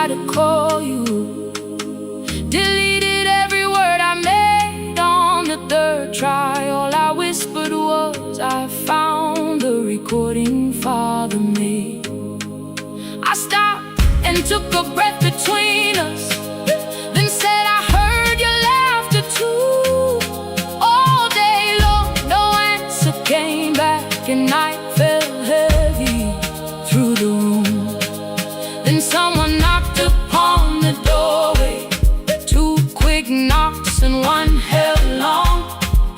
try to call you. Deleted every word I made on the third try. All I whispered was, I found the recording Father made. I stopped and took a breath between us, then said I heard your laughter too. All day long, no answer came back, and night fell heavy through the room. Then someone knocked upon the doorway. Two quick knocks and one held long.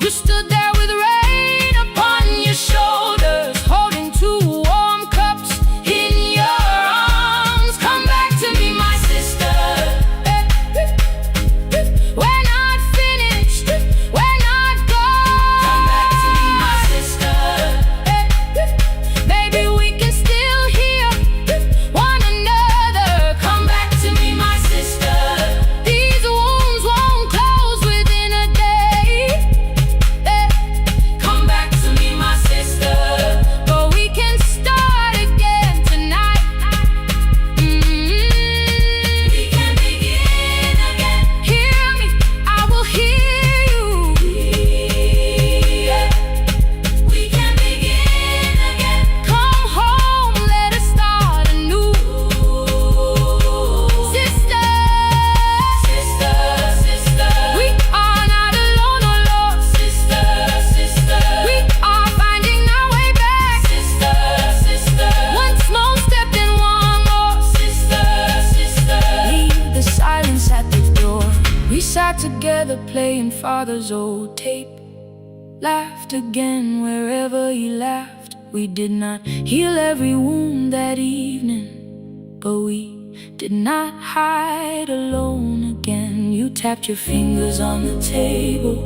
You stood there with rain upon your shoulders, holding two warm cups in your arms. Come back to me, my sister. We're not finished, we're not gone. Come back to me, my sister. Baby, we can still hear one another. Come back to me, my sister. These wounds won't close within a day. Come back to me, my sister. But we can start again tonight. We can begin again. Hear me, I will hear you. We can begin again. Come home, let us start anew. Sister, we are not alone, oh Lord. Sister, we are finding our way back. Sister, one small step and one more. Sister, leave the silence at the door. We sat together playing Father's old tape. Laughed again wherever he laughed. We did not heal every wound that evening, but we did not hide alone again. You tapped your fingers on the table.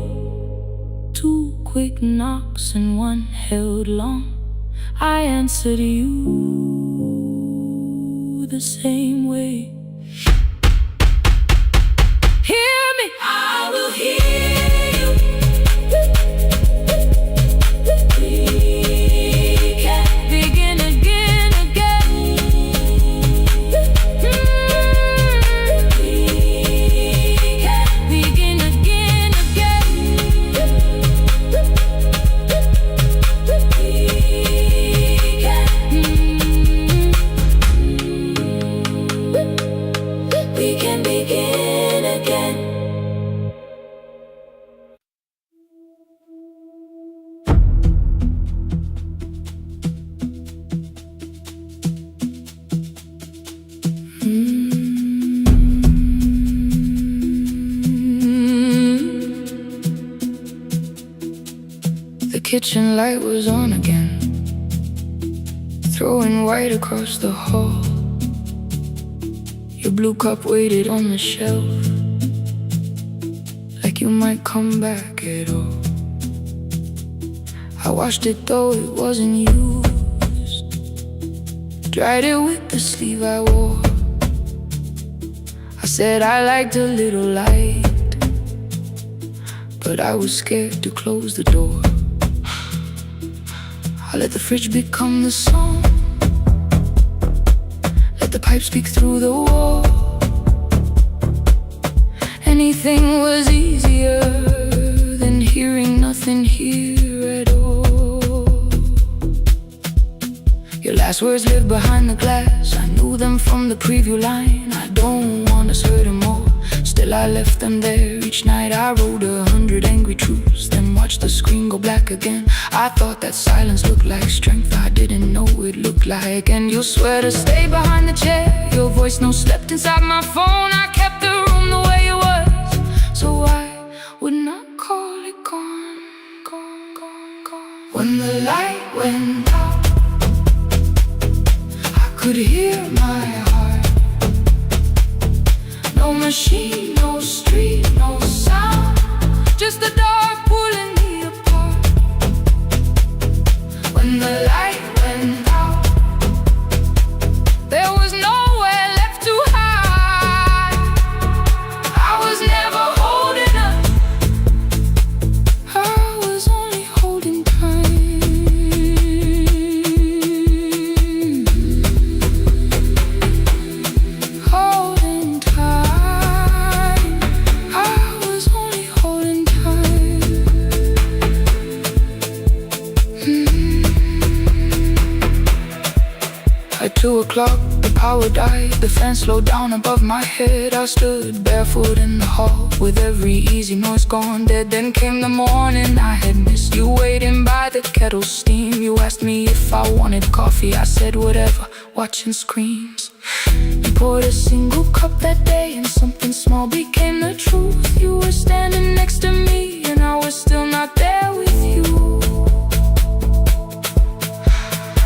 Two quick knocks and one held long. I answered you the same way. Hear me, I will hear you. We can begin again. We can begin again. We can begin again. The kitchen light was on again, throwing white across the hall. Your blue cup waited on the shelf, like you might come back at all. I washed it though it wasn't used, dried it with the sleeve I wore. I said I liked a little light, but I was scared to close the door. I let the fridge become the song, let the pipe speak through the wall. Anything was easier than hearing nothing here at all. Your last words live behind the glass. I knew them from the preview line. I don't want us hurting more. Still I left them there. Each night I wrote 100 angry truths, then watched the screen go black again. I thought that silence looked like strength. I didn't know it looked like. And you'll swear to stay behind the chair. Your voice no slept inside my phone. I kept the room the way it was, so I would not call it gone. When the light went out, I could hear my heart. No machine, no street, no sound, just the dark pulling me apart. When the light went out, there was nowhere left to hide. I was never holding up, I was only holding time. Holding At 2 o'clock, the power died. The fan slowed down above my head. I stood barefoot in the hall, with every easy noise gone dead. Then came the morning I had missed. You waiting by the kettle steam. You asked me if I wanted coffee. I said whatever, watching screens. You poured a single cup that day, and something small became the truth. You were standing next to me, and I was still not there with you.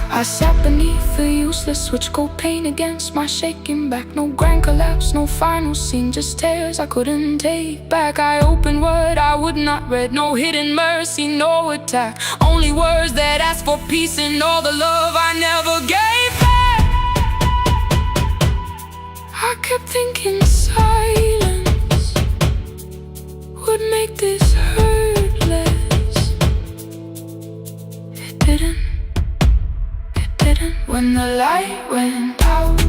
I sat beneath the useless switch, cold pain against my shaking back. No grand collapse, no final scene, just tears I couldn't take back. I opened what I would not read, no hidden mercy, no attack. Only words that asked for peace and all the love I never gave back. I kept thinking silence would make this hurt less. It didn't. When the light went out,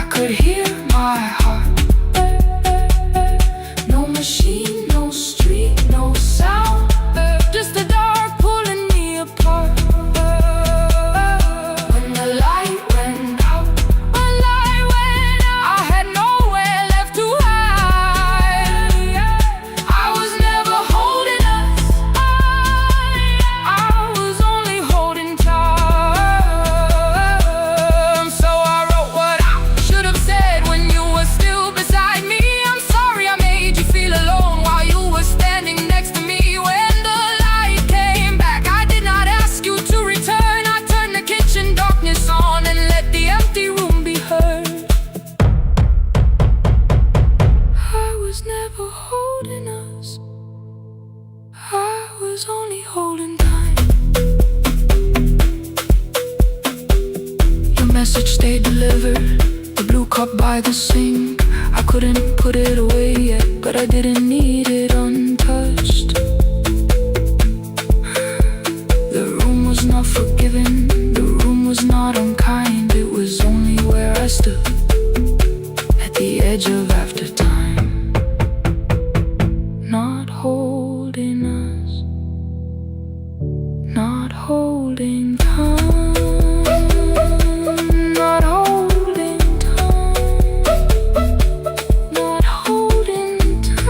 I could hear my heart. No machine, no street, no sound, just the dark pulling me apart. When the light went out, I had nowhere left to hide. I was never holding us, I was only holding tight. Only holding time. Your message stayed delivered, the blue cup by the sink. I couldn't put it away yet, but I didn't need it untouched. The room was not forgiving, the room was not unkind. It was only where I stood, at the edge of after time. Not holding us, not holding time, not holding time, not holding time.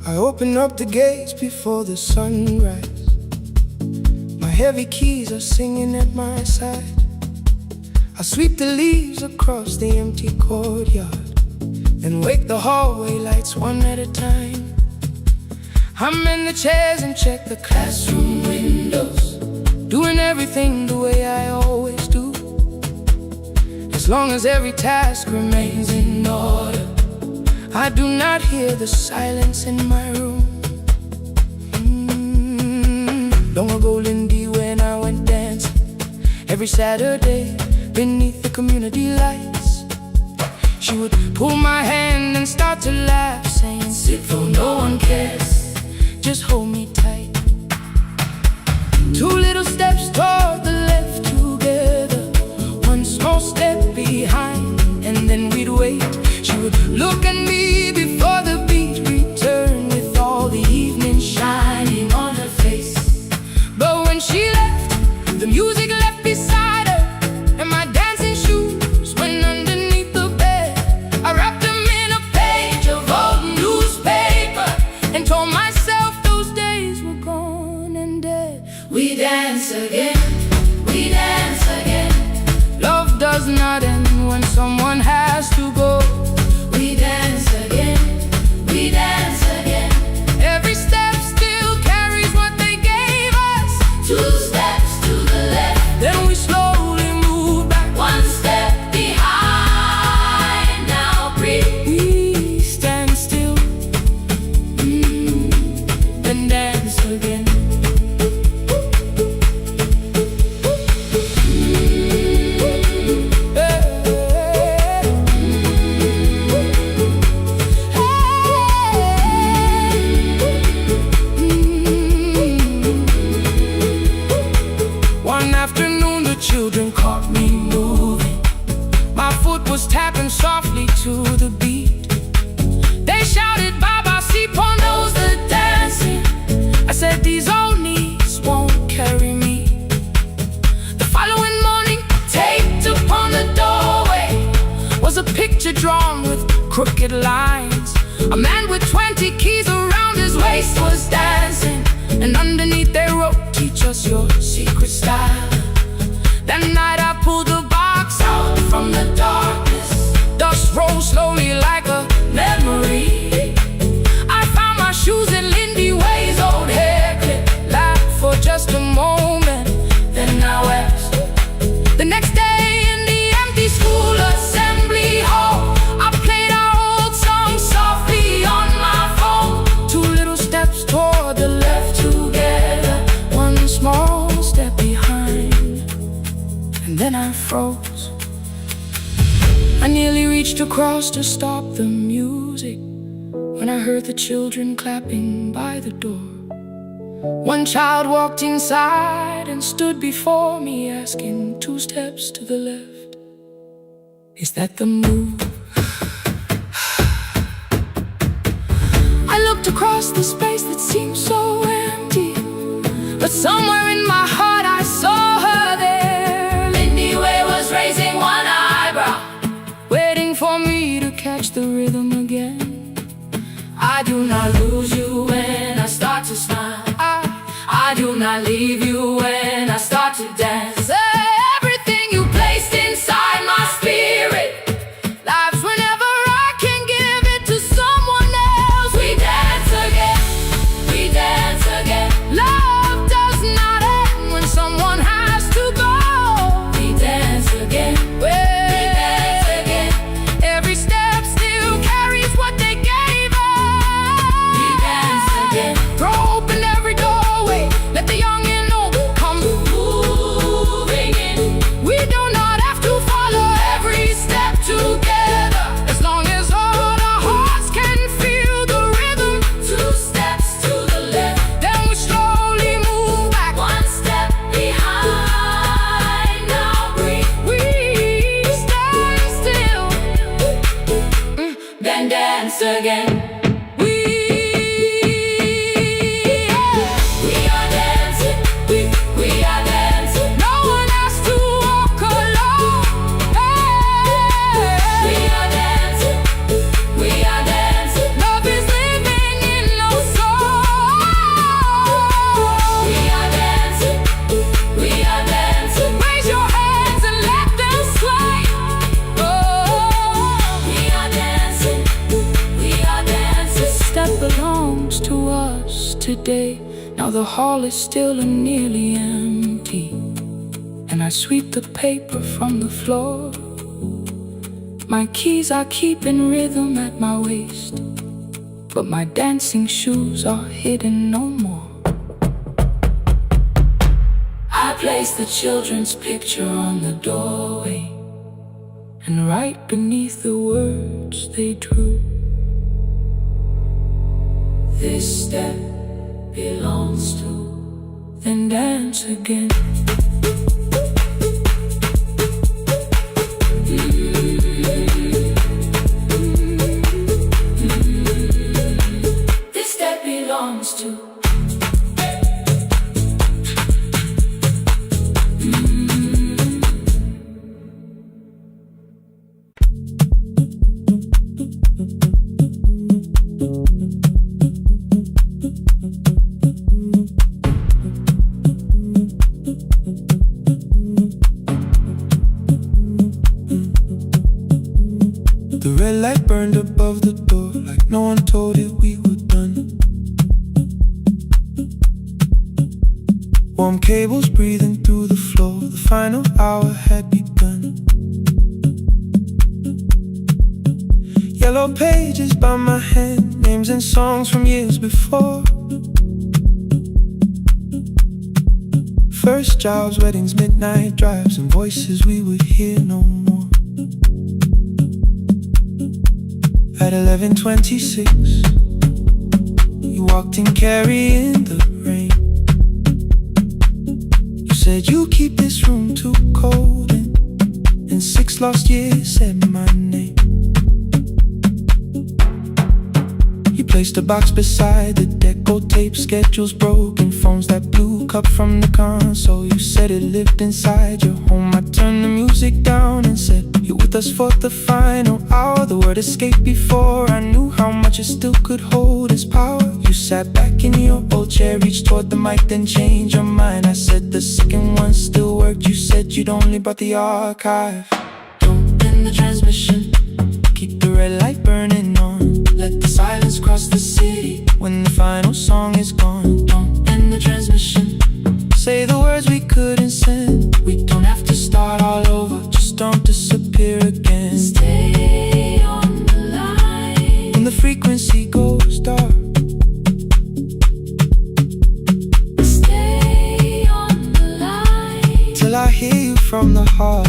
I open up the gates before the sunrise. My heavy keys are singing at my side. I sweep the leaves across the empty courtyard and wake the hallway lights one at a time. I'm in the chairs and check the classroom windows, doing everything the way I always do. As long as every task remains in order, I do not hear the silence in my room. Long ago, Lindy, when I went dancing every Saturday beneath the community lights, she would pull my hand and start to laugh, saying, "Sit for no one cares, just hold me tight." 2 little steps toward the left together, 1 small step behind, and then we'd wait. She would look at me before the beat returned, with all the evening shining on her face. But when she left, the music left beside her, and my dancing shoes went underneath the bed. I wrapped them in a page of old newspaper and told myself those days were gone and dead. We dance again, we dance again. Love does not end when someone happened softly to the beat. They shouted, Baba, Sipo knows the dancing. I said, these old knees won't carry me. The following morning, taped upon the doorway was a picture drawn with crooked lines. A man with 20 keys around his waist was dancing, and underneath they wrote, teach us your secret style. That night I pulled the box out from the darkness. Dust rose slowly like a memory. I found my shoes in Lindy Way's old hair clip. Laughed for just a moment, then I wept. The next day in the empty school assembly hall, I played our old song softly on my phone. 2 little steps toward the left together, 1 small step behind, and then I froze. I nearly reached across to stop the music when I heard the children clapping by the door. 1 child walked inside and stood before me, asking 2 steps to the left, is that the move? I looked across the space that seemed so empty, but somewhere in my heart I saw her there. Lindy Way was raising 1 eyebrow, waiting for me to catch the rhythm again. I do not lose you when I start to smile. I do not leave you when I start to dance. Everything you placed inside my spirit lives whenever I can give it to someone else. We dance again, we dance again. Love does not end when someone has to go. We dance again, we dance again. Every step still carries what they gave us. We dance again. Throw open every doorway, let the young and old come moving in. We do not have to follow every step together, as long as all our hearts can feel the rhythm. 2 steps to the left, then we slowly move back, 1 step behind. Now breathe, we stand still, then dance again. We are dancing, we are dancing. No one has to walk alone. We are dancing, we are dancing. Love is living in our soul. We are dancing, we are dancing. Raise your hands and let them sway. We are dancing, we are dancing. This step belongs to us today. Now the hall is still and nearly empty, and I sweep the paper from the floor. My keys I keep in rhythm at my waist, but my dancing shoes are hidden no more. I place the children's picture on the doorway, and right beneath the words they drew, this step belongs to, then dance again. This step belongs to. The red light burned above the door, like no one told it we were done. Warm cables breathing through the floor, the final hour had begun. Yellow pages by my hand, names and songs from years before. First jobs, weddings, midnight drives, and voices we would hear no more. At 11:26, you walked in carrying the rain. You said you keep this room too cold and 6 lost years said my name. You placed a box beside the deco tape, schedules broken, phones that blew, cup from the console. You said it lived inside your home. I turned the music down and said, you're with us for the final hour. The word escaped before I knew how much it still could hold its power. You sat back in your old chair, reached toward the mic, then changed your mind. I said the second one still worked. You said you'd only brought the archive. Don't end the transmission, keep the red light burning on. Let the silence cross the city when the final song is gone. Don't end the transmission, say the words we couldn't send. We don't have to start all over, just don't disappear again. Stay on the line when the frequency goes dark. Stay on the line till I hear you from the heart.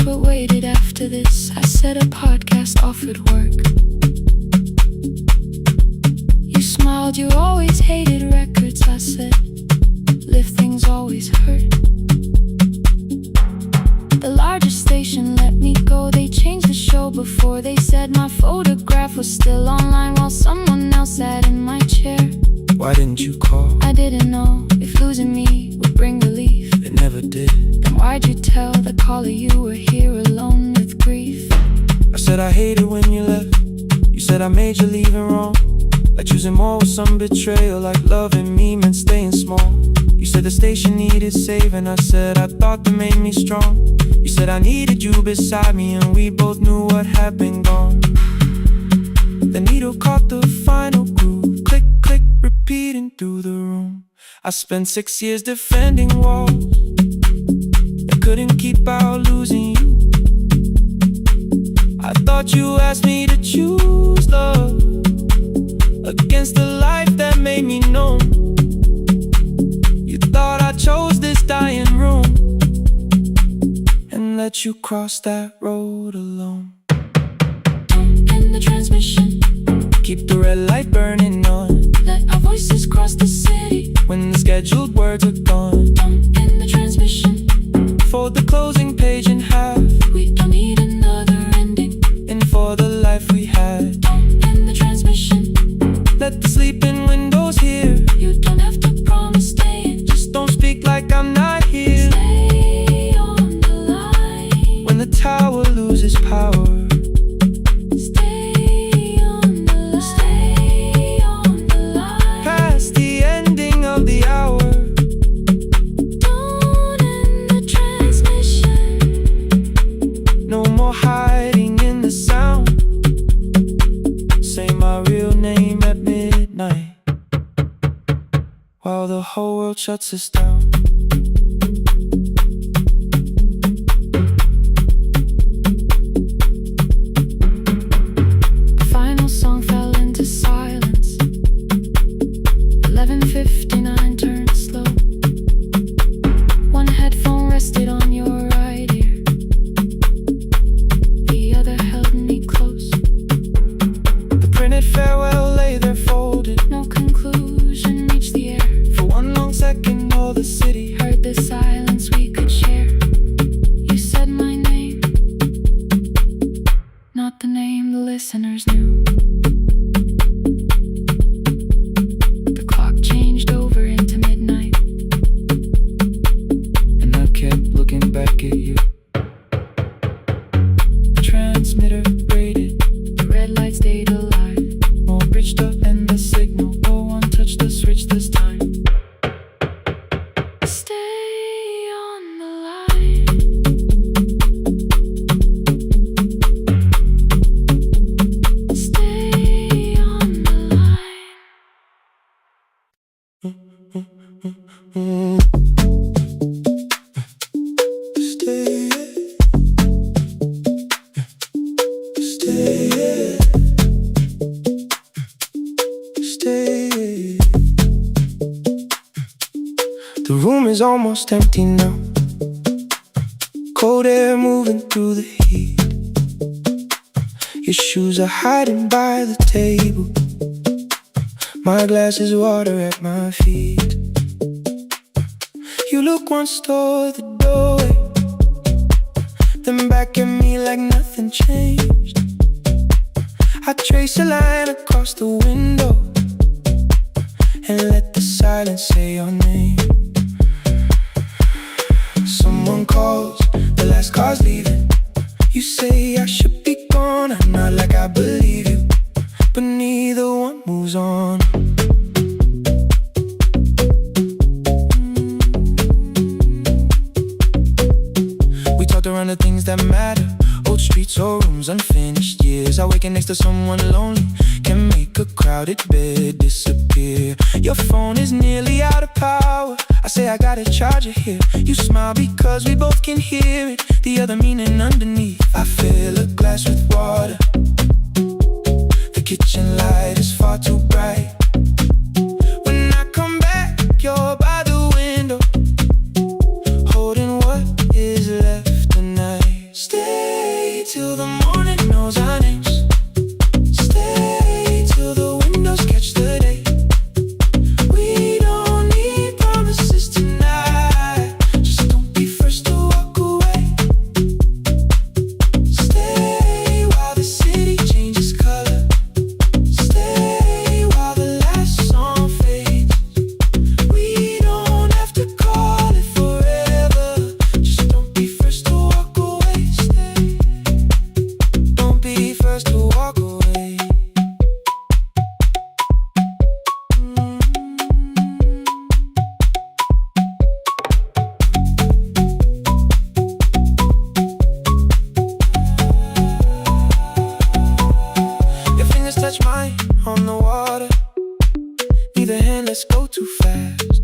What waited after this? I said a podcast offered work. You smiled, you always hated records. I said, live things always hurt. The largest station let me go. They changed the show before they said my photograph was still online while someone else sat in my chair. Why didn't you call? I didn't know if losing me would bring relief. It never did. Then why'd you tell the caller you were here alone with grief? I said I hated when you left. You said I made you leaving wrong, like choosing more with some betrayal, like loving me meant staying small. You said the station needed saving. I said I thought that made me strong. You said I needed you beside me, and we both knew what had been gone. The needle caught the final groove, click, click, repeating through the room. I spent 6 years defending walls that couldn't keep out losing you. I thought you asked me to choose love against the life that made me known. You thought I chose this dying room and let you cross that road alone. Don't end the transmission, keep the red light burning on. let our voices cross the city when the scheduled words are gone. Don't end the transmission, fold the closing page in half. we don't need another ending. And for the life we had. Don't end the transmission, let the sleeping windows hear. you don't have to promise staying. Just don't speak like I'm not here. Stay on the line when the tower loses power. Stay on the line, stay on the line past the ending of the hour. Don't end the transmission, no more hiding in the sound. Say my real name at midnight while the whole world shuts us down. the final song fell into silence. 11:59 turned slow. One headphone rested on your right ear, the other held me close. The printed farewell lay there folded. No conclusion reached the air. For one long second all the city Heard the silence we could share. You said my name, not the name the listeners knew. The clock changed over into midnight, and I kept looking back at you. The transmitter braided, the red light stayed alive. more bridged up and the signal. No one touched the switch this time. Stay on the line, stay on the line. Stay, stay, stay. The room is almost empty now. Cold air moving through the heat. Your shoes are hiding by the table. My glass is water at my feet. You look once toward the doorway, then back at me like nothing changed. I trace a line across the window and let the silence say your name. Someone calls, the last car's leaving. You say I should be gone, I nod like I believe you, but neither one moves on. We talked around the things that matter, old streets or rooms, unfinished years. Awaken next to someone lonely can make a crowded bed disappear. Your phone is nearly out of power. I say I got a charger here. You smile because we both can hear it, the other meaning underneath. I fill a glass with water. The kitchen light is far too bright. When I come back, you're by the window, holding what is left tonight. Stay till the morning knows our names. Stay till the windows catch the day. We don't need promises tonight, just don't be first to walk away. Stay while the city changes color. Stay while the last song fades. We don't have to call it forever, just don't be first to walk away. Stay, don't be first to walk away. Your fingers touch mine on the water. Neither hand, let's go too fast.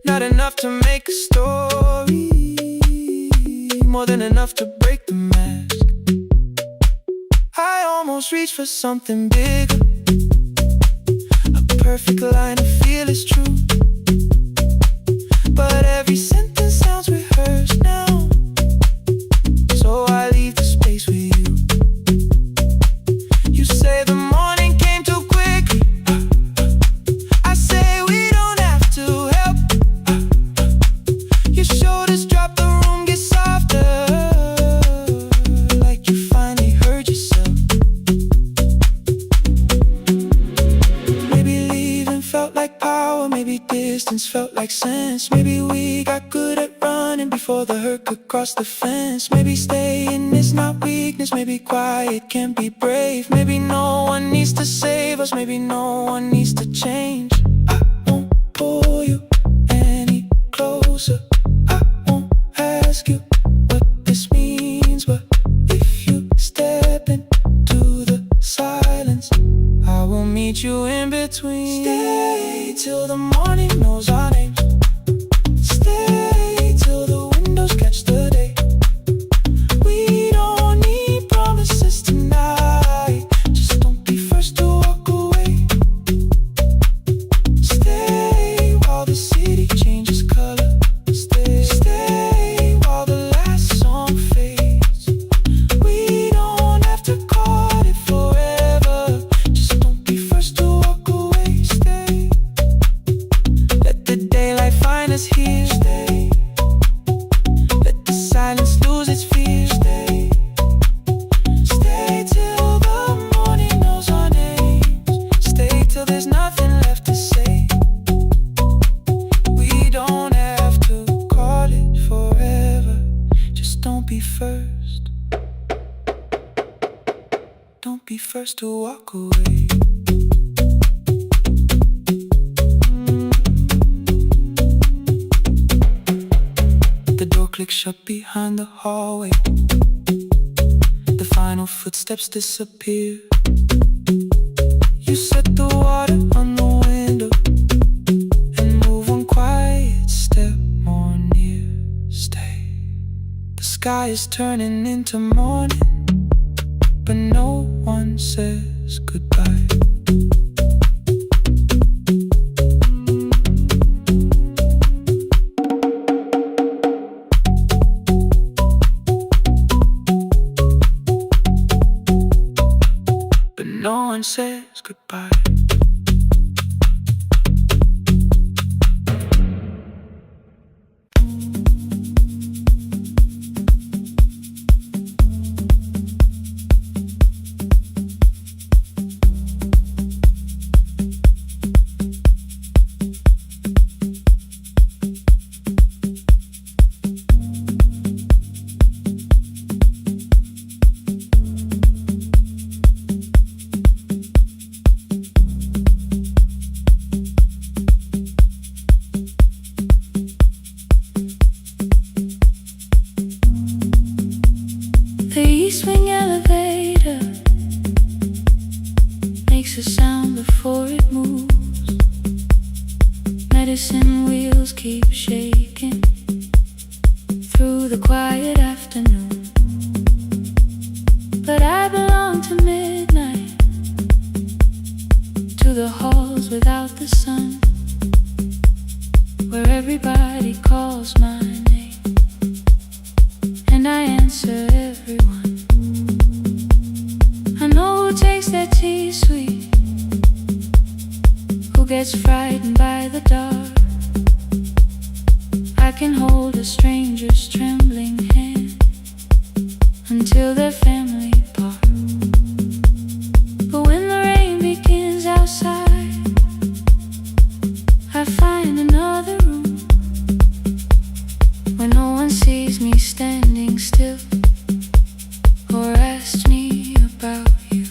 Not enough to make a story, more than enough to break the mask. I almost reach for something bigger, a perfect line of fearless truth. But every sentence sounds rehearsed now, so I leave the space with you. You say the morning came too quickly. I say we don't have to help. Your shoulders drop, the room gets softer, like you finally heard yourself. Maybe leaving felt like power, maybe distance felt like sense. Maybe we got good at running before the hurt could cross the fence. Maybe staying is not weakness, maybe quiet can be brave. Maybe no one needs to save us, maybe no one needs to change. I won't pull you any closer, I won't ask you what this means, but if you step into the silence, I will meet you in between. Stay till the morning knows our names. Stay till the windows catch the day. We don't need promises tonight, just don't be first to walk away. Stay while the city changes color. Stay while the last song fades. We don't have to call it forever, just don't be first to walk away. Stay, let the daylight find us here. Stay, let the silence lose its fear. Stay, stay till the morning knows our names. Stay till there's nothing left to say. We don't have to call it forever, just don't be first. Don't be first to walk away. The door clicks shut behind the hallway. The final footsteps disappear. You set the water on the window and move one quiet step more near. Stay. The sky is turning into morning, but no one says goodbye. says goodbye. The east wing elevator makes a sound before it moves. Medicine wheels keep shaking through the quiet afternoon. But I belong to midnight, to the halls without the sun, where everybody calls my name and I answer everyone. I know who takes their tea sweet, who gets frightened by the dark. I can hold a stranger's trembling hand until their family part. But when the rain begins outside, I find another room where no one sees me standing still or asks me about you.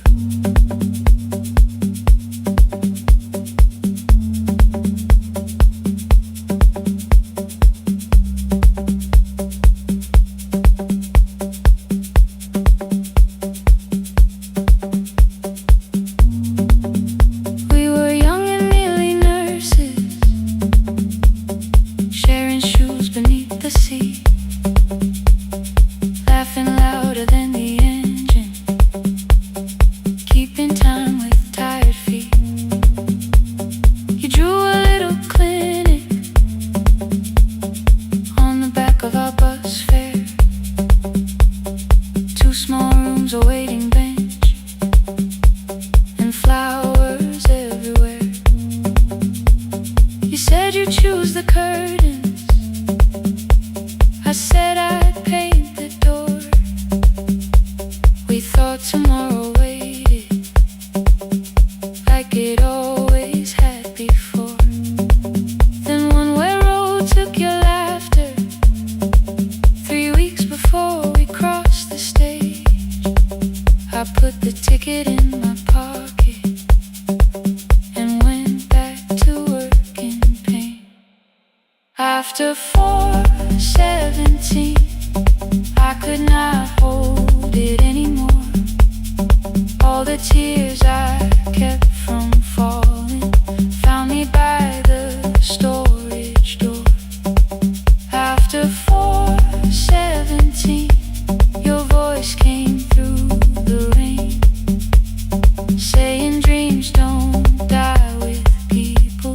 We were young and nearly nurses, sharing shoes beneath the sea, laughing louder than the engine, keeping time with tired feet. You drew a little clinic on the back of our bus fare, 2 small rooms, a waiting bench, and flowers everywhere. You said you'd choose the curtains, I said I'd paint the door. We thought tomorrow waited like it always had before. Then one way road took your laughter, 3 weeks before we crossed the stage. I put the ticket in my pocket and went back to work in pain. After 4:17, I could not hold it anymore. All the tears I kept from falling found me by the storage door. After 4:17, your voice came through the rain, saying dreams don't die with people,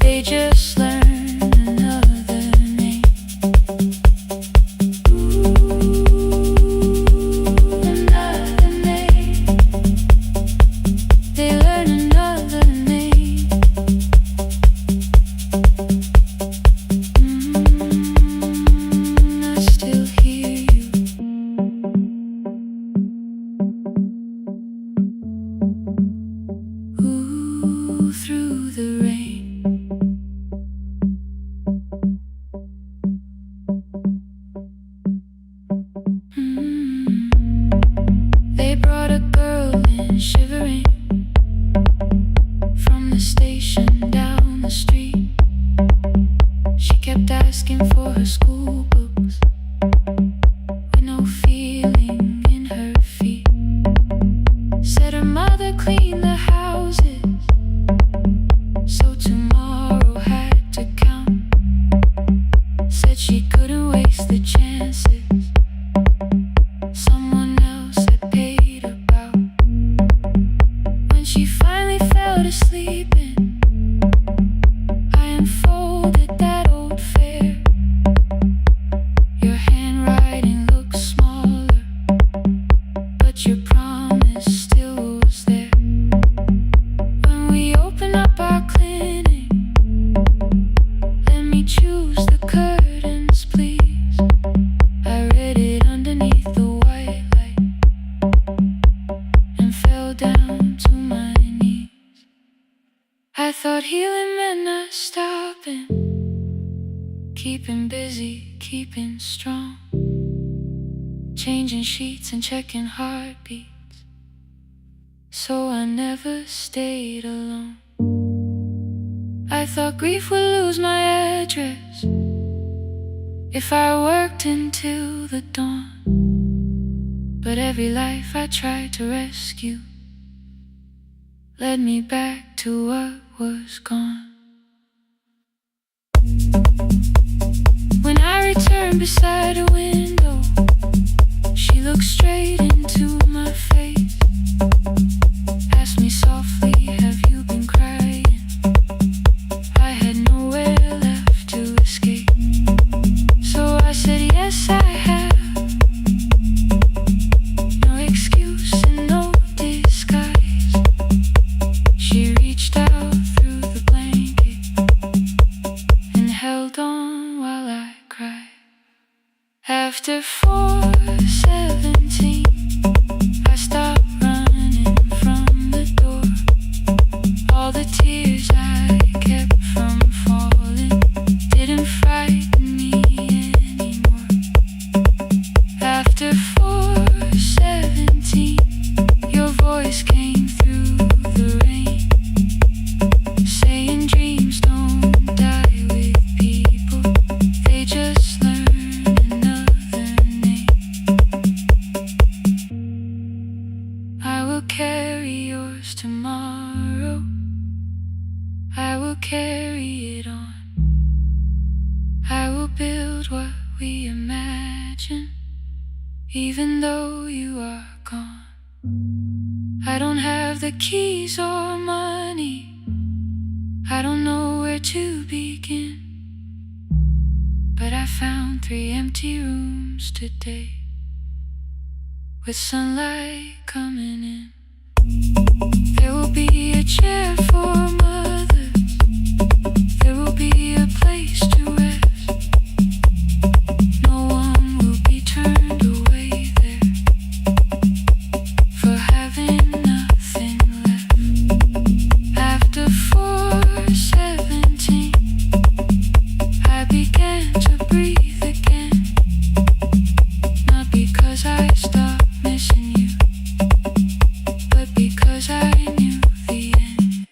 they just learn another name. Another name. They learn another name. I still hear you. Ooh, through the rain. They brought a girl in shivering from the station down the street. She kept asking for her school books with no feeling in her feet. Said her mother cleaned the houses, so tomorrow had to count. Said she couldn't waste the chances someone else had paid about. When she finally fell to sleeping, I unfolded that old fare. Your handwriting looks smaller, but your promise still was there. thought healing meant not stopping, keeping busy, keeping strong, changing sheets and checking heartbeats, so I never stayed alone. I thought grief would lose my address if I worked until the dawn, but every life I tried to rescue led me back to what was gone. When I returned beside a window, she looked straight into my face, asked me softly, have you been crying? I had nowhere left to escape, so I said yes I have. No excuse and no disguise. She reached out through the blanket and held on while I cried. After 4:17, I stopped running from the door. All the tears I kept from falling didn't frighten me anymore. After 4:17, your voice came through the rain, saying dreams don't die with people, they just learn another name. I will carry yours tomorrow, I will carry it on. I will build what we imagine, even though you are gone. I don't have the keys or money, I don't know where to begin, but I found 3 empty rooms today, with sunlight coming in. There will be a chair for mothers, there will be a place to rest. No one will be turned away there for having nothing left. After 4:17, I began to breathe again, not because I stopped missing you, but because I knew the end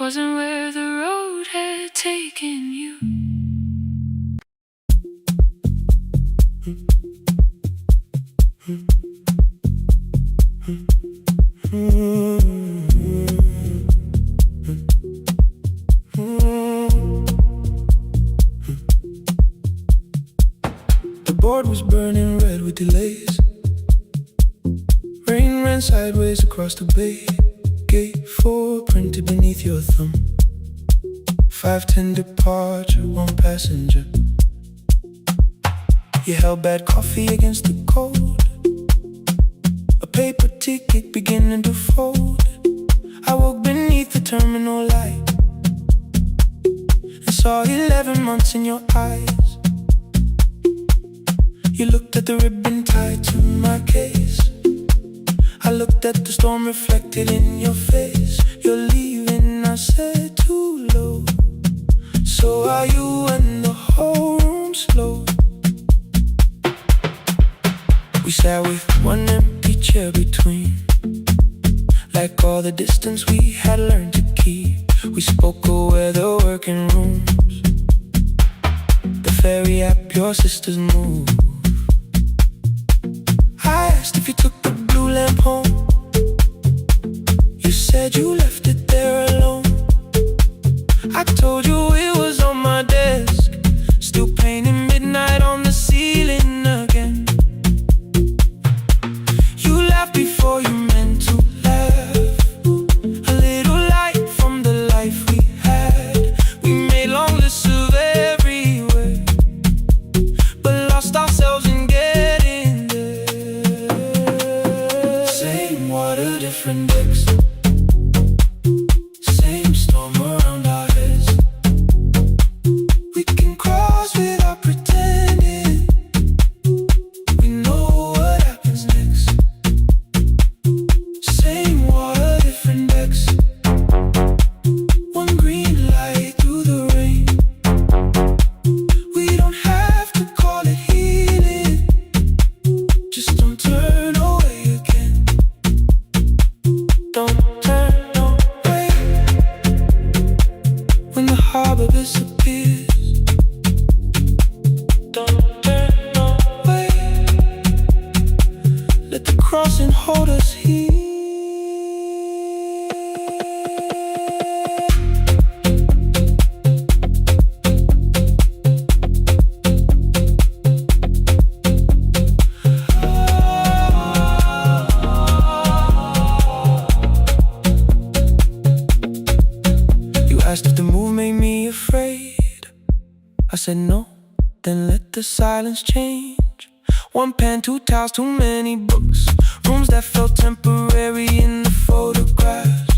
wasn't where the road had taken you. The board was burning red with delays. Rain ran sideways across the bay. Gate 4 printed beneath your thumb. 5:10 departure, 1 passenger. You held bad coffee against the cold, a paper ticket beginning to fold. I woke beneath the terminal light and saw 11 months in your eyes. You looked at the ribbon tied to my case, I looked at the storm reflected in your face. You're leaving, I said, too low. So are you, and the whole room slowed. We sat with 1 empty chair between, like all the distance we had learned to keep. We spoke of weather, working rooms, the ferry app your sisters move. I asked if you took the blue lamp home, you said you left it there alone. I told you it was on my desk, still painting midnight on the ceiling again. You laughed before you meant to laugh, a little light from the life we had. We made long lists of everywhere, but lost ourselves in getting there. Same water, different decks, same storm around our heads. asked if the move made me afraid. I said no, then let the silence change. One pen, two towels, too many books, rooms that felt temporary in the photographs.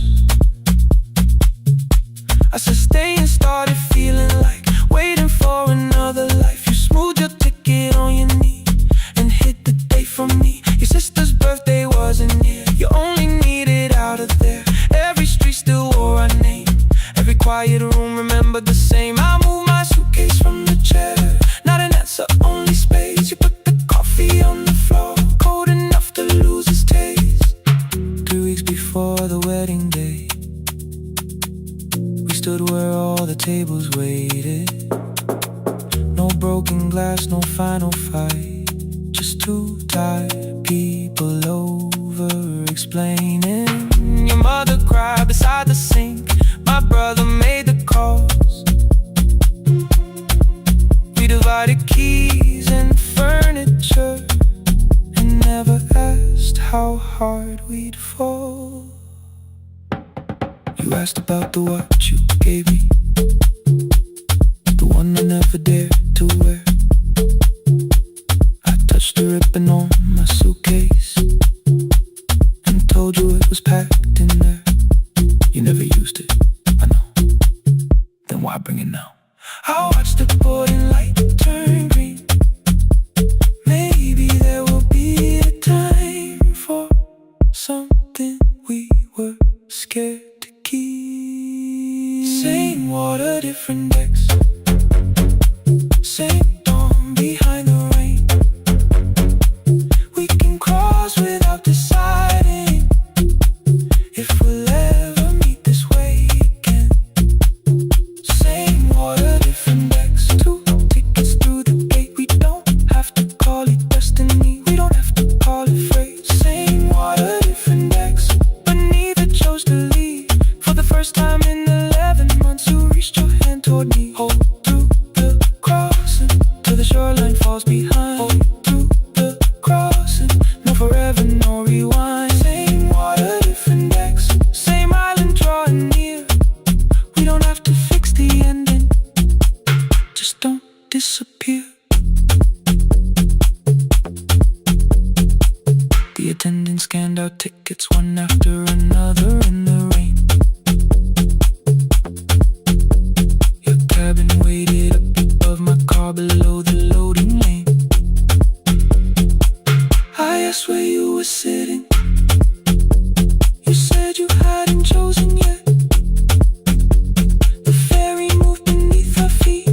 I said stay and started feeling like waiting for another life. You smoothed your ticket on your knee and hit the date from me. Your sister's birthday wasn't near, you only needed out of there. Every street still wore our name, every quiet room remembered the same. I moved my suitcase from the chair, not an answer, only space. You put the coffee on the floor, cold enough to lose its taste. 3 weeks before the wedding day, we stood where all the tables waited. No broken glass, no final fight, just two tired people over-explaining. Your mother cried beside the sink, my brother made the calls. We divided keys and furniture and never asked how hard we'd fall. You asked about the watch you gave me, the one I never dared to wear. I touched the ribbon on my suitcase and told you it was packed in there. You never used it, I know. Then why bring it now? I watched the boarding light turn green. Maybe there will be a time for something we were scared to keep. Same water, different decks, same dawn behind the rain. We can cross without deciding if we'll ever meet this way again. Same water, different decks, 2 tickets through the gate. We don't have to call it destiny, we don't have to call it fate. Same water, different decks, but neither chose to leave. For the first time in 11 months, you reached your hand toward me. Hold through the crossing till the shoreline falls behind. Hold through the crossing, no forever, no rewind. Same water, different decks, same island drawing near. We don't have to fix the ending, just don't disappear. The attendant scanned our tickets one after another in the rain. Your cabin waited up above my car below the loading lane. I asked where you were sitting, you said you hadn't chosen yet. The ferry moved beneath our feet,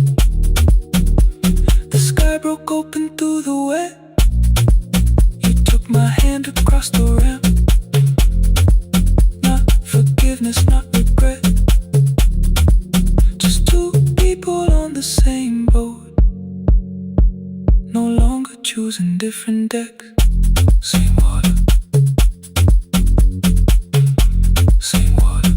the sky broke open through the wet. You took my hand across the ramp, not forgiveness, not regret. Just two people on the same boat, no longer choosing different decks. Same water, same water.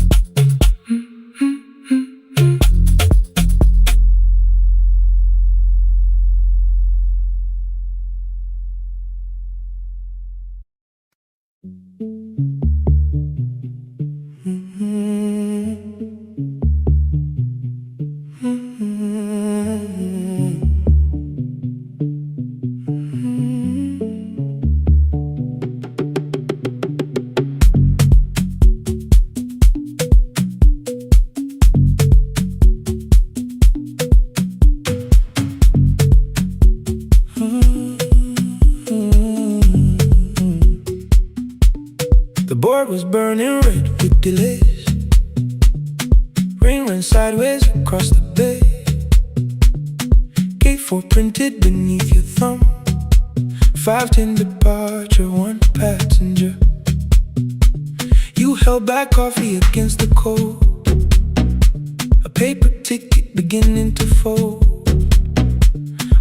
The board was burning red with delays. Rain ran sideways across the bay. Gate 4 printed beneath your thumb. 5:10 departure, 1 passenger. You held back coffee against the cold, a paper ticket beginning to fold.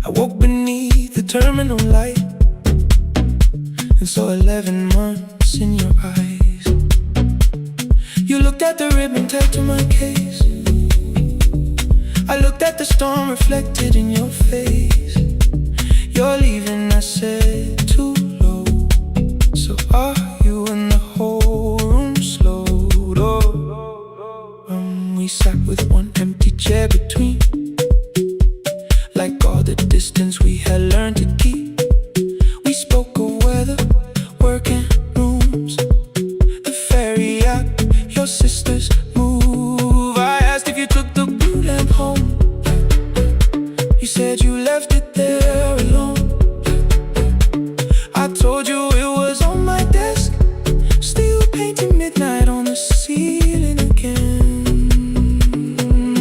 I woke beneath the terminal light and saw 11 months in your eyes. You looked at the ribbon tied to my case. I looked at the storm reflected in your face. You're leaving, I said, too low. So are you, and the whole room slowed. Oh, we we sat with one empty chair between. Like all the distance we had learned to keep. We spoke of weather, work and rooms, the ferry out, your sister's move. I asked if you took the blue lamp home. You said you left it there alone. I told you it was on my desk, still painting midnight on the ceiling again.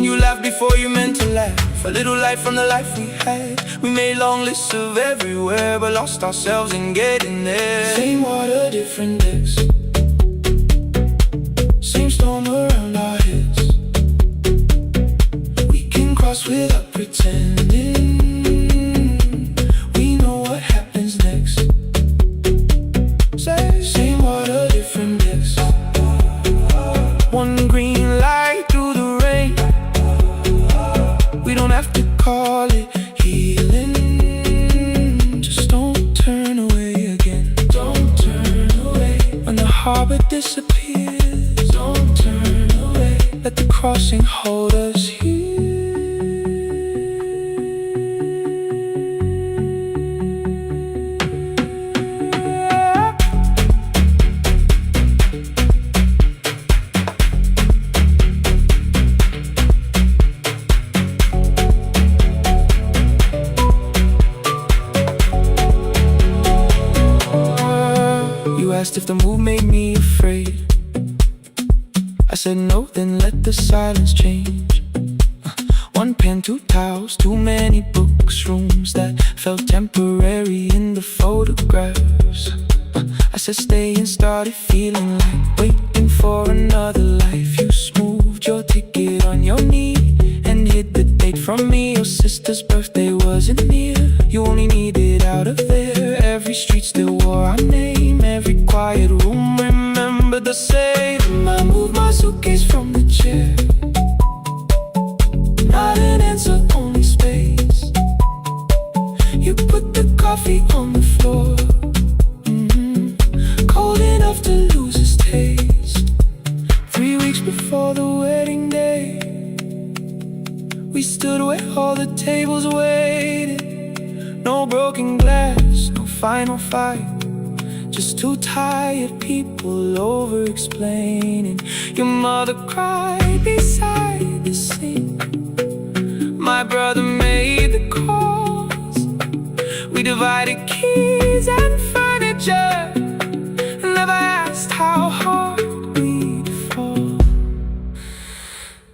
You laughed before you meant to laugh. A little light from the life we had. We made long lists of everywhere, but lost ourselves in getting there. Same water, different decks, same storm around our heads. We can cross without pretending. We know what happens next. Same water, different decks. One green light through the rain. We don't have to call it healing. Just don't turn away again. Don't turn away. When the harbor disappears, don't turn away. Let the crossing hold us here. Asked if the move made me afraid. I said no, then let the silence change. One pen, two towels, too many books, rooms that felt temporary in the photographs. I said stay and started feeling like waiting for another life. You smoothed your ticket on your knee and hid the date from me. Your sister's birthday wasn't near. You only needed out of there. Every street still wore our name. Every quiet room remembered the same. I moved my suitcase from the chair. Not an answer, only space. You put the coffee on the floor, cold enough to lose its taste. 3 weeks before the wedding day, we stood where all the tables waited. No broken glass, no final fight, just two tired people over-explaining. Your mother cried beside the sink. My brother made the calls. We divided keys and furniture, and never asked how hard we'd fall.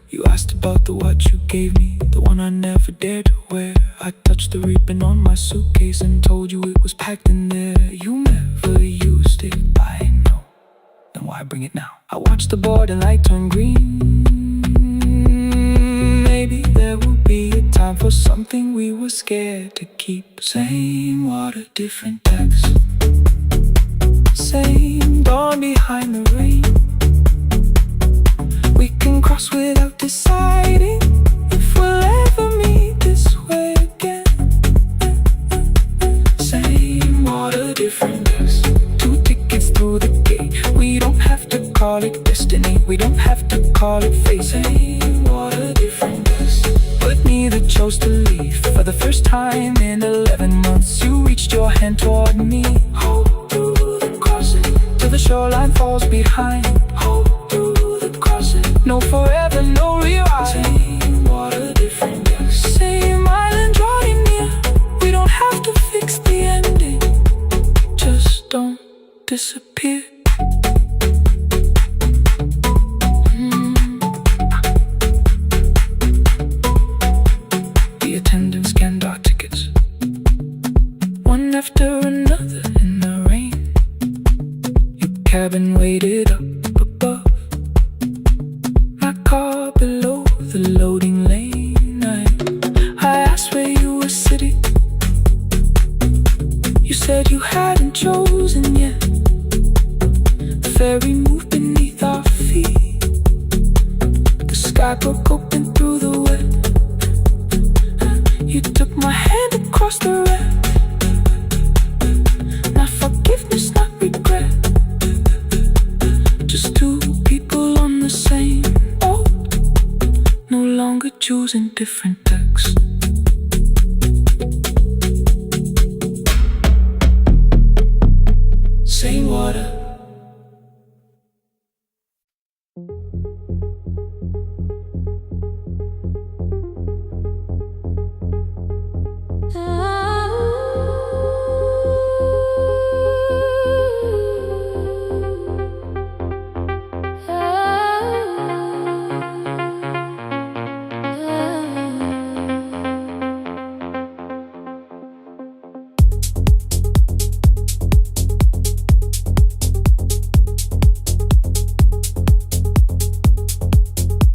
You asked about the watch you gave me, the one I never dared to wear. I touched the ribbon on my suitcase and told you it was packed in there. You never used it, I know. Then why bring it now? I watched the boarding light turn green. Maybe there will be a time for something we were scared to keep. Same water, different decks. Same dawn behind the rain. We can cross without deciding if we'll ever meet this way again. Same water, different decks. 2 tickets through the gate. We don't have to call it destiny. We don't have to call it fate. Same water, different decks. But neither chose to leave. For the first time in 11 months, you reached your hand toward me. Hold through the crossing till the shoreline falls behind. Hold through the crossing. No forever, no rewind. Same water, different decks. Same island drawing near. We don't have to fix the ending. Just don't disappear. The attendant scanned our tickets, one after another in the rain. Your cabin waited up above, my car below the loading lane. I asked where you were sitting. You said you hadn't chosen yet. The ferry moved beneath our feet. The sky broke open through the wet. You took my hand across the red. Not forgiveness, not regret. Just two people on the same boat. choosing different texts. Same water.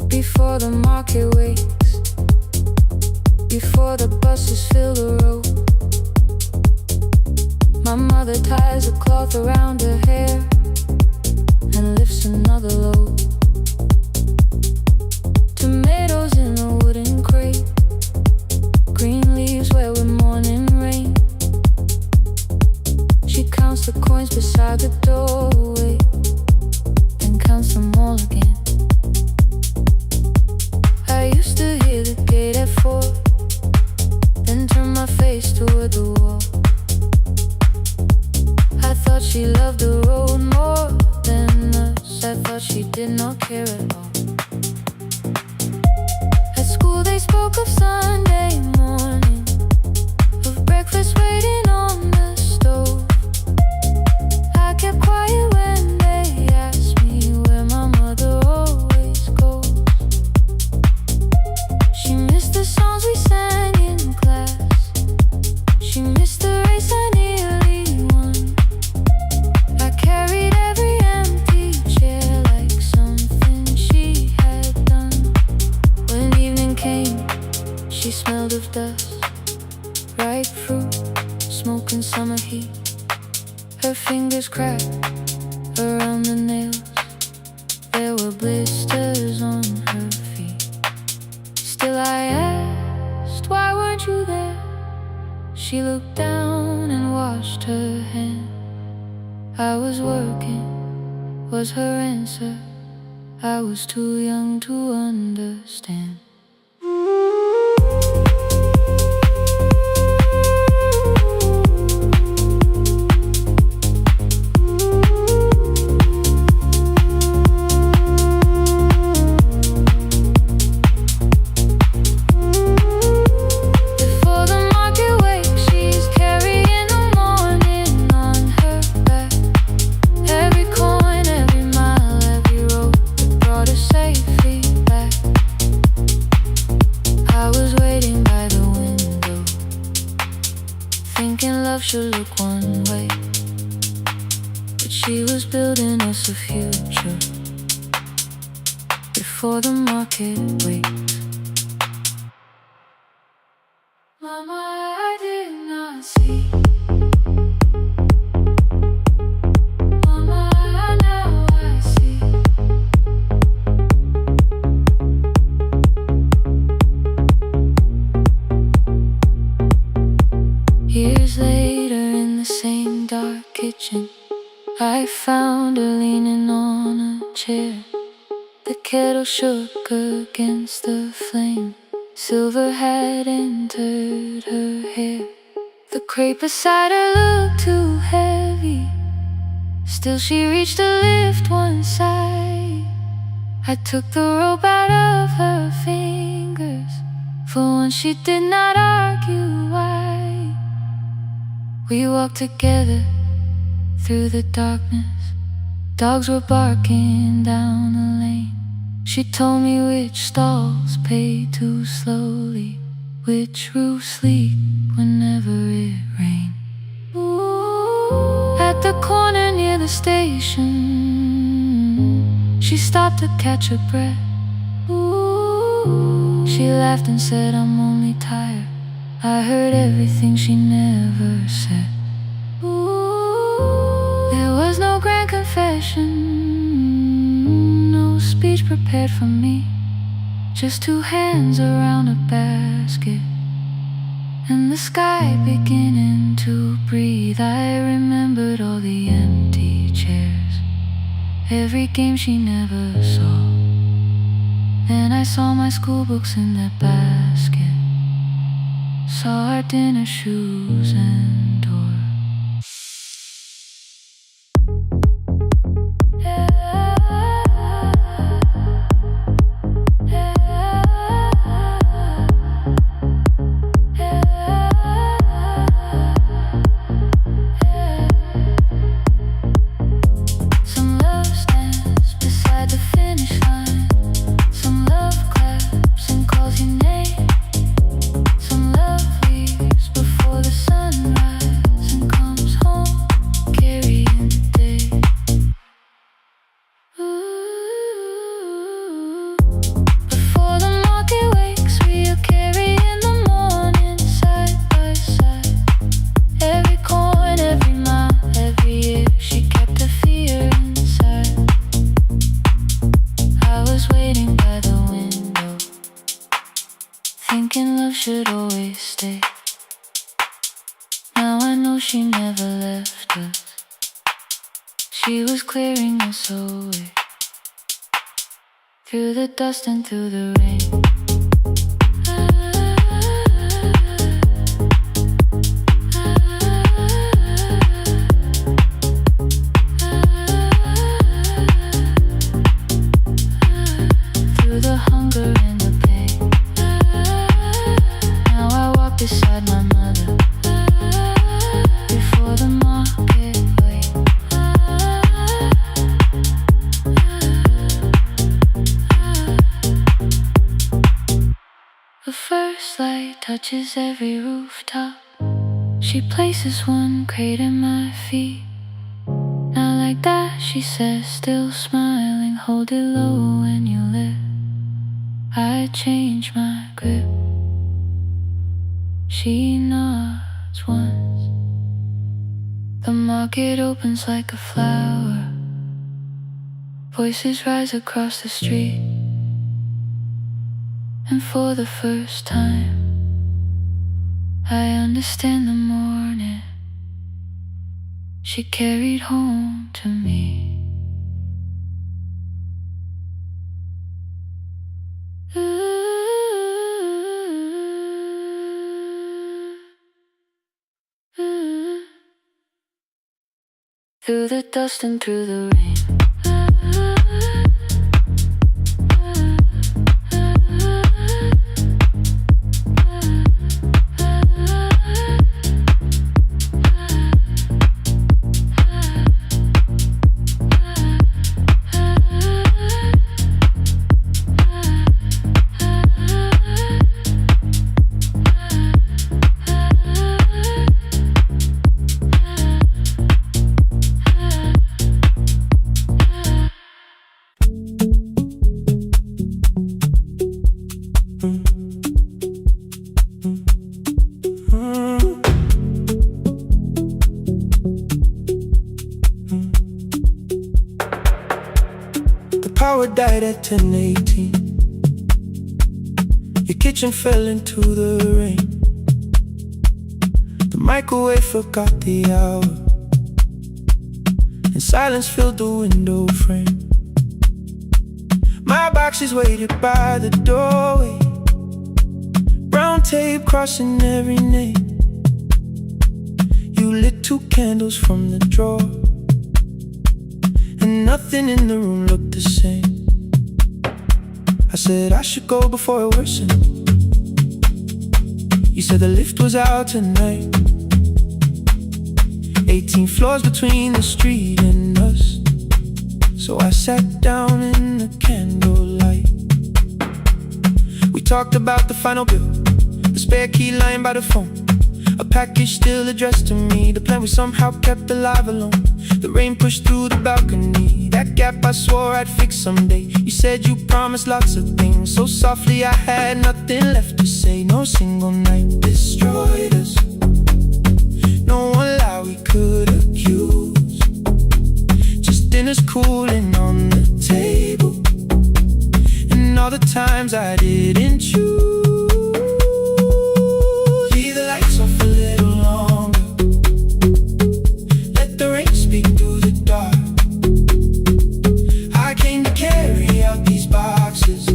Before the market wakes, before the buses fill the road, my mother ties a cloth around her hair and lifts another load. Tomatoes in a wooden crate, green leaves where we're morning rain. She counts the coins beside the doorway, then counts them all again. I used to hear the gate at 4, then turn my face toward the wall. I thought she loved the road more than us. I thought she did not care at all. At school they spoke of Sunday morning, of breakfast waiting on the stove. I kept quiet when they asked me where my mother always goes. She missed the songs we sang in class, she missed the race I nearly won. I carried every empty chair like something she had done. When evening came, she smelled of dust, ripe fruit, smoke and summer heat. Her fingers cracked around the nails, there were blisters on her feet. Still I asked, why weren't you there? She looked down and washed her hand. I was working, was her answer. I was too young to understand. Before the market wakes, she's carrying the morning on her back. Every coin, every mile, every road that brought her safely back. I was waiting by the window, thinking love should look one way, but she was building us a future before the market wakes. Mama, I did not see. Mama, now I see. Years later in the same dark kitchen, I found her leaning on a chair. The kettle shook against the flame, silver had entered her hair. The crepe beside her looked too heavy, still she reached to lift one side. I took the rope out of her fingers, for once she did not argue why. We walked together through the darkness, dogs were barking down the lane. She told me which stalls paid too slowly, which roofs leak whenever it rained. At the corner near the station, she stopped to catch her breath. She laughed and said, I'm only tired. I heard everything she never said. There was no grand confession, no speech prepared for me, just two hands around a basket and the sky beginning to breathe. I remembered all the empty chairs, every game she never saw, Then I saw my school books in that basket, saw our dinner shoes and door. Thinking love should always stay. Now I know she never left us. She was clearing us away, through the dust and through the rain. Through the hunger and the pain. Now I walk beside my mother, before the market wait. The first light touches every rooftop. She places one crate at my feet. Now like that, she says, still smiling, hold it low when you lift. I change my grip. She nods once. The market opens like a flower. Voices rise across the street. And for the first time, I understand the morning she carried home to me. Through the dust and through the rain. Power died at 10:18. Your kitchen fell into the rain. The microwave forgot the hour, and silence filled the window frame. My boxes waited by the doorway, brown tape crossing every name. You lit 2 candles from the drawer, and nothing in the room looked the same. I said I should go before it worsened. You said the lift was out tonight. 18 floors between the street and us. So I sat down in the candlelight. We talked about the final bill, the spare key lying by the phone, a package still addressed to me, the plan we somehow kept alive alone. The rain pushed through the balcony, that gap I swore I'd fix someday. You said you promised lots of things, so softly I had nothing left to say. No single night destroyed us, no one lie we could accuse. Just dinners cooling on the table, and all the times I didn't choose. Leave the lights off a little longer, let the rain speak through the dark. I came to carry out these boxes,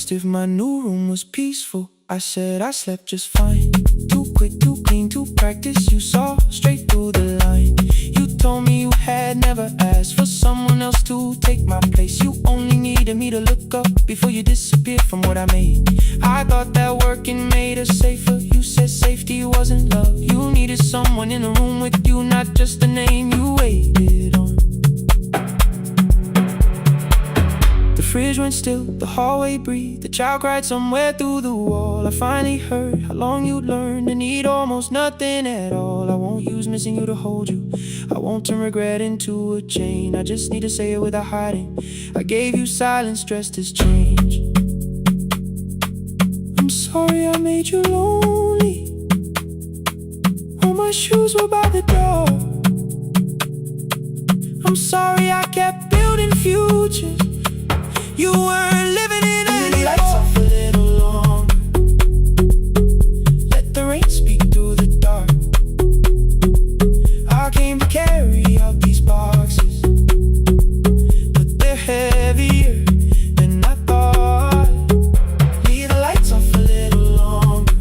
asked if my new room was peaceful. I said I slept just fine. Too quick, too clean, too practiced. You saw straight through the line. You told me you had never asked for someone else to take my place. You only needed me to look up before you disappeared from what I made. I thought that working made us safer. You said safety wasn't love. You needed someone in the room with you, not just the name you waited on. The fridge went still, the hallway breathed. The child cried somewhere through the wall. I finally heard how long you'd learned to need almost nothing at all. I won't use missing you to hold you. I won't turn regret into a chain. I just need to say it without hiding. I gave you silence dressed as change. I'm sorry I made you lonely. All my shoes were by the door. I'm sorry I kept building futures. You weren't living in any lights off a little longer. Let the rain speak through the dark. I came to carry out these boxes, but they're heavier than I thought. Leave the lights off a little longer.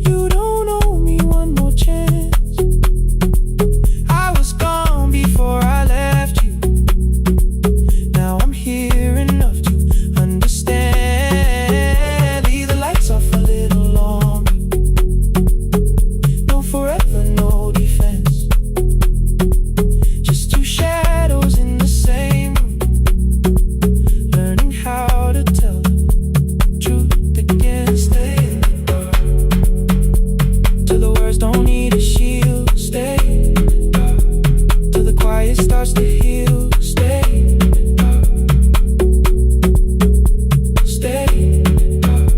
You don't owe me one more chance. I was gone before I left you. Now I'm here enough to understand. Leave the lights off a little longer. No forever, no defense. Just two shadows in the same room, learning how to tell the truth again. Stay in the dark till the words don't need a shield. Stay in the dark till the quiet starts to heal. Stay in the dark. Stay in the dark.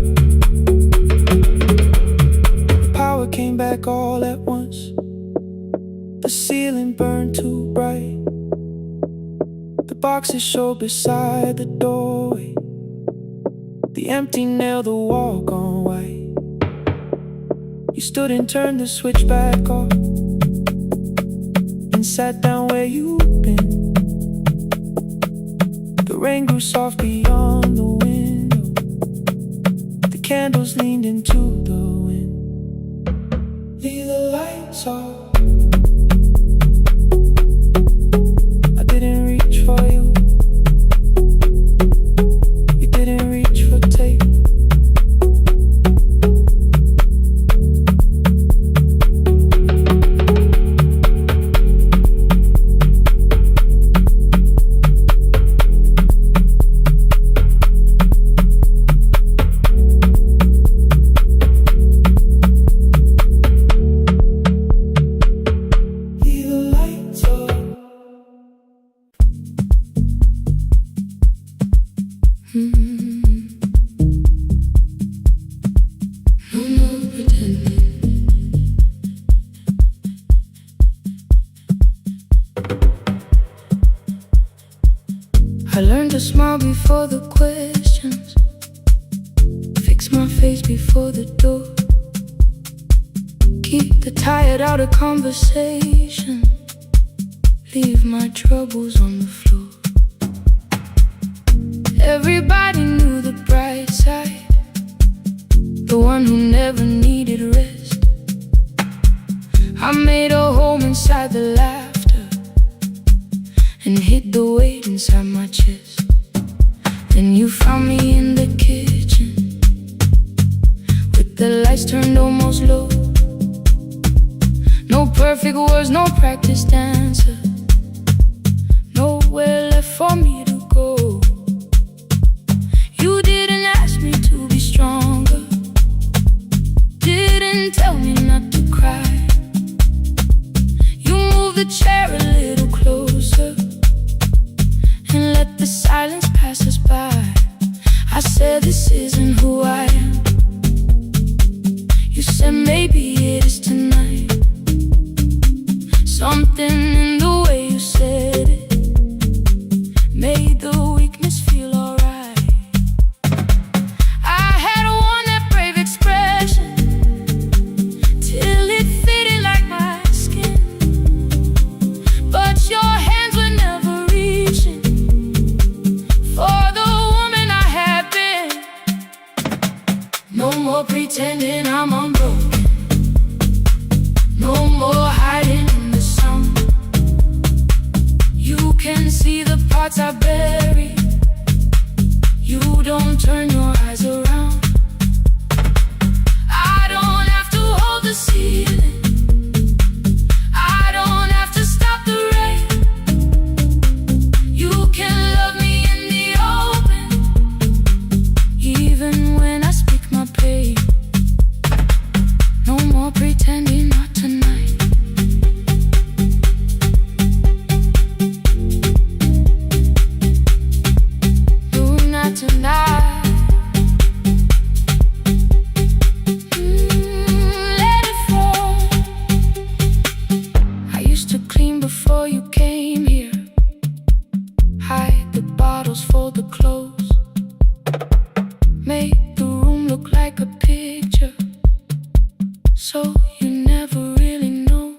The power came back all at once. The ceiling burned too bright. The boxes showed beside the doorway. The empty nail, the wall gone white. You stood and turned the switch back off and sat down where you'd been. The rain grew soft beyond the window. The candles leaned into the wind. Leave the lights off. I didn't reach for you. You didn't reach for tape. Leave the lights off. No more pretending. I learned to smile before the questions, fix my face before the door, keep the tired out of conversation, leave my troubles on the floor. Everybody knew the bright side, the one who never needed rest. I made a home inside the laughter and hid the weight inside my chest. Then you found me in the kitchen with the lights turned almost low. No perfect words, no practice dancer, nowhere left for me to go. You didn't ask me to be stronger, didn't tell me not to cry. You moved the chair a little closer and let the silence pass us by. I said this isn't who I am. You said maybe it is tonight. Something in the way you said it made parts I bury. You don't turn your eyes around. I don't have to hold the ceiling. I don't have to stop the rain. You can love me in the open, even when I speak my pain. No more pretending, not tonight. No, not tonight. Let it fall. I used to clean before you came here. Hide the bottles, fold the clothes. Make the room look like a picture, so you never really know.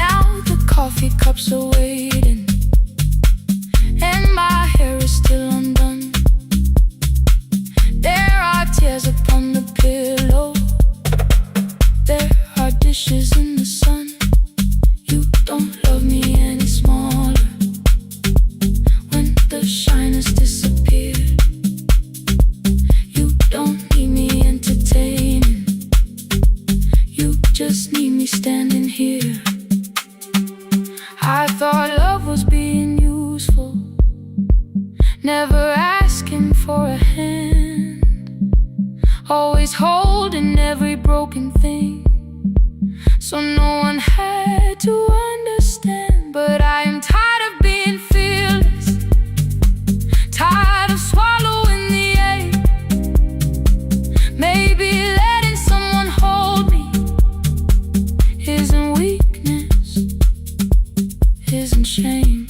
Now the coffee cups are waiting, and my hair is still undone. There are tears upon the pillow. There are dishes in the sun. You don't love me any smaller. When the shine has disappeared, you don't need me entertaining. You just need me standing here. I thought love was being useful, never asking for a hand, always holding every broken thing, so no one had to understand. But I am tired of being fearless, tired of swallowing the ache. Maybe letting someone hold me isn't weakness, isn't shame.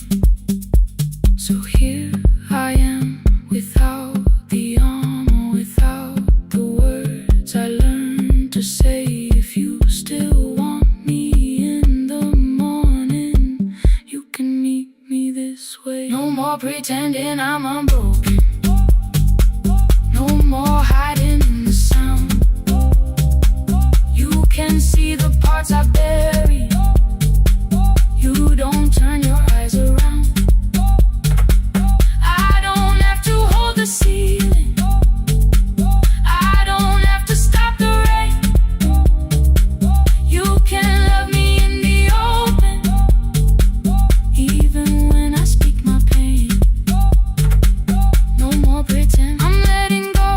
So here I am, without the armor, without the words I learned to say. If you still want me in the morning, you can meet me this way. No more pretending I'm unbroken. No more hiding in the sound. You can see the parts I bury. You don't turn your eyes around. I don't have to hold the ceiling. I don't have to stop the rain. You can love me in the open, even when I speak my pain. No more pretend, I'm letting go.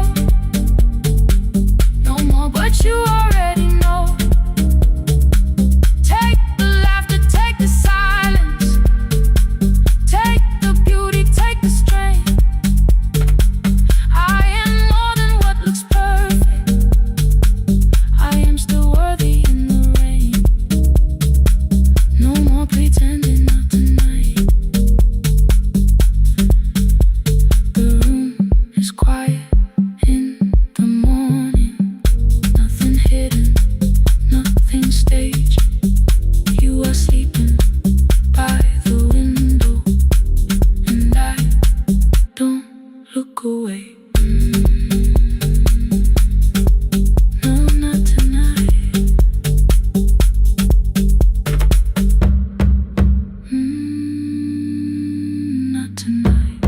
No more, but you already know. Take the laughter, take the silence, take the beauty, take the strength. I am more than what looks perfect. I am still worthy in the rain. No more pretending, not tonight. The room is quiet in the morning. Nothing hidden, nothing staged. You are sleeping by the window, and I don't look away. No, not tonight. Not tonight.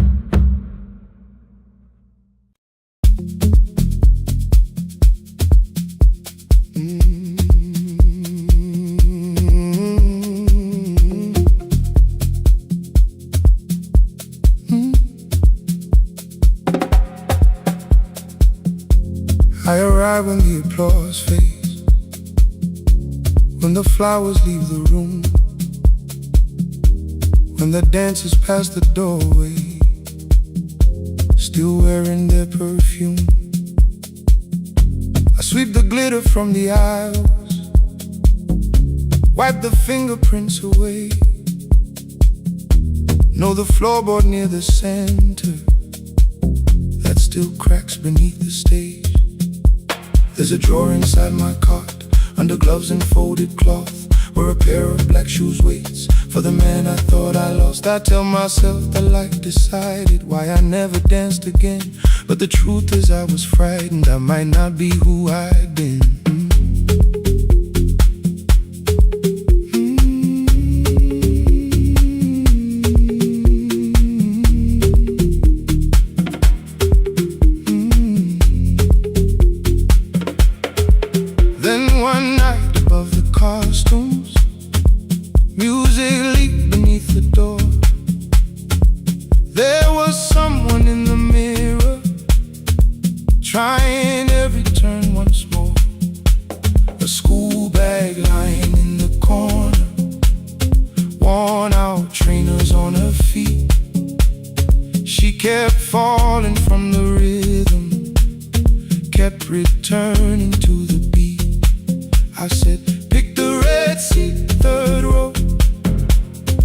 I arrive when the applause fades, when the flowers leave the room, when the dancers pass the doorway, still wearing their perfume. I sweep the glitter from the aisles, wipe the fingerprints away. Know the floorboard near the center that still cracks beneath the stage. There's a drawer inside my cart, under gloves and folded cloth, where a pair of black shoes waits for the man I thought I lost. I tell myself that life decided why I never danced again, but the truth is I was frightened I might not be who I'd been. I said, pick the red seat, third row.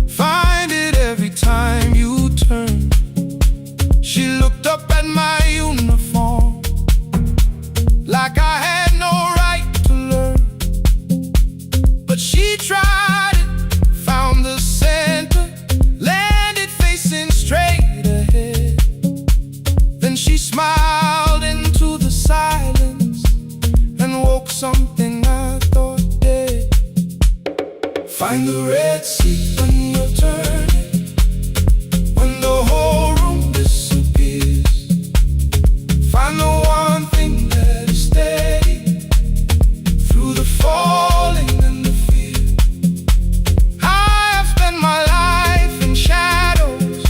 Find it every time you turn. She looked up at my uniform like I had no right to learn. But she tried it, found the center, landed facing straight ahead. Then she smiled into the silence and woke something I thought dead. Find the red seat when you're turning, when the whole room disappears. Find the one thing that is steady through the falling and the fear. I have spent my life in shadows,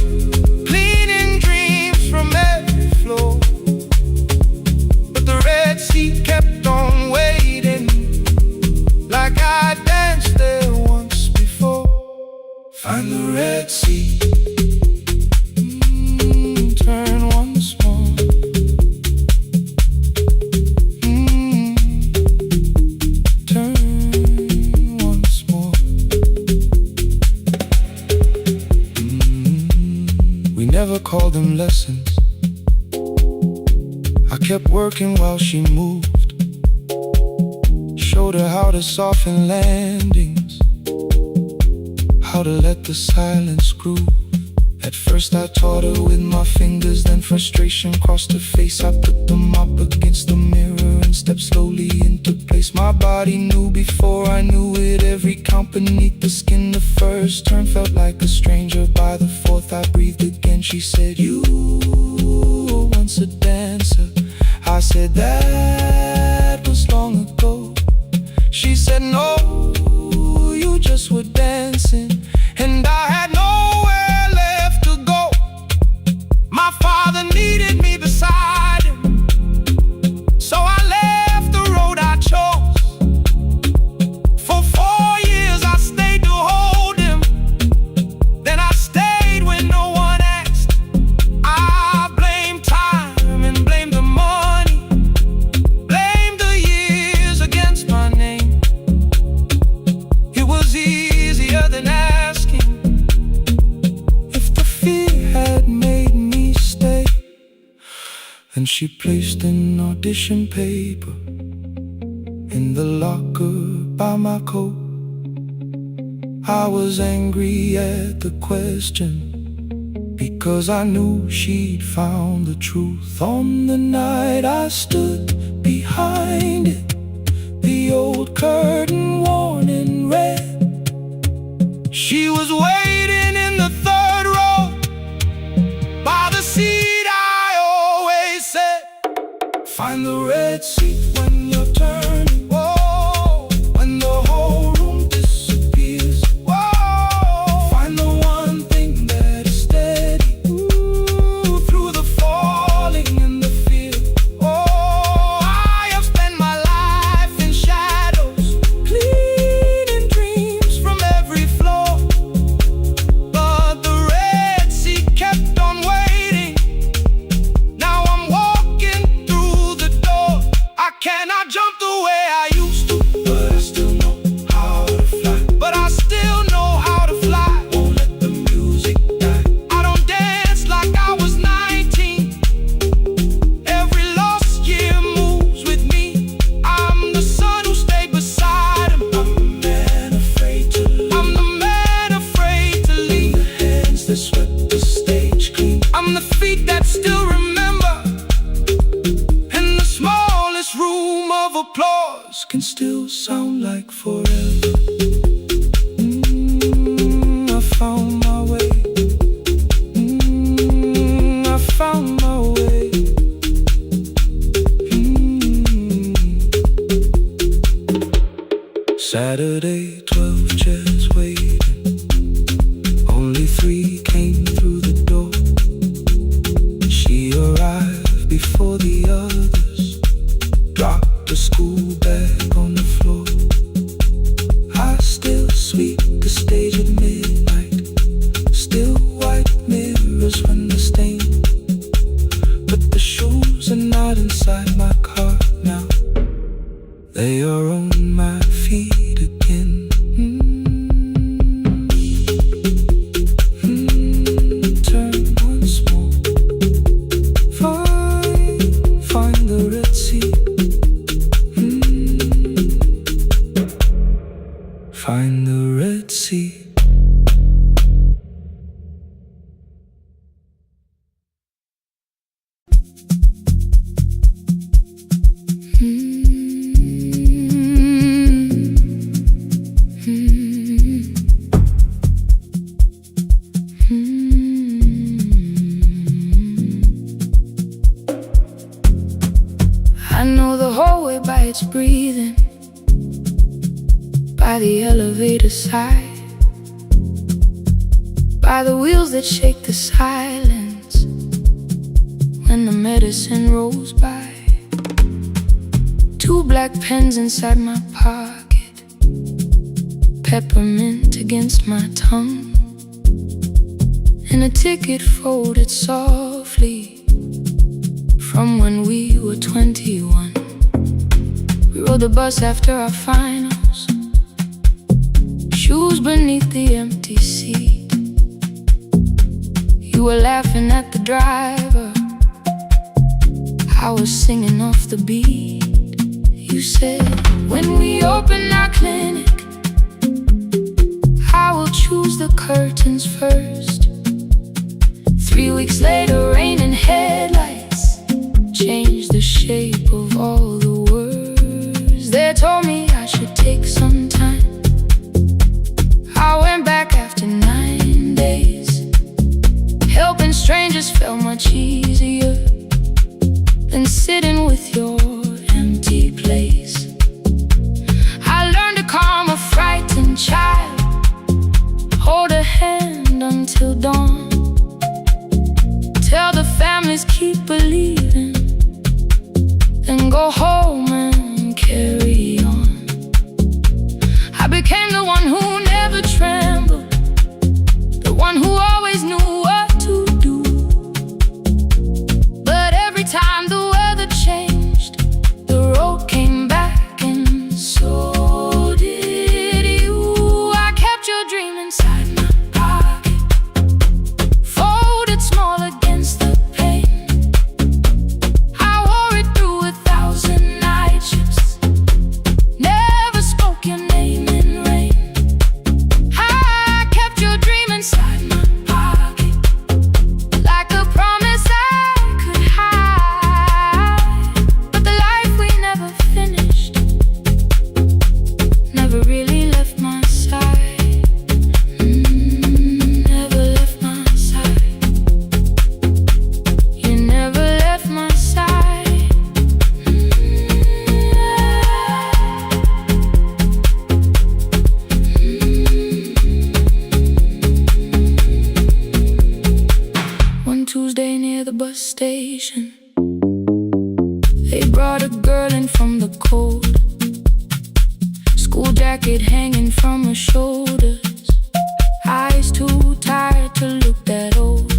cleaning dreams from every floor. But the red seat kept on waiting, like I danced there once before. Find the red seat, turn once more. Turn once more. We never called them lessons. I kept working while she moved. Showed her how to soften landings, how to let the silence groove. At first I taught her with my fingers, then frustration crossed her face. I put them up against the mirror and stepped slowly into place. My body knew before I knew it, every count beneath the skin. The first turn felt like a stranger, by the fourth I breathed again. She said, you were once a dancer. I said, that was long ago. She said, no, you just were dancing, and I had nowhere left to go. My father needed me beside him, so I left the road I chose. For 4 years I stayed to hold him, then I stayed when no one asked. I blamed time and blamed the money, blamed the years against my name. It was easier than asking if the fear had made me stay. And she placed an audition paper in the locker by my coat. I was angry at the question, because I knew she'd found the truth. On the night I stood behind it, the old curtain worn in red. She was waiting in the third row, by the seat I always said. Find the red seat when you're turning. Whoa, when the whole room disappears. Whoa, find the one thing that is steady, ooh, through the falling and the fear. Oh, I have spent my life in shadows, cleaning dreams from every floor. But the red seat kept on waiting. Now I'm walking through the door. I cannot jump the way I used to, but I still know how to fly. But I still know how to fly. Won't let the music die. I don't dance like I was 19. Every lost year moves with me. I'm the son who stayed beside him. I'm the man afraid to leave. I'm the man afraid to leave. I'm the hands that swept the stage clean. I'm the feet that still remember. And the smallest room of applause can still sound like forever. I found my way. I found my way. Saturday, 12 chairs waiting. Only 3 came through the door. She arrived before the others, dropped the school bag on the floor. I still sweep the stage at midnight, still white mirrors when the stain. But the shoes are not inside my car now, they are on my feet. by the elevator side, by the wheels that shake the silence when the medicine rolls by. 2 black pens inside my pocket, peppermint against my tongue, and a ticket folded softly from when we were 21. We rode the bus after our finals, shoes beneath the empty seat. You were laughing at the driver, I was singing off the beat. You said, when we open our clinic, I will choose the curtains first. 3 weeks later, rain and headlights changed the shape of all the words. They told me I should take some time. I went back after 9 days. Helping strangers felt much easier than sitting with your empty place. I learned to calm a frightened child, hold a hand until dawn, tell the families keep believing, then go home and carry on. I became the one who never trembled, the one who always knew what to do. But every time the weather changed, the road came back, and so did you. I kept your dream inside my pocket, folded small against the pain. I wore it through 1,000 night shifts, never spoke your name in rain. I kept your dream inside my pocket, like a promise I could hide. But the life we never finished never really left my side. Never left my side. You never left my side. One Tuesday near the bus station, they brought a girl in from the cold, school jacket hanging from her shoulders, eyes too tired to look that old.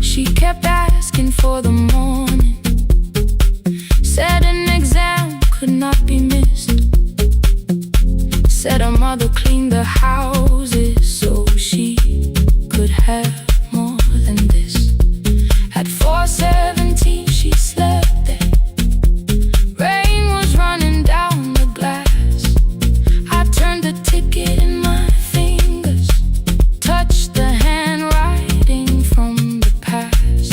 She kept asking for the morning, said an exam could not be missed, said her mother cleaned the houses so she could have more than this. At 4:17 she slept there, rain was running down the glass. I turned the ticket in my fingers, touched the handwriting from the past.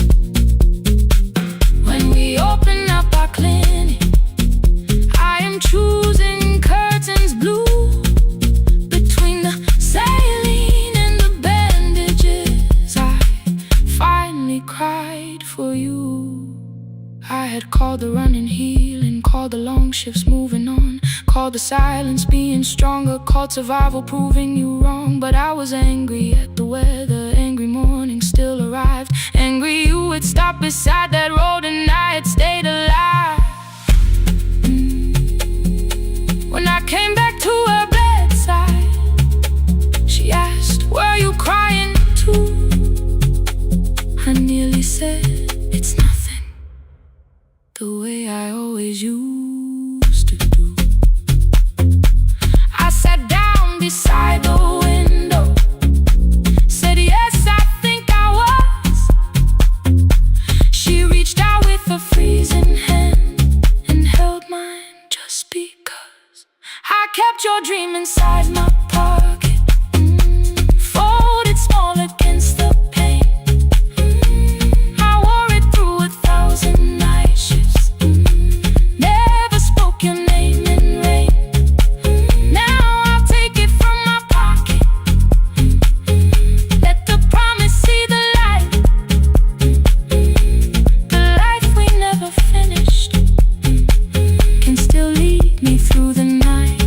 When we open up our clinic, I am choosing curtains blue, between the saline and the bandages. I finally cried for you. I had called the running healing, called the long shifts moving on, called the silence being stronger, called survival proving you wrong. But I was angry at the weather, angry morning still arrived, angry you had stopped beside that road and I had stayed alive. When I came back to her bedside, she asked, were you crying too? I nearly said, it's nothing, the way I always used to do. I sat down beside the window, said yes, I think I was. She reached out with a freezing hand and held mine just because. I kept your dream inside my pocket, folded small against the pain. I wore it through 1,000 night shifts, never spoke your name in rain. Now I'll take it from my pocket, let the promise see the light. The life we never finished can still lead me through the night.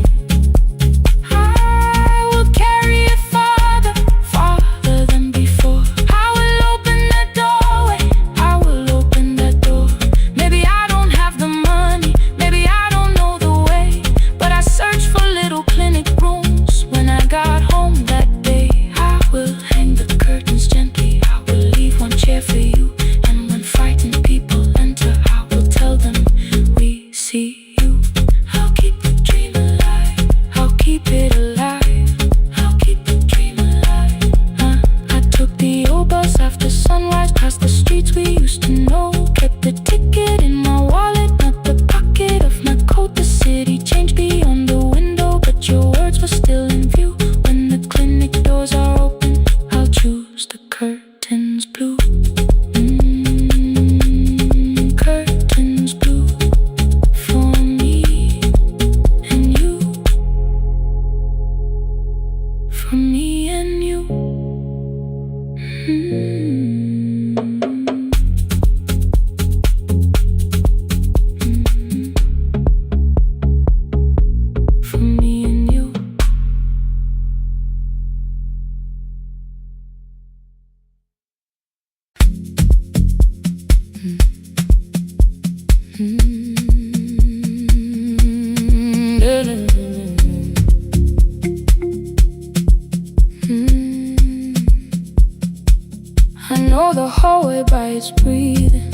joy by its breathing,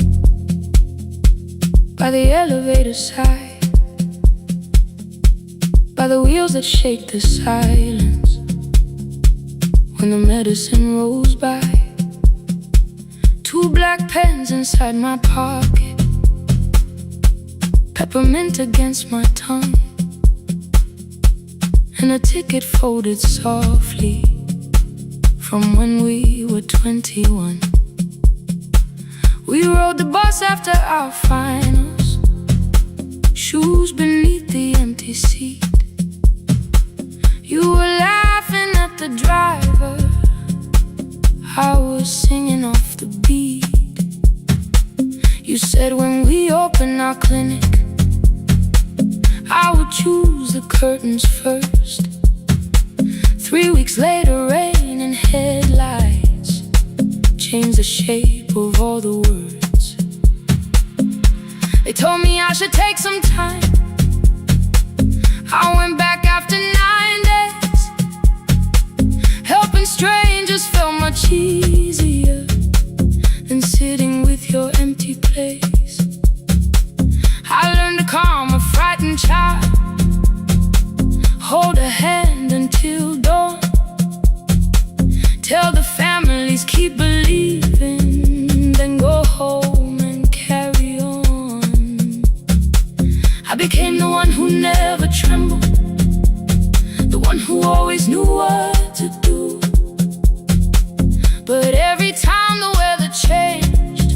by the elevator side, by the wheels that shake the silence when the medicine rolls by. Two black pens inside my pocket, peppermint against my tongue, and a ticket folded softly from when we were 21. We rode the bus after our finals, shoes beneath the empty seat. You were laughing at the driver, I was singing off the beat. You said when we open our clinic, I would choose the curtains first. 3 weeks later, rain and headlights changed the shape of all the words. They told me I should take some time. I went back after 9 days. Helping strangers felt much easier than sitting with your empty place. I learned to calm a frightened child, hold a hand until dawn, tell the families keep believing, then go home and carry on. I became the one who never trembled, the one who always knew what to do. But every time the weather changed,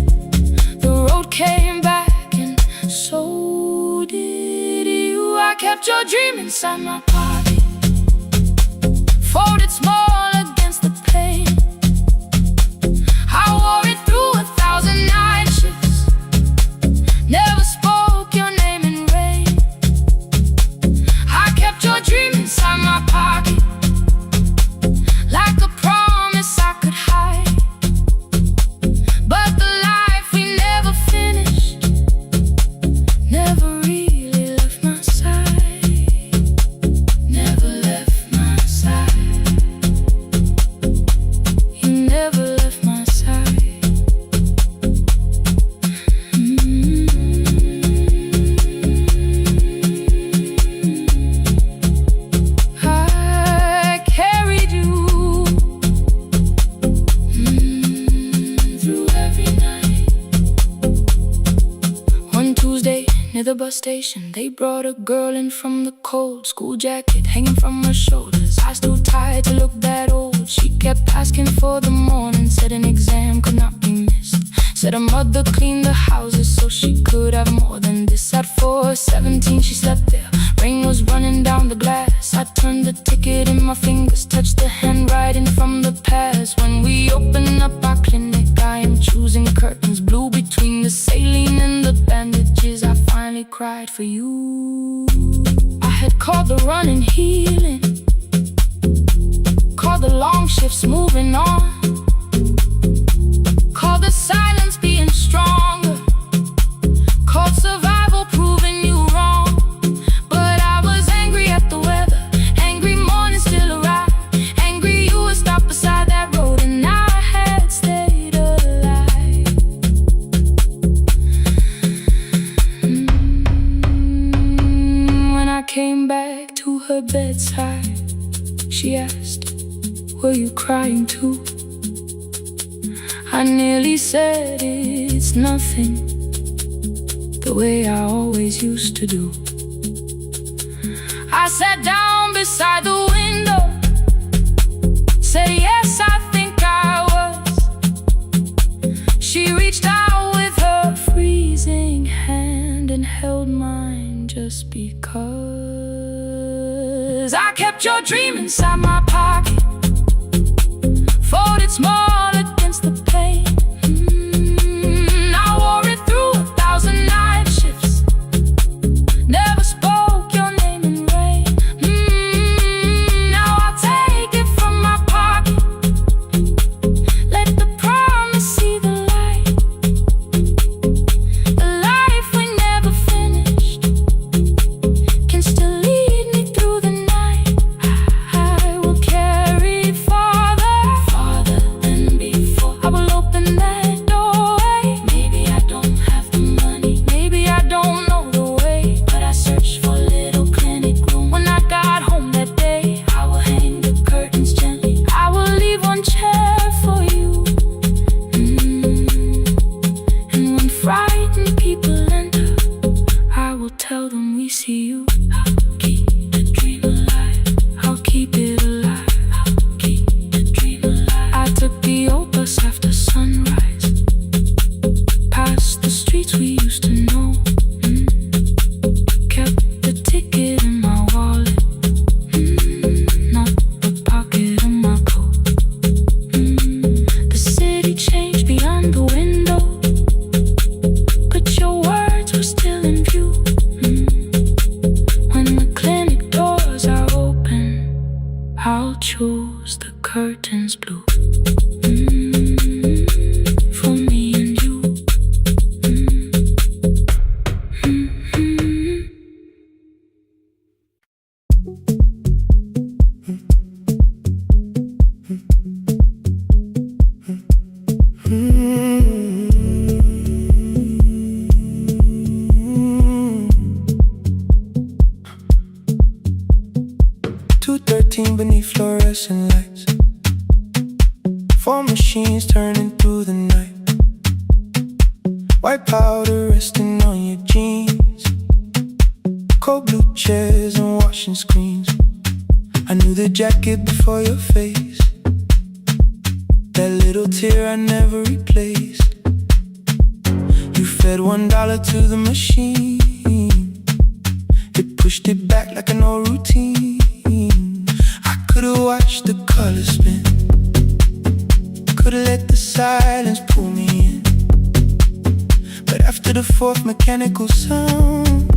the road came back, and so did you. I kept your dream inside my pocket, folded small against the pain. I wore it through 1,000 night shifts, never spoke your name in rain. I kept your dream inside my pocket, like a promise I could hide. But the life we never finished never really left my side, never left my side. You never left my side. I carried you through every night. One Tuesday near the bus station, they brought a girl in from the cold, school jacket hanging from her shoulders, eyes too tired to look that old. She kept asking for the morning, said an exam could not be missed, said her mother cleaned the houses so she could have more than this. At 4:17 she slept there, rain was running down the glass. I turned the ticket in my fingers, touched the handwriting from the past. When we open up our clinic, I am choosing curtains blue between the saline and the bandages. I finally cried for you. I had called the running healing, called the long shifts moving on, called the silence being stronger, called survival proving you wrong. But I was angry at the weather, angry morning still arrived, angry you were stopped beside that road and I had stayed alive. When I came back to her bedside, she asked, were you crying too? I nearly said it's nothing, the way I always used to do. I sat down beside the window, said yes, I think I was. She reached out with her freezing hand and held mine just because. I kept your dream inside my pocket, folded small against the pain. I wore it through 1,000 night shifts, never spoke your name in rain. Now I'll take it from my pocket, let the promise see the light. The life we never finished can still lead me through the night. I will carry farther than curtains blue. For me and you. 2:13 beneath fluorescent lights. 4 machines turning through the night. White powder resting on your jeans. Cold blue chairs and washing screens. I knew the jacket before your face. That little tear I never replaced. You fed $1 to the machine. It pushed it back like an old routine. I could've watched the colors spin. Could've let the silence pull me in. But after the 4th mechanical sound,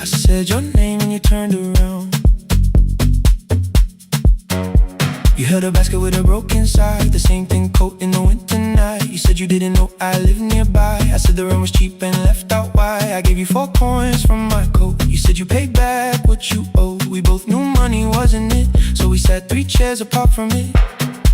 I said your name and you turned around. You held a basket with a broken side, the same thing coat in the winter night. You said you didn't know I lived nearby. I said the rent was cheap and left out why. I gave you 4 coins from my coat. You said you paid back what you owed. We both knew money wasn't it, so we sat 3 chairs apart from it.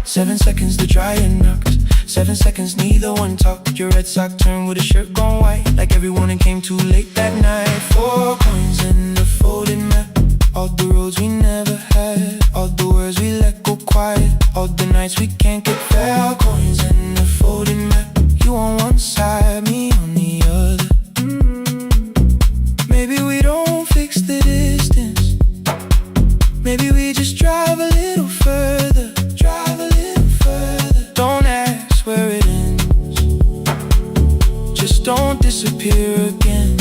7 seconds the dryer knocks. 7 seconds neither one talked. Your red sock turned with a shirt gone white, like everyone that came too late that night. 4 coins in the folded map. All the roads we never had, all the words we let go quiet, all the nights we can't get fair. Coins in the folded map. You on one side, me on the other. Maybe we don't fix the distance. Maybe we just drive a little further. Drive a little further. Don't ask where it ends. Just don't disappear again.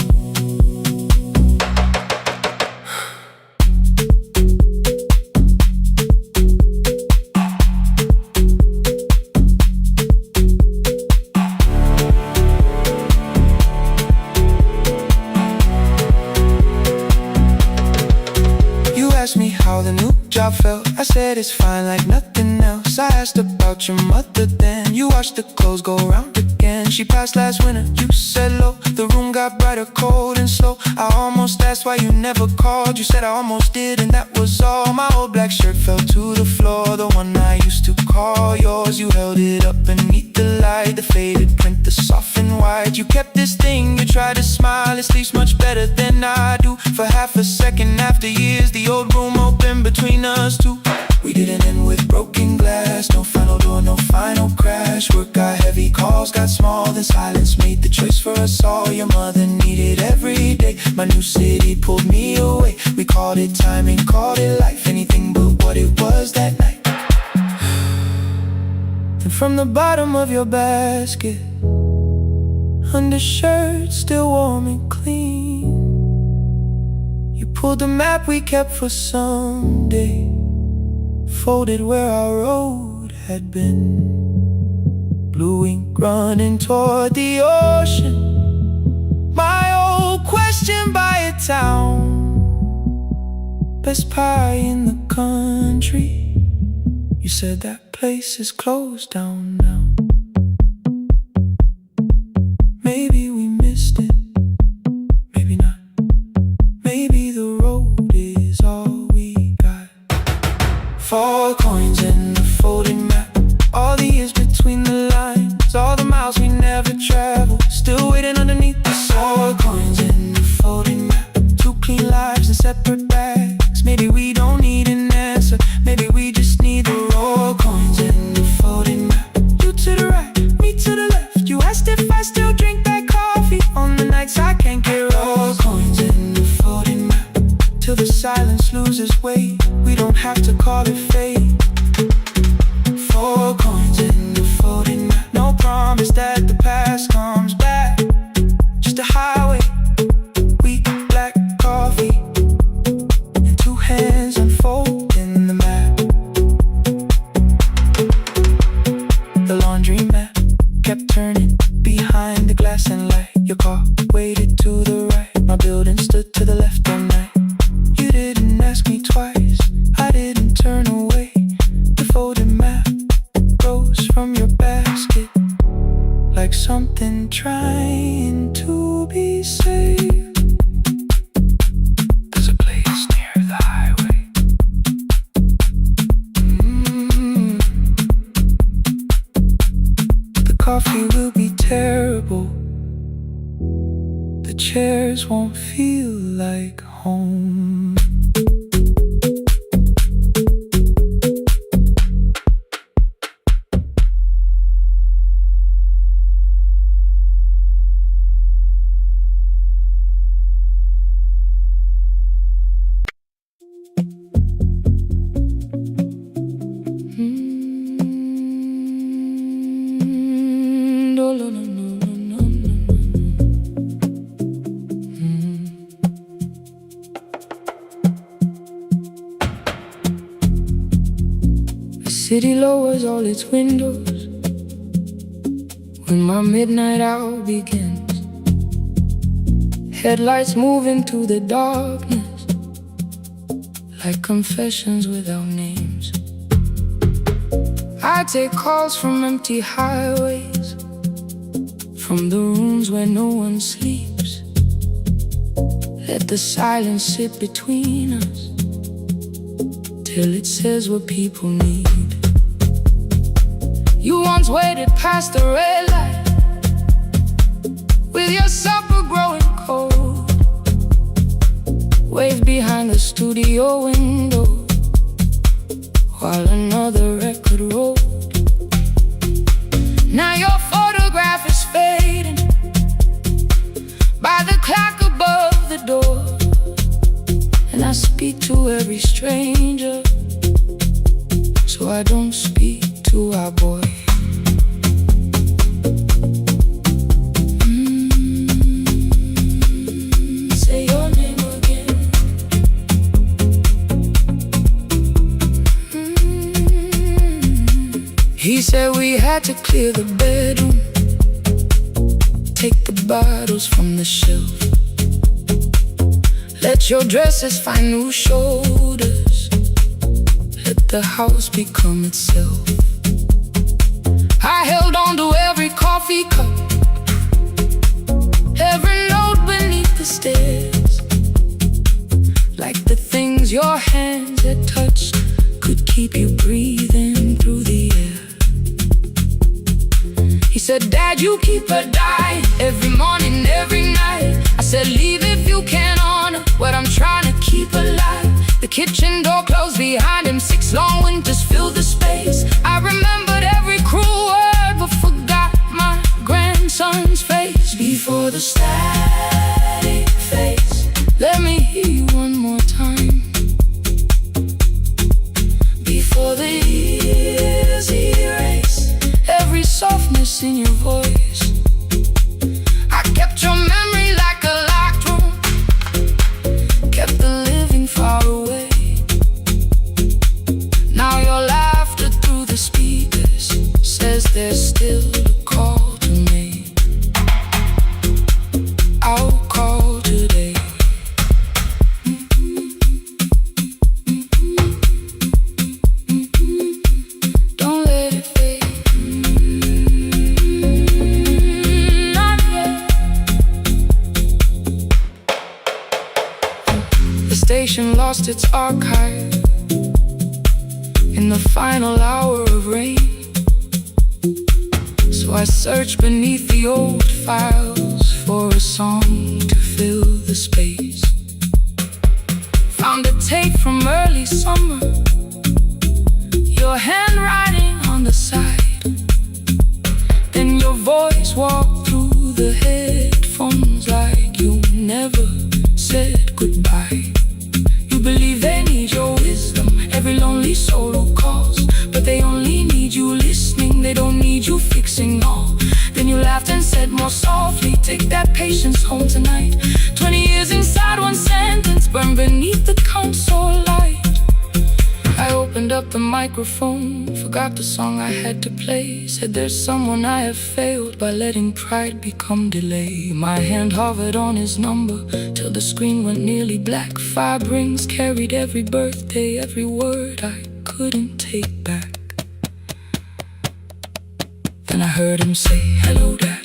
Me how the new job felt. I said it's fine like nothing else. I asked about your mother then. You watched the clothes go round again. She passed last winter, you said low. The room got brighter, cold and slow. I almost asked why you never called. You said I almost did and that was all. My old black shirt fell to the floor. The one I used to call yours. You held it up beneath the light. The faded print, the soft and white. You kept this thing, you tried to smile. It sleeps much better than I do. For half a second after years, the old room open between us two. We didn't end with broken glass. No final door, no final crash. Work got heavy, calls got small. Then silence made the choice for us all. Your mother needed every day. My new city pulled me away. We called it timing, called it life. Anything but what it was that night. And from the bottom of your basket, undershirt still warm and clean, you pulled the map we kept for someday, folded where our road had been. Blue ink running toward the ocean. My old question by a town. Best pie in the country. You said that place is closed down now. Maybe we missed it, maybe not. Maybe the road is all we got. 4 coins in the folded map. All the years between the lines, all the miles we never traveled, still waiting underneath the 4 coins in the folded map. 2 clean lives in separate bags. Maybe we don't need an answer. Maybe we just need the raw coins in the folded map. You to the right, me to the left. You asked if I still drink that coffee on the nights I can't get raw coins in the folded map. Till the silence loses weight. We don't have to call it fate. 4 coins in the folded map. No promise that the past comes back. Just a highway, weak black coffee, and 2 hands unfolding the map. The laundry mat kept turning behind the glass and light. Your car waited to the right. My building stood to the left all night. You didn't ask me twice, I didn't turn away. The years won't feel like home. The city lowers all its windows when my midnight hour begins. Headlights moving through the darkness like confessions without names. I take calls from empty highways, from the rooms where no one sleeps. Let the silence sit between us till it says what people need. You once waited past the red light with your supper growing cold, waved behind the studio window while another record rolled. Now your photograph is fading by the clock above the door, and I speak to every stranger, so I don't speak to our boy. Say your name again. He said we had to clear the bedroom, take the bottles from the shelf, let your dresses find new shoulders, let the house become itself. I held on to every coffee cup, every note beneath the stairs, like the things your hands had touched could keep you breathing through the air. He said, Dad, you keep her dying every morning, every night. I said, leave if you can honor what I'm trying to keep alive. The kitchen door closed behind him, 6 long winters filled the space. I remembered every cruel word but forgot my grandson's face. Before the static fades, let me hear you one more time. Before the years erase every softness in your voice, I kept your memory like a locked room, kept the living far away. Now your laughter through the speakers says there's still a call to me. I'll call today. Don't let it fade. Not yet. The station lost its archive in the final hour of rain, so I searched beneath the old files for a song to fill the space. Found a tape from early summer, your handwriting on the side, then your voice walked through the headphones like you never said goodbye. You believe they need your wisdom, every lonely soul who calls, but they only need you listening, they don't need you fixing all. Then you laughed and said more softly, take that patience home tonight. 20 years inside one sentence, burned beneath the console light. I opened up the microphone, forgot the song I had to play. Said there's someone I have failed by letting pride become delay. My hand hovered on his number till the screen went nearly black. 5 rings carried every birthday, every word I couldn't take back. Then I heard him say, hello, Dad.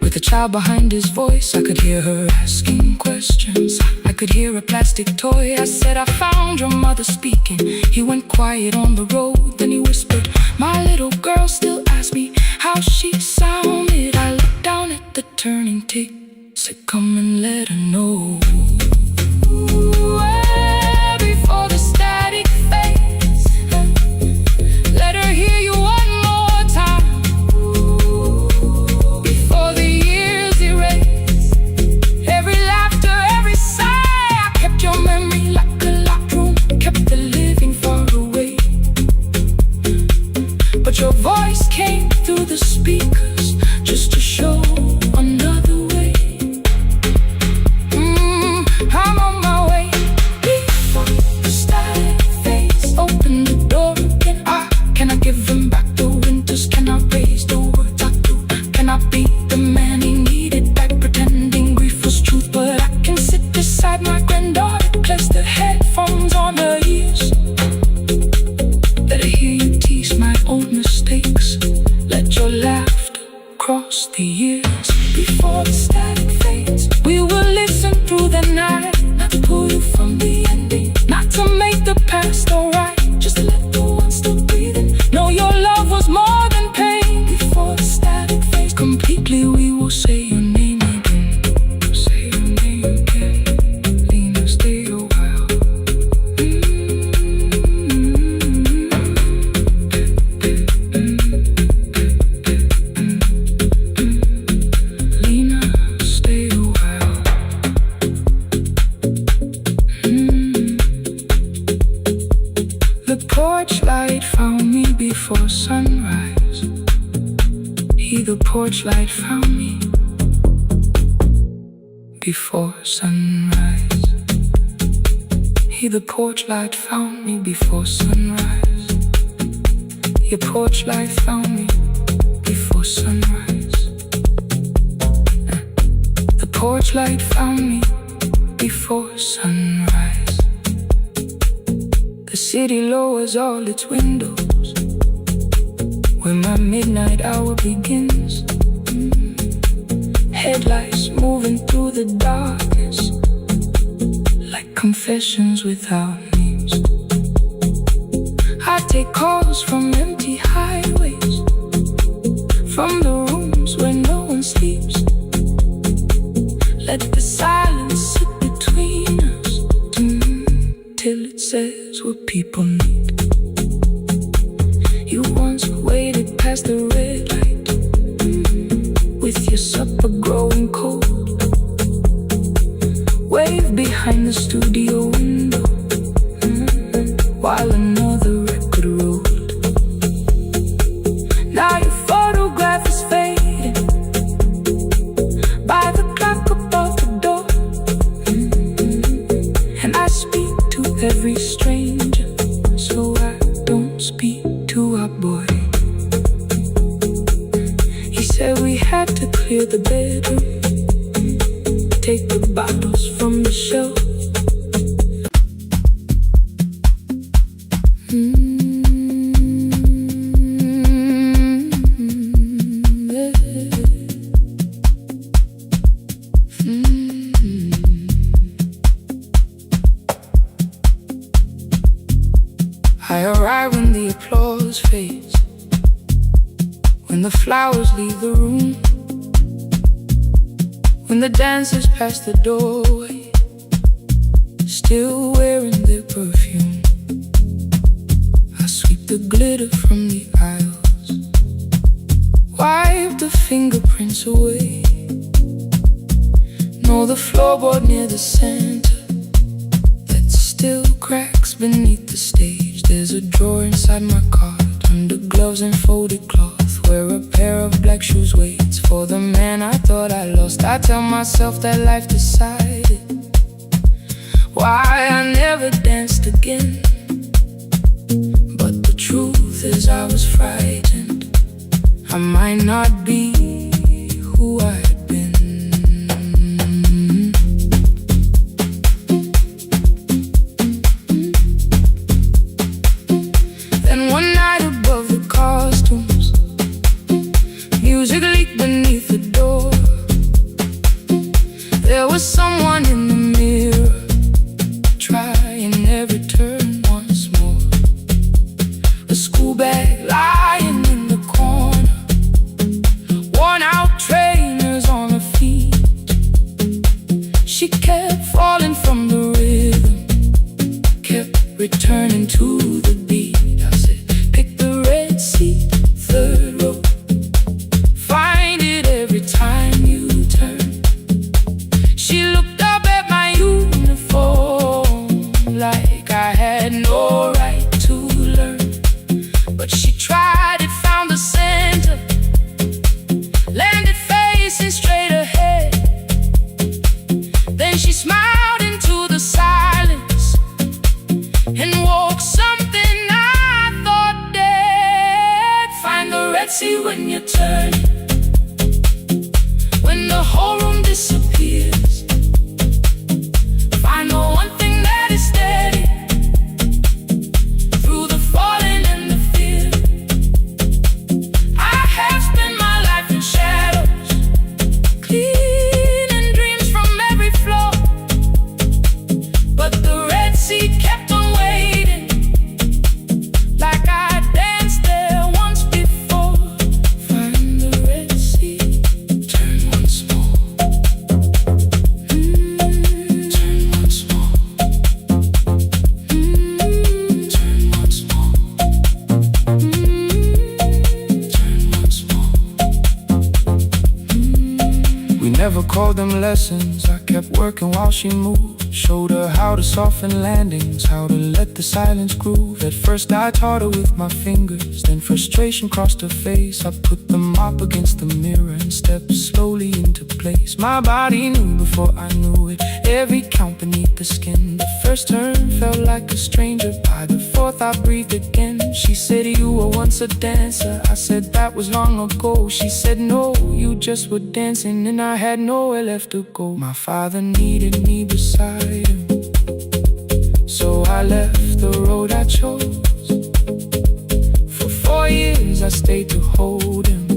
With a child behind his voice, I could hear her asking questions. I could hear a plastic toy. I said, I found your mother speaking. He went quiet on the road, then he whispered, my little girl still asks me how she sounded. I looked down at the turning tape, said, come and let her know. Before the static fades, let her hear you one more time. Before the years erase every laughter, every sigh, I kept your memory like a locked room, kept the living far away. But your voice came through the speakers just to show another way. I'm on my way. Before the static fades, open the door again. Can I give him back the winters? Can I raise the words I do? Can I be the man he needed back, pretending grief was truth? But I can sit beside my granddaughter, place the headphones on her ears. Let her hear you tease my old mistakes. Let your laughter cross the years. Before the static fades, we will listen through the night, not to pull you from the ending, not to make the past alright, just to let the one still breathing know your love was more than pain. Before the static fades completely, we will say your name again. Say your name again. Lena, stay a while. Lena, stay a while. The porch light found me before sunrise. The porch light found me before sunrise. The porch light found me before sunrise. Your porch light found me before sunrise. The porch light found me before sunrise. The city lowers all its windows when my midnight hour begins. Headlights moving through the darkness like confessions without names. I take calls from empty highways, from the rooms where no one sleeps. Let the silence sit between us till it says what people need. You once waited past the red light with your supper growing cold. Wave behind the studio window while another record rolled. Now your photograph is fading by the clock above the door. And I speak to every stranger, so I don't speak to our boy. He said we had to clear the bedroom, take the bottles from the shelf. I arrive when the applause fades, when the flowers leave the room, when the dancers pass the doorway, still wearing their perfume. I sweep the glitter from the aisles, wipe the fingerprints away. Know the floorboard near the center that still cracks beneath the stage. There's a drawer inside my cart, under gloves and folded cloth, where a pair of black shoes waits for the man I thought I lost. I tell myself that life decided why I never danced again. But the truth is I was frightened I might not be who I had been. Then one night above the costumes, music leaked beneath the door. There was someone in the mirror, trying every turn once more. A school bag lying in the corner, turning to the beat. I said, pick the red seat, third row. Find it every time you turn. She looked up at my uniform like I had no right to learn. But she tried it, found the center, landed facing straight ahead. Then she smiled into the silence and woke something I thought dead. Find the red sea when you turn, when the whole room disappears. Find the one thing that is steady through the falling and the fear. I have spent my life in shadows, cleaning dreams from every floor. But the red sea kept on waiting, like I danced there once before. Find the red sea, turn once more. Turn once more. Turn once more. Turn once more. We never called them lessons. I kept working while she moved. Showed her how to soften landings, how to let the silence groove. At first I taught her with my fingers, then frustration crossed her face. I put them up against the mirror and stepped slowly into place. My body knew before I knew it, every count beneath the skin. The first turn felt like a stranger, by the fourth I breathed again. She said, you were once a dancer. I said, that was long ago. She said, no, you just were dancing, and I had nowhere left to go. My father needed me beside him, so I left the road I chose. For 4 years I stayed to hold him,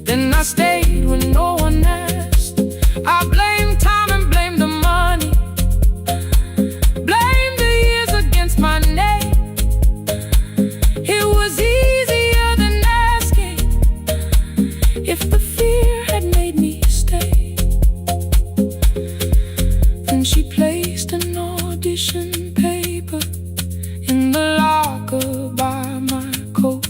then I stayed when no one asked. I blamed time and blamed the money, blamed the years against my name. It was easier than asking if the fear had made me stay. Then she placed an audition paper in the locker by my coat.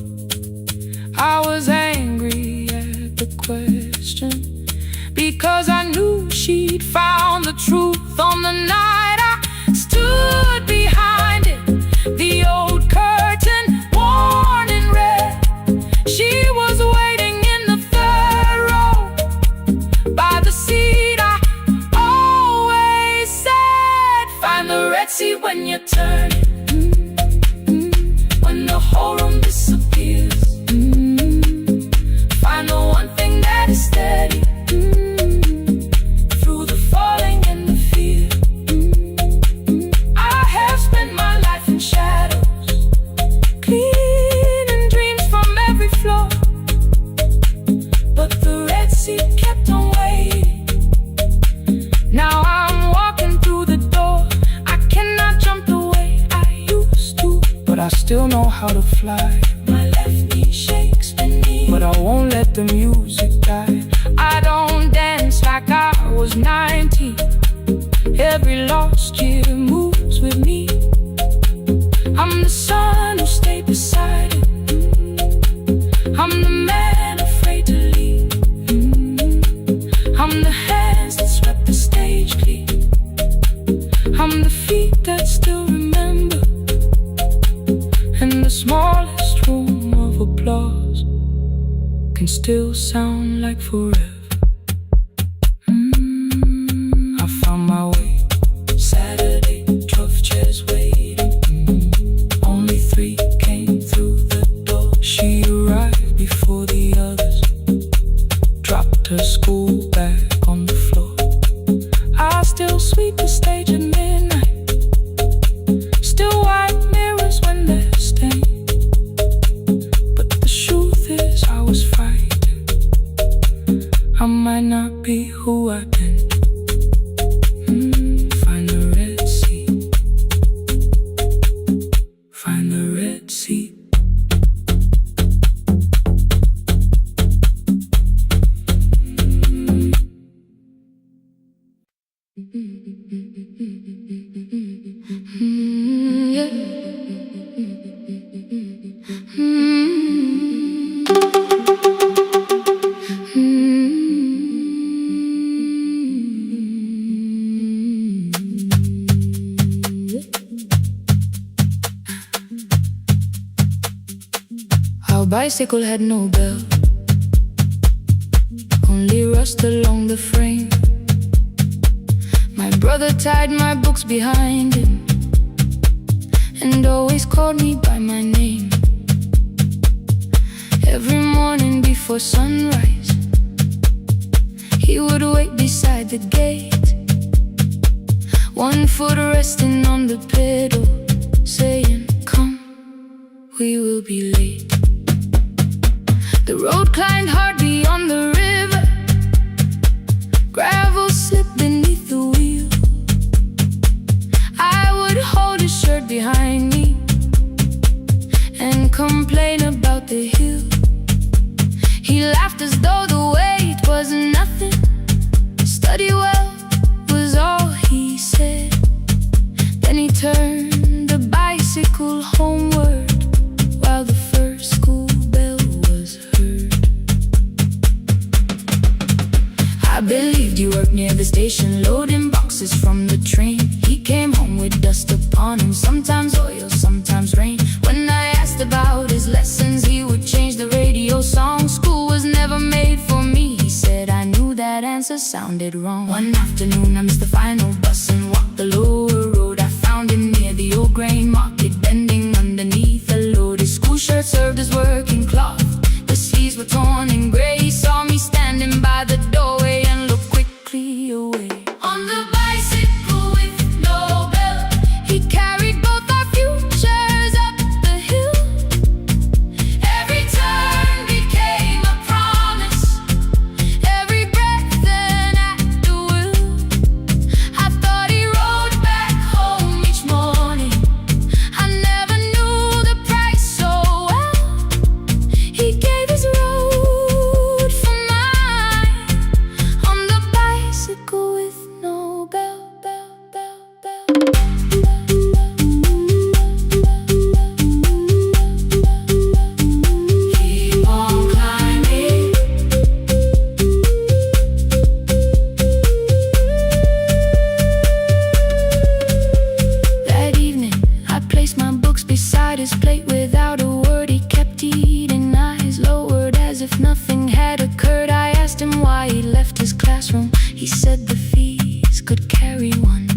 I was angry at the question, because I knew she'd found the truth on the night I stood behind it. The old curtain, worn in red. She was waiting in the third row by the seat I always said. Find the red sea when you turn it, when the whole room disappears. Find the one thing that is steady through the falling and the fear. I have spent my life in shadows, cleaning dreams from every floor. But the red sea kept on waiting. Now I'm walking through the door. I cannot jump the way I used to, but I still know how to fly. My left knee shakes beneath, but I won't let the music die. I don't dance like I was 19. Every lost year moves with me. I'm the son who stayed beside it. I'm the man afraid to leave. I'm the hands that swept the stage clean. I'm the feet that still remember, and the smallest room of applause can still sound like forever. I found my way. Saturday, 12 chairs waiting. Only 3 came through the door. She arrived before the others, dropped her school bag on the floor. I still sweep the stage at midnight, still wipe mirrors when they're stained. But the truth is I was frightened. Our bicycle had no bell, only rust along the frame. My brother tied my books behind him and always called me by my name. Every morning before sunrise, he would wait beside the gate, one foot resting on the pedal, saying, "Come, we will be late." The road climbed hard beyond the river, gravel slipped beneath the wheel. I would hold his shirt behind me and complain about the hill. He laughed as though the weight was nothing. Study well was all he said. Then he turned the bicycle homeward while the first school bell was heard. I believed you worked near the station, loading boxes from the train. He came home with dust upon him, sometimes oil, sometimes rain. When I asked about his lessons, he would change the radio song. School was never made for me, he said. I knew that answer sounded wrong. One afternoon I missed the final bus and walked the lower road. I found him near the old grain market, bending underneath a load. His school shirt served as working cloth, the sleeves were torn and gray. He saw me standing by the doorway and looked quickly away. On the bicycle with no bell, he carried both our futures up the hill. Every turn became a promise, every breath an act of will. I thought he rode back home each morning, I never knew the price so well. He gave his road for mine, on the bicycle with no bell, bell, bell, bell. Keep on climbing. That evening, I placed my books beside his plate without a word. He kept eating, eyes lowered as if nothing had occurred. I asked him why he left his classroom. He said the fees could carry one.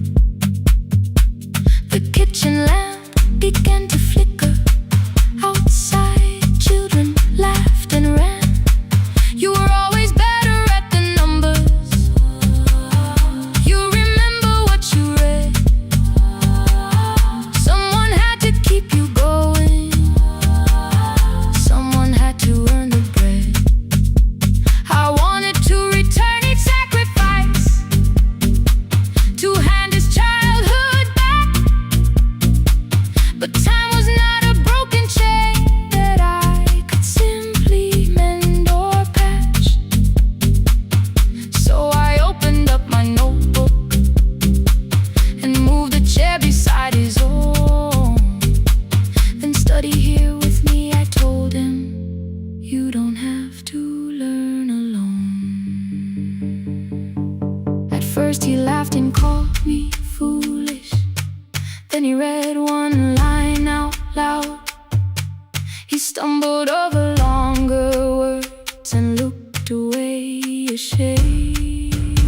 The kitchen lamp began to flicker. Outside, children laughed and ran. You were always better at the numbers. You remember what you read. Someone had to keep you going, someone had to earn the bread. I wanted to return each sacrifice, to hand his childhood back. But time was not a broken chain that I could simply mend or patch. So I opened up my notebook and moved the chair beside his own. Then study here with me, I told him. You don't have to learn alone. At first he laughed and called me foolish. Then he read one line out loud. He stumbled over longer words and looked away ashamed.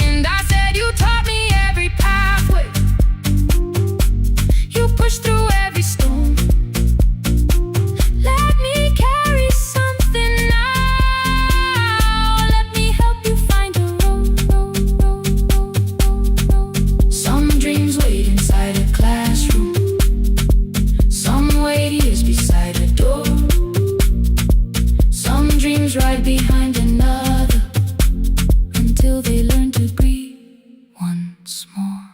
And I said, you taught me every pathway, you pushed through every stone. Let me carry something now, let me help you find a road. Some dreams wait inside a classroom, some wait years beside a door. Some dreams right behind another, until they learn to breathe once more.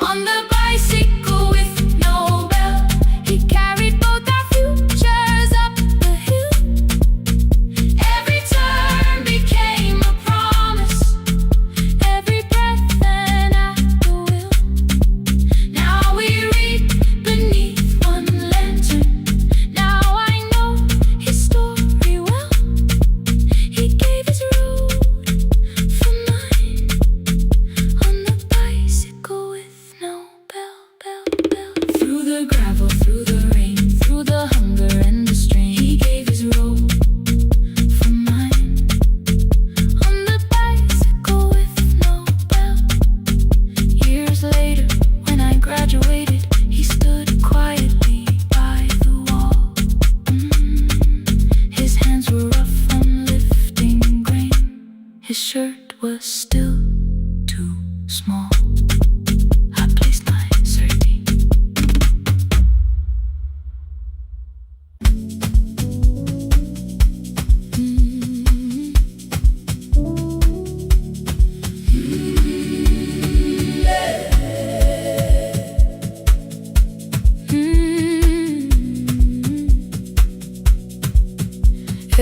On the bicycle with no bell, he carried both our futures up the hill. Every turn became a promise, every breath an act of will. Now we read beneath one lantern. Now I know his story well. He gave his road for mine, on the bicycle with no bell, bell, bell. Through the gravel, through the rain, through the hunger and the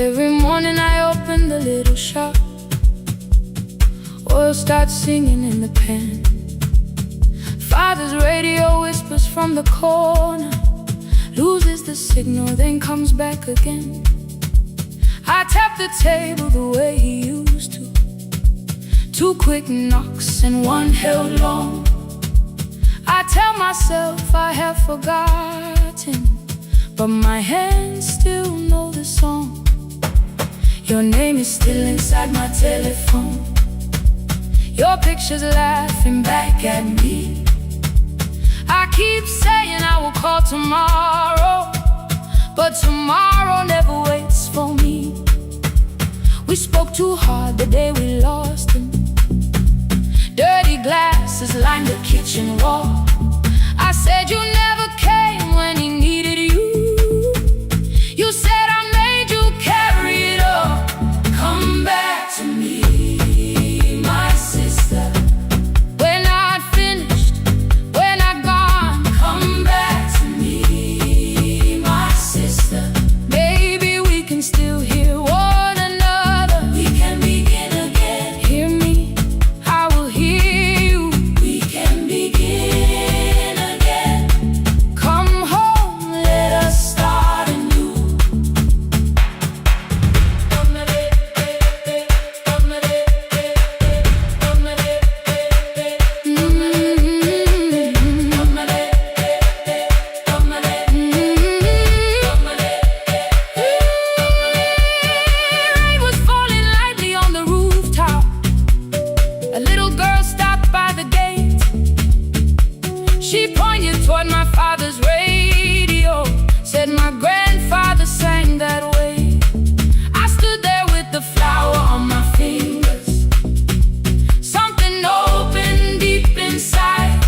Every morning I open the little shop. Oil starts singing in the pan. Father's radio whispers from the corner, loses the signal, then comes back again. I tap the table the way he used to. 2 quick knocks and 1 held long. I tell myself I have forgotten, but my hands still know the song. Your name is still inside my telephone. Your picture's laughing back at me. I keep saying I will call tomorrow, but tomorrow never waits for me. We spoke too hard the day we lost him. Dirty glasses lined the kitchen wall. I said you never came when he needed you. You said I made you carry it all. Come back to me, my sister. We're not finished, we're not gone. Come back to me, my sister. Maybe we can still hear one another. We can begin again. Hear me, I will hear you. We can begin again. Come home, let us start anew. Rain was falling lightly on the rooftop. A little girl stopped by the gate. She pointed toward my father's radio, said my grandfather sang that way. I stood there with the flower on my fingers. Something opened deep inside.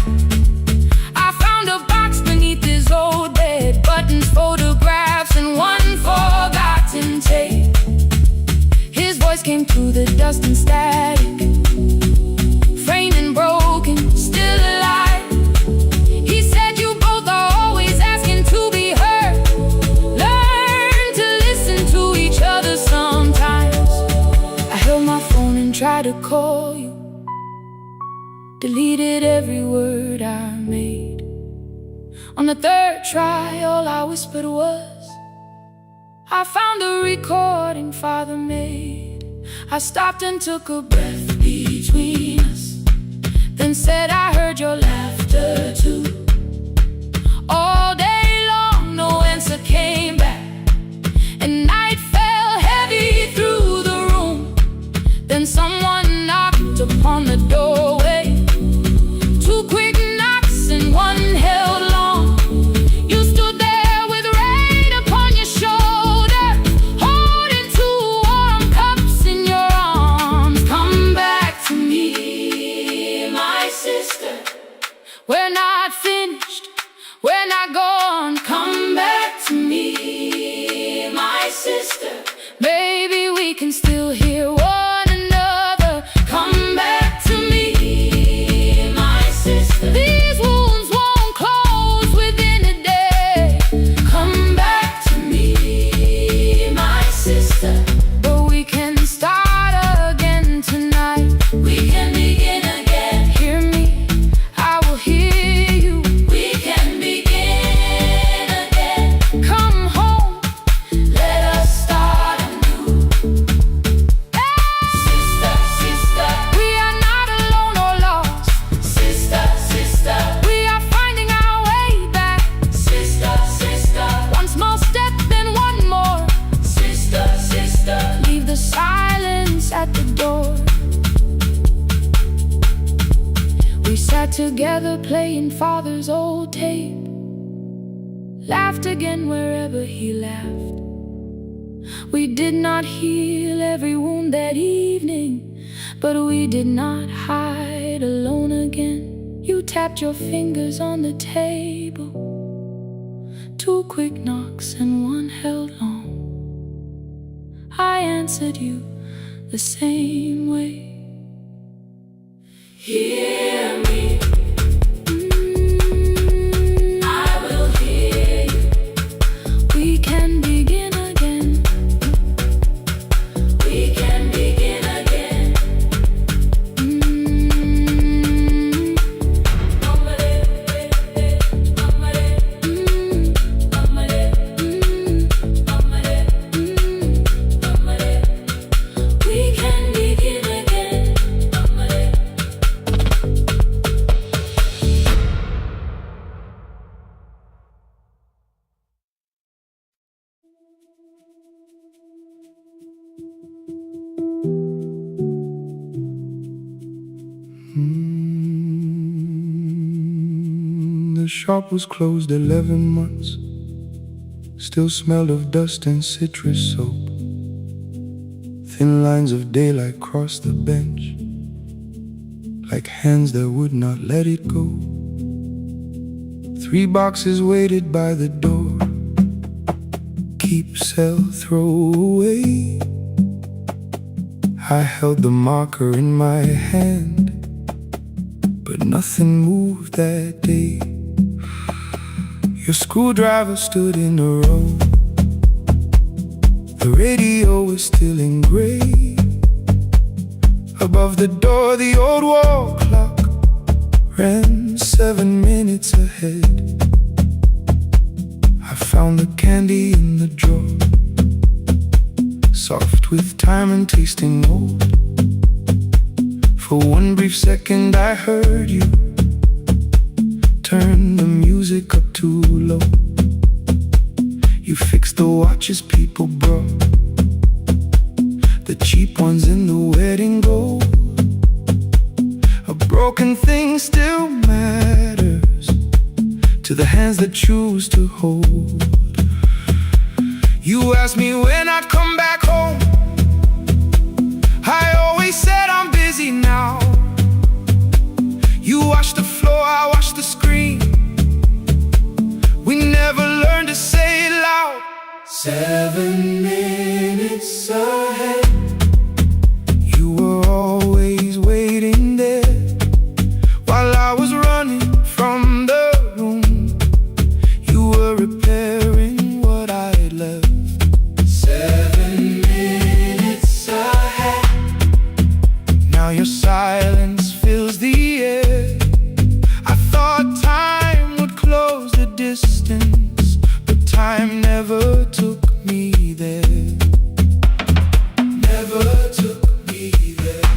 I found a box beneath his old bed, buttons, photographs, and 1 forgotten tape. His voice came through the dust and static, framed and broken, still alive. He said you both are always asking to be heard. Learn to listen to each other sometimes. I held my phone and tried to call you, deleted every word I made. On the 3rd try, all I whispered was, I found a recording Father made. I stopped and took a breath between us, then said I heard your laughter too. All day long, no answer came back, and night fell heavy through the room. Then someone knocked upon the doorway. 2 quick knocks and 1 held long. You stood there with rain upon your shoulder, holding 2 warm cups in your arms. Come back to me, my sister. We're not finished, we're not gone. Come back to me, my sister. Maybe we can still hear one another. Come back to me, my sister. These wounds won't close within a day. Come back to me, my sister. But we can start again tonight. We can begin again. Hear me, I will hear you. We can begin again. Come home, let us start anew. Sister, sister, we are not alone or lost. Sister, sister, we are finding our way back. Sister, sister, 1 small step, then 1 more. Sister, sister, leave the silence at the door. We sat together playing Father's old tape, laughed again wherever he laughed. We did not heal every wound that evening, but we did not hide alone again. You tapped your fingers on the table, 2 quick knocks and 1 held long. I answered you the same way. Hear me, I will hear you. We can begin again. shop was closed 11 months. Still smelled of dust and citrus soap. Thin lines of daylight crossed the bench, like hands that would not let it go. 3 boxes waited by the door. Keep, sell, throw away. I held the marker in my hand, but nothing moved that day. Your screwdriver stood in a row. The radio was still in gray. Above the door, the old wall clock ran 7 minutes ahead. I found the candy in the drawer, soft with time and tasting old. For one brief second I heard you turn the music up too low. You fixed the watches people brought, the cheap ones in the wedding gold. A broken thing still matters to the hands that choose to hold. You asked me when I'd come back home. I always said I'm busy now. You washed the floor, I washed the screen. We never learned to say it loud. 7 minutes ahead. You were always waiting there while I was running from the room. You were repairing what I had left. 7 minutes ahead. Now your silence fills the air. I thought time would close the distance, but time never took me there. Never took me there.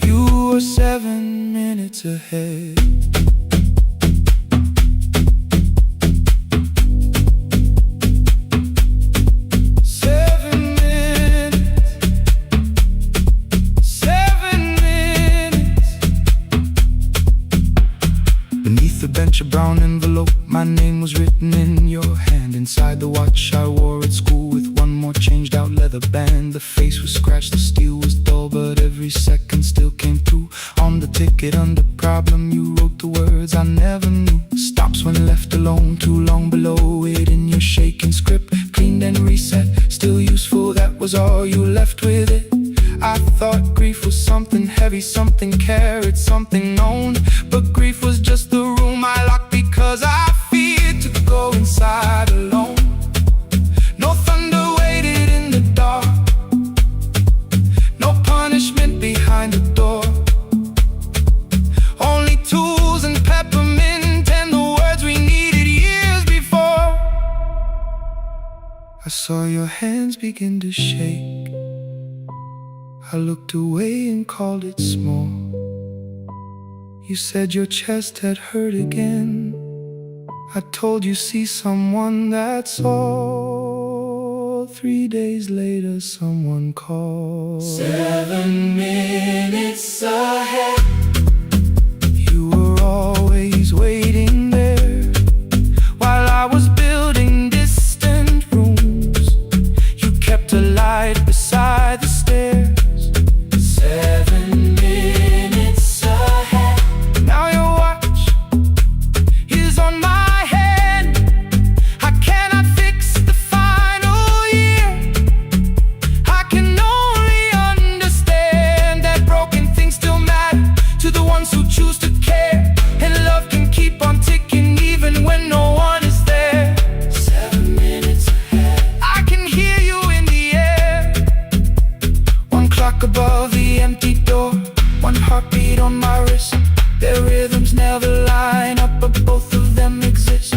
You were 7 minutes ahead. A brown envelope, my name was written in your hand. Inside the watch I wore at school with one more changed out leather band. The face was scratched, the steel was dull, but every second still came through. On the ticket under problem you wrote the words I never knew. Stops when left alone, too long below it in your shaking script. Cleaned and reset, still useful, that was all you left with it. I thought grief was something heavy, something carried, something known. But grief was just the room I locked because I feared to go inside alone. No thunder waited in the dark, no punishment behind the door. Only tools and peppermint and the words we needed years before. I saw your hands begin to shake. I looked away and called it small. You said your chest had hurt again. I told you see someone, that's all. 3 days later someone called. 7 minutes ahead. You were always waiting there while I was building distant rooms. You kept a light beside the stairs. 7 minutes ahead. Now your watch is on my head. I cannot fix the final year. I can only understand that broken things still matter to the ones who choose to care. And love can keep on ticking even when no one is there. 7 minutes ahead. I can hear you in the air. One clock above the empty door, one heartbeat on my wrist. Their rhythms never line up, but both of them exist.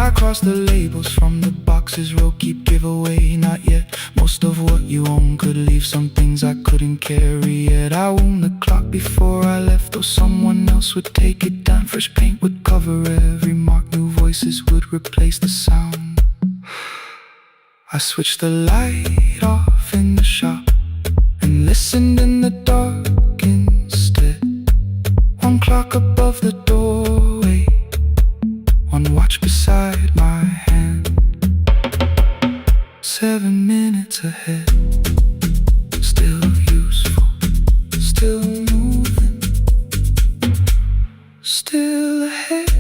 I cross the labels from the boxes, row keep giveaway, not yet. Most of what you own could leave some things I couldn't carry yet. I wound the clock before I left, though someone else would take it down. Fresh paint would cover every mark, new voices would replace the sound. I switched the light off in the shop and listened in the dark clock above the doorway, one watch beside my hand. 7 minutes ahead, still useful, still moving, still ahead.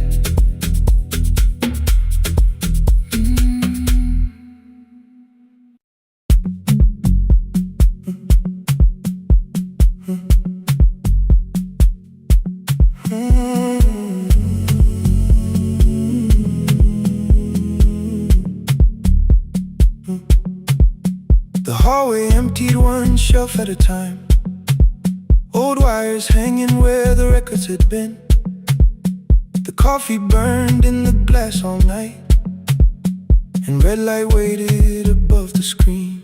The hallway emptied one shelf at a time, old wires hanging where the records had been. The coffee burned in the glass all night, and red light waited above the screen.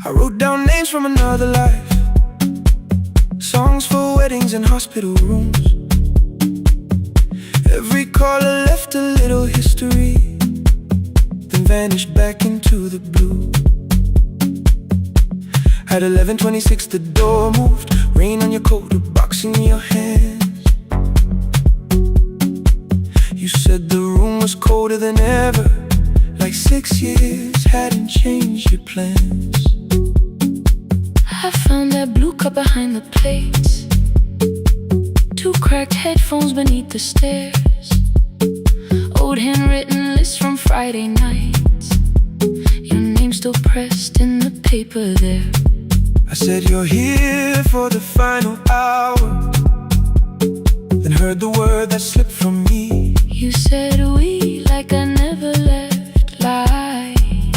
I wrote down names from another life, songs for weddings and hospital rooms. Every caller left a little history, then vanished back into the blue. At 11:26 the door moved, rain on your coat, a box in your hands. You said the room was colder than ever, like 6 years hadn't changed your plans. I found that blue cup behind the plates, 2 cracked headphones beneath the stairs, old handwritten lists from Friday nights, your name still pressed in the paper there. I said you're here for the final hour, then heard the word that slipped from me. You said we like I never left, like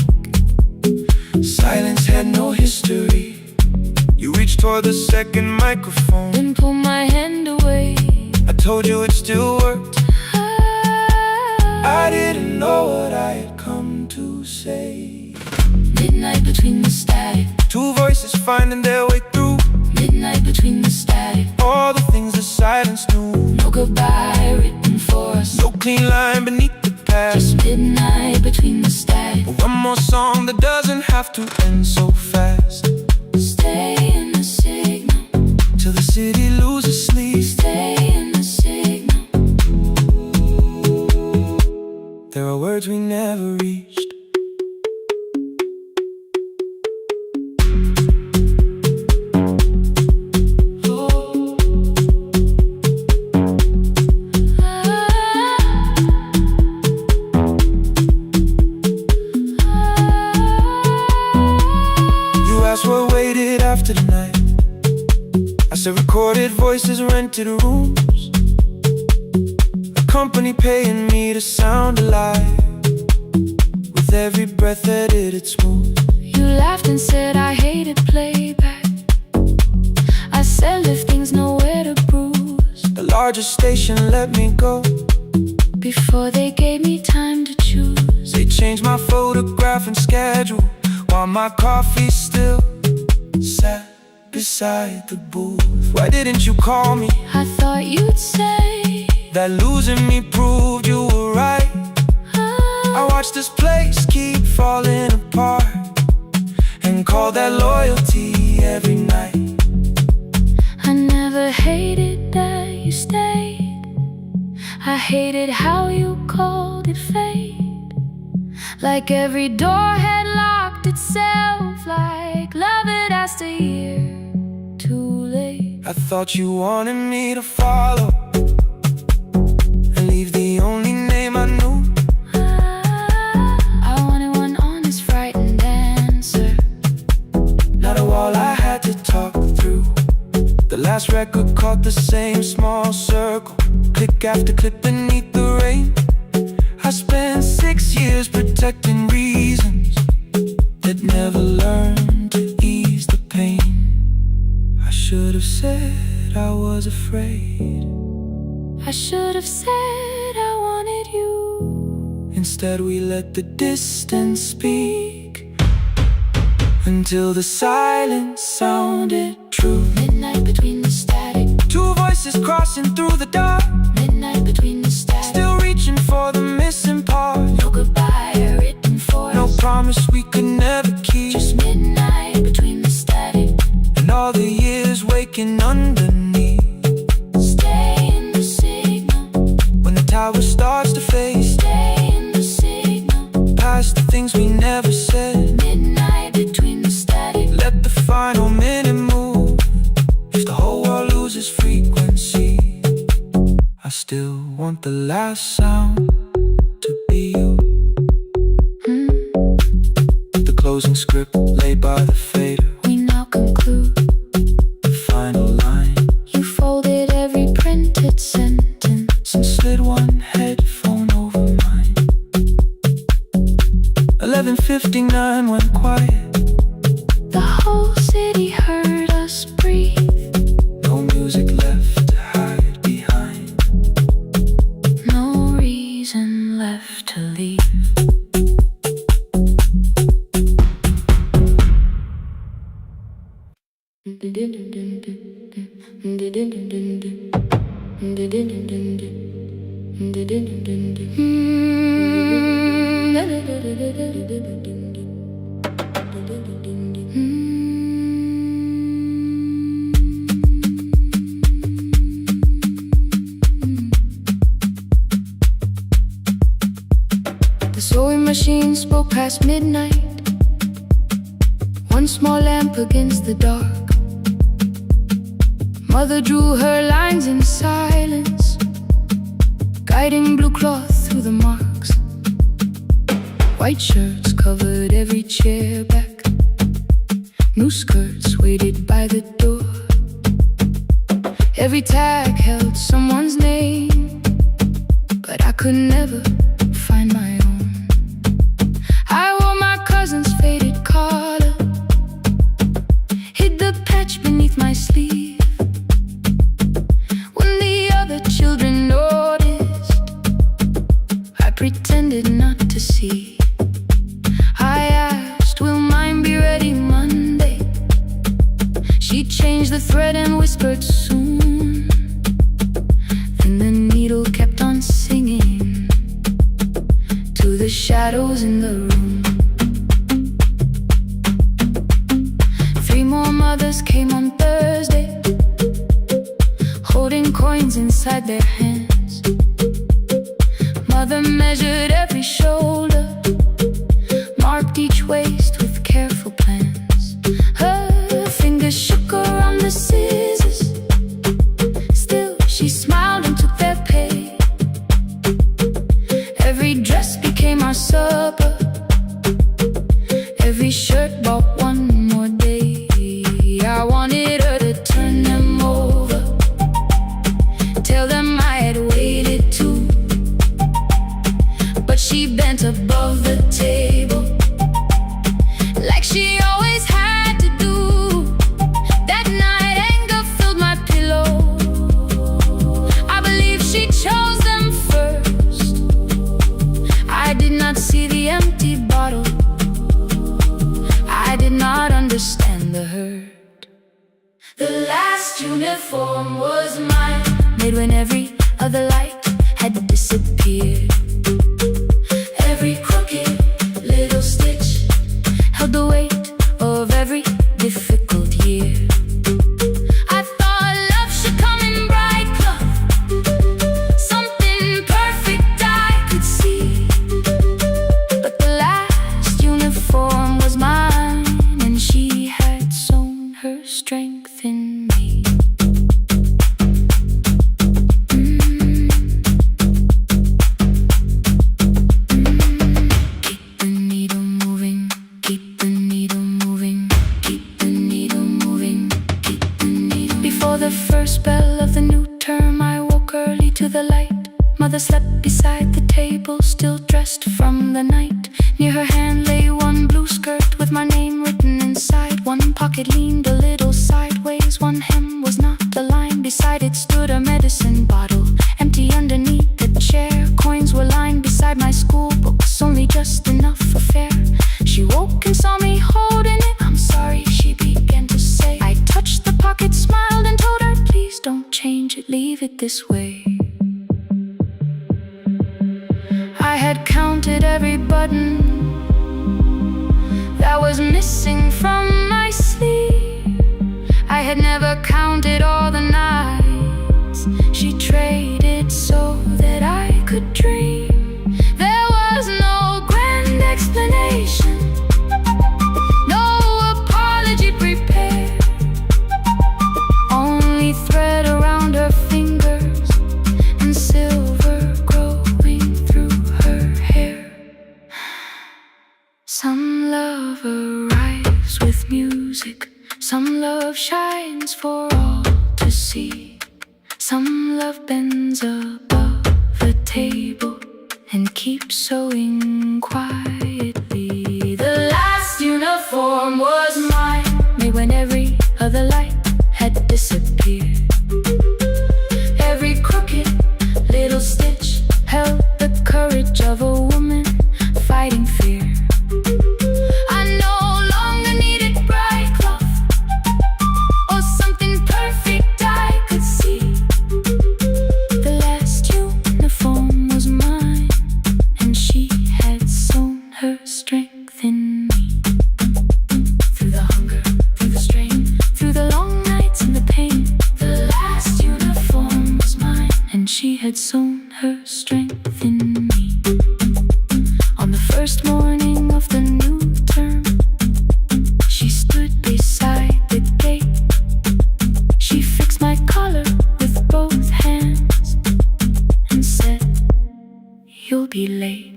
silence had no history. You reached toward the second microphone, then pulled my hand away. I told you it still worked. I didn't know what I had come to say. Midnight between the static, 2 voices finding their way through. midnight between the static, All the things the silence knew. no goodbye written for us, No clean line beneath the past. just midnight between the static. One more song that doesn't have to end so fast. Stay in the signal, Till the city loses sleep. stay in the signal. There are words we never reached. What waited after the night? I said recorded voices, rented rooms, a company paying me to sound alive, with every breath edited smooth. You laughed and said I hated playback. I said lifting's nowhere to bruise. The largest station let me go Before they gave me time to choose. They changed my photograph and schedule, while my coffee still sat beside the booth. Why didn't you call me? I thought you'd say that losing me proved you were right. I watched this place keep falling apart, and call that loyalty every night. I never hated that you stayed, I hated how you called it fate. Like every door had locked itself, like love had asked a year too late. I thought you wanted me to follow and leave the only name I knew. I wanted one honest, frightened answer, Not a wall I had to talk through. The last record caught the same small circle, click after click beneath the rain. I spent 6 years protecting reasons that never learned to ease the pain. I should have said I was afraid. I should have said I wanted you. Instead we let the distance speak, until the silence sounded true. Midnight between the static, 2 voices crossing through the dark, midnight between the static, still reaching for the missing part. no goodbye written for No us, promise we could never keep. just midnight between the static, And all the years waking underneath. stay in frequency. I still want the last sound to be you. The closing script laid by the fader. We now conclude The final line. You folded every printed sentence and slid one headphone over mine. 11:59 went quiet. The whole city heard us breathe. No music left to hide behind. No reason left to leave. The sewing machine spoke past midnight. One small lamp against the dark. Mother drew her lines in silence, guiding blue cloth through the marks. White shirts covered every chair back. New skirts waited by the door. Every tag held someone's name, but I could never find my own. I wore my cousin's faded collar, hid the patch beneath my sleeve. When the other children noticed, I pretended not to see. I asked, will mine be ready Monday? She changed the thread and whispered soon. Then the needle kept on singing to the shadows in the room. 3 more mothers came on Thursday, holding coins inside their hands. Mother measured every shoulder, marked each waist with careful plans. Her fingers shook around the scissors. Still she smiled and took their pay. Every dress became our supper. Every shirt bought one more day. I wanted her to turn them over, tell them I had waited too. But she bent above the table, like she always had to do. That night anger filled my pillow. I believe she chose them first. I did not see the empty bottle. I did not understand the hurt. The last uniform was mine, made when every other light had disappeared. Every crooked little stitch held the weight of every difficult year. I thought love should come in bright cloth, something perfect I could see. But the last uniform was mine, and she had sown her strength in me. Keep the needle moving, keep the needle moving, keep the needle moving, keep the needle. Before the first bell of the new term, I woke early to the light. Mother slept beside the table, still dressed from the night. Near her hand lay one blue skirt with my name written inside. One pocket leaned a little sideways, one hem was not aligned. Beside it stood a medicine bottle, empty underneath the chair. Coins were lined beside my school books, only just enough for fare. She woke and saw me holding it. I'm sorry, she began to say. I touched the pocket, smiled and told her, please don't change it, leave it this way. I had counted every button that was missing from my sleeve. I had never counted all the nights she traded so that I could dream. There was no grand explanation, no apology prepared, only thread around see. Some love bends above the table and keeps sewing quietly. The last uniform was mine, made when every other light had disappeared. Every crooked little stitch held the courage of a woman fighting fear. I no longer needed bright cloth or something perfect I could see. The last uniform was mine, and she had sewn her strength in me. Through the hunger, through the strain, through the long nights and the pain, the last uniform was mine, and she had sewn her strength in me. On the first morning of the new term, she stood beside the gate. She fixed my collar with both hands and said, "You'll be late."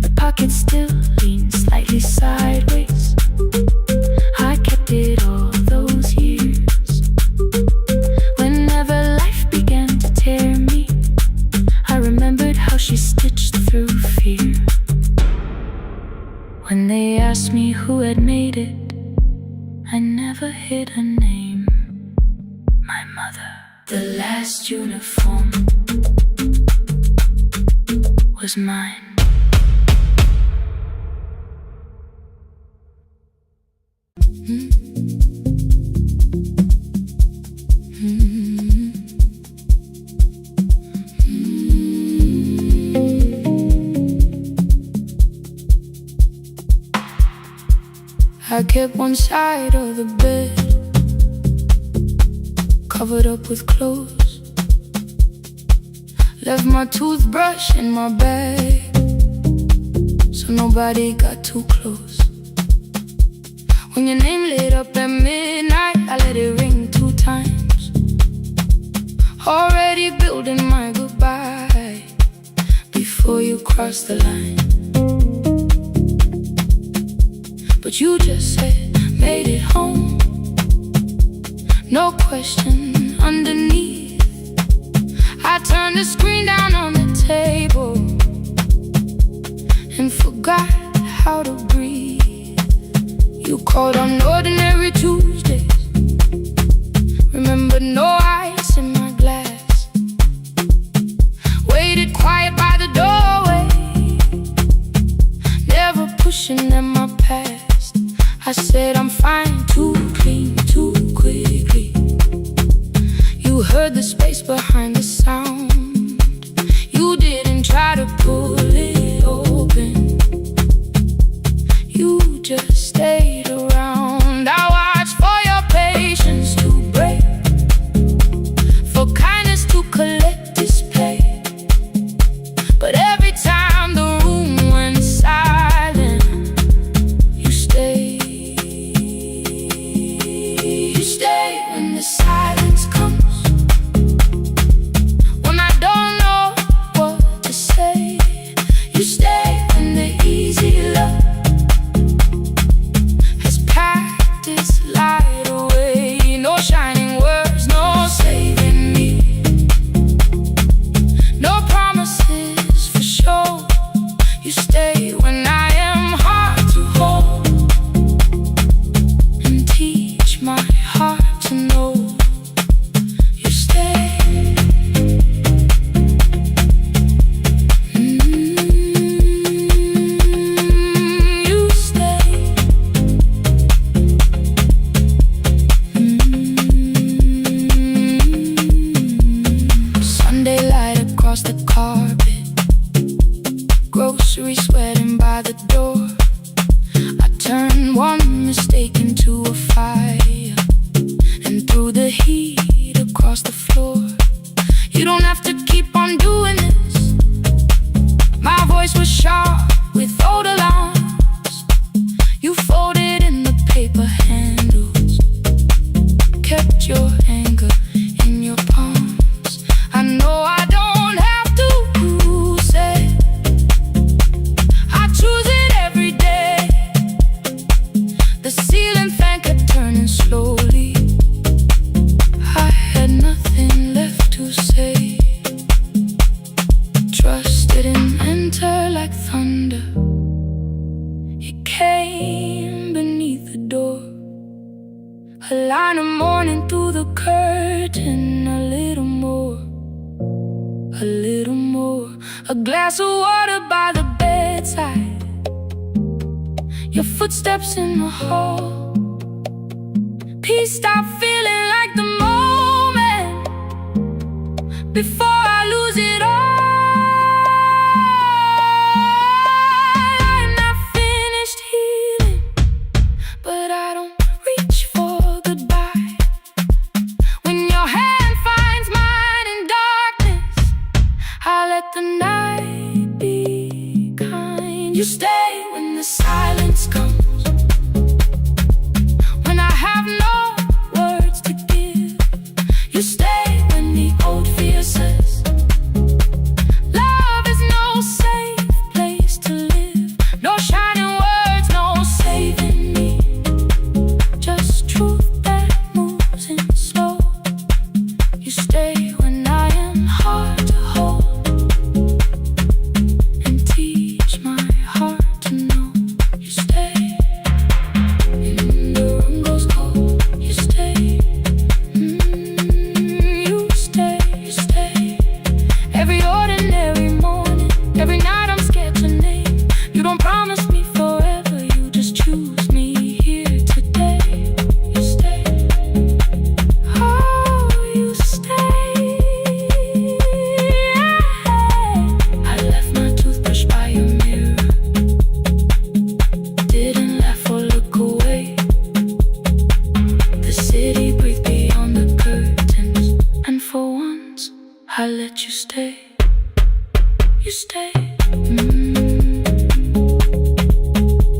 The pocket still leaned slightly sideways. I kept it all those years. Whenever life began to tear me, I remembered how she stitched through fear. When they asked me who had made it, I never hid a name. My mother. The last uniform was mine. I kept one side of the bed covered up with clothes. Left my toothbrush in my bag so nobody got too close. When your name lit up at midnight, I let it ring 2 times. Already building my goodbye before you crossed the line. But you just said, made it home. No question underneath. I turned the screen down on the table and forgot how to breathe. You called on ordinary Tuesdays. Remember, no ice in my glass. Waited quiet by the doorway, never pushing at my past. I said I'm fine, too clean, too quickly. You heard the space behind the sound. You didn't try to pull it open. You just stayed around. I watched for your patience to break, for kindness to collect display. But every time the room went silent, you stayed. When the silence comes, when I don't know what to say, you stay when the easy love has packed its light away. No shining words, no saving me, no promises for sure. You stay when I am hard to hold and teach my heart to know. You stay. You stay. Sunday light across the carpet, groceries sweating by the door. I turned one mistake into a fire, and through the heat across the floor. You don't have to keep on doing this. My voice was sharp with old alarms. You folded in the paper handles, kept your anger in your palms. I know I don't have to say I choose it every day. The ceiling fan kept turning slowly. I had a glass of water by the bedside, your footsteps in the hall. Peace, stop feeling like the moment before I lose it all. I'm not finished healing, but I don't reach for goodbye. When your hand finds mine in darkness, I let the night be kind. You stay when the silence comes, when I have no words to give. You stay when the old fear says love is no safe place to live. No shining words, no saving me, just truth that moves in slow. You stay when I am hard to hold, and teach my heart to know. You stay when the room goes cold. You stay, you stay, you stay. Every ordinary morning, every night I'm scared to name. You don't promise me forever, you just choose me here today. You stay, oh, you stay. I left my toothbrush by your mirror, didn't laugh or look away. The city breathed beyond the curtains, and for once I let you stay. You stay,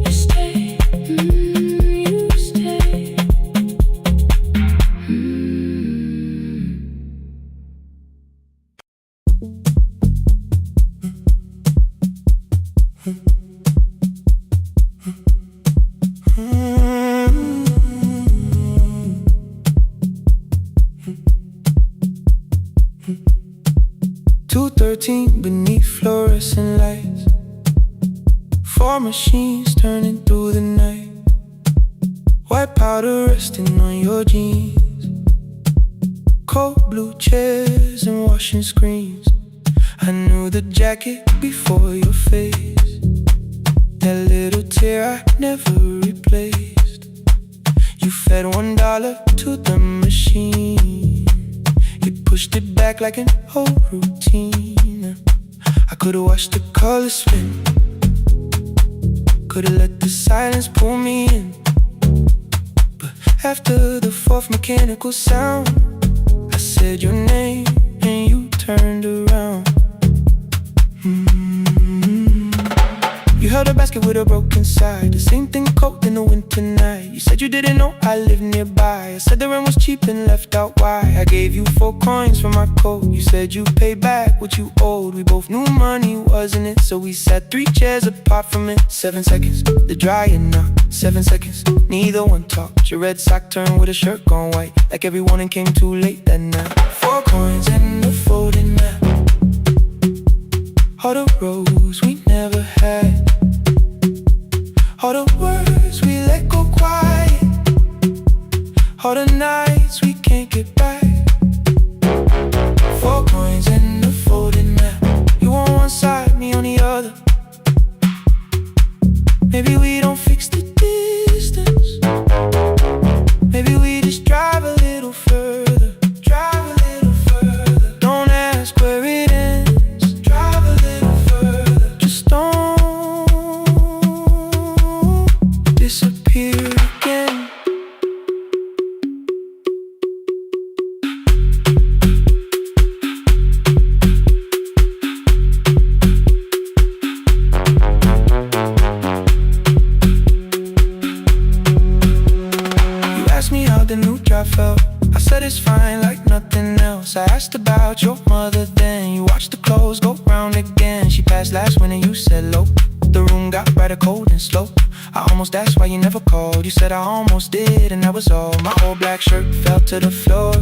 you stay, you stay. 2:13 beneath fluorescent lights, 4 machines turning through the night. White powder resting on your jeans, cold blue chairs and washing screens. I knew the jacket before your face, that little tear I never replaced. You fed $1 to the machine, you pushed it back like an old routine. I could've watched the colors spin, could've let the silence pull me in. But after the 4th mechanical sound, I said your name and you turned around. You held a basket with a broken side, the same thing cold in the winter night. You said you didn't know I lived nearby. I said the rent was cheap and left out why. I gave you 4 coins for my coat. You said you paid back what you owed. We both knew money wasn't it, so we sat 3 chairs apart from it. 7 seconds, the dryer knocked. 7 seconds, neither one talked. Your red sock turned with a shirt gone white, like every morning came too late that night. 4 coins and a folding map, all the roads we never had, all the words we let go quiet, all the nights we can't get back. 4 coins and a folding map, you on one side, me on the other. Maybe we don't fix the distance, maybe we just drive a little further. Drive a little further, don't ask where it ends. Drive a little further, just don't disappear again. You asked me how the new drive felt, I said it's fine like nothing else. I asked about your mother then, you watched the clothes go round again. She passed last winter, you said low. The room got brighter, cold and slow. I almost asked why you never called. You said I almost did and that was all. My old black shirt fell to the floor,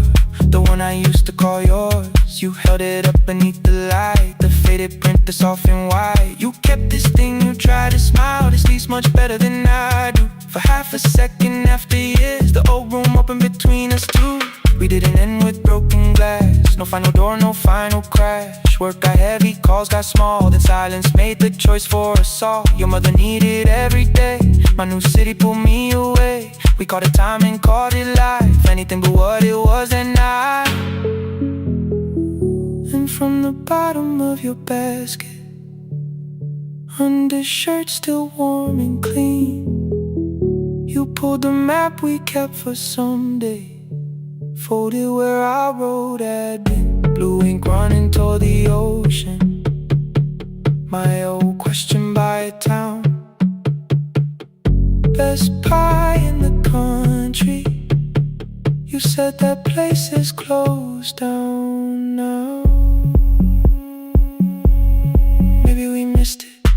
the one I used to call yours. You held it up beneath the light, the faded print that's off in white. You kept this thing, you tried to smile, this leaves much better than I do. For half a second after years, the old room opened between us two. We didn't end with broken glass, No final door, no final crash. Work got heavy, calls got small. Then silence made the choice for us all. Your mother needed every day. My new city pulled me away. We called it time and called it life. Anything but what it was at night. And from the bottom of your basket, undershirt still warm and clean, you pulled the map we kept for someday. Folded where our road had been. Blue ink running toward the ocean. My old question by a town. Best pie in the country. You said that place is closed down now. Maybe we missed it,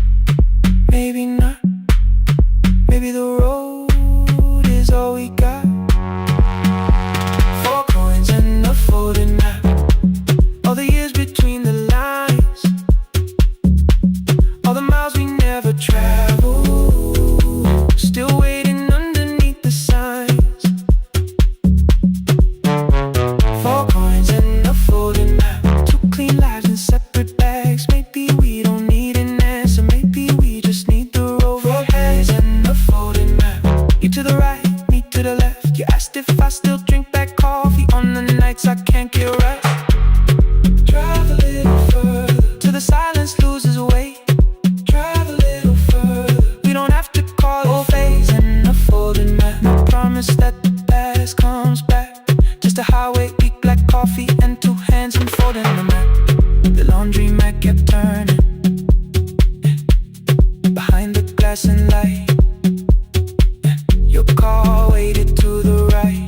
maybe not. Maybe the road is all we got. 4 coins and a folded map. All the years between the lines. All the miles we never traveled. Still waiting underneath the signs. 4 coins and a folded map. 2 clean lives in separate bags. Maybe we don't need an answer. Maybe we just need the road. 4 hands and a folded map. You to the right, me to the left. You asked if I still drink that coffee on the nights I can't get right. Drive a little further till the silence loses weight. Drive a little further. We don't have to call it phase and a folded map. No promise that the past comes back. Just a highway, weak black coffee and 2 hands and folding the map. The laundry mat kept turning behind the glass and light. Your car waited to the right.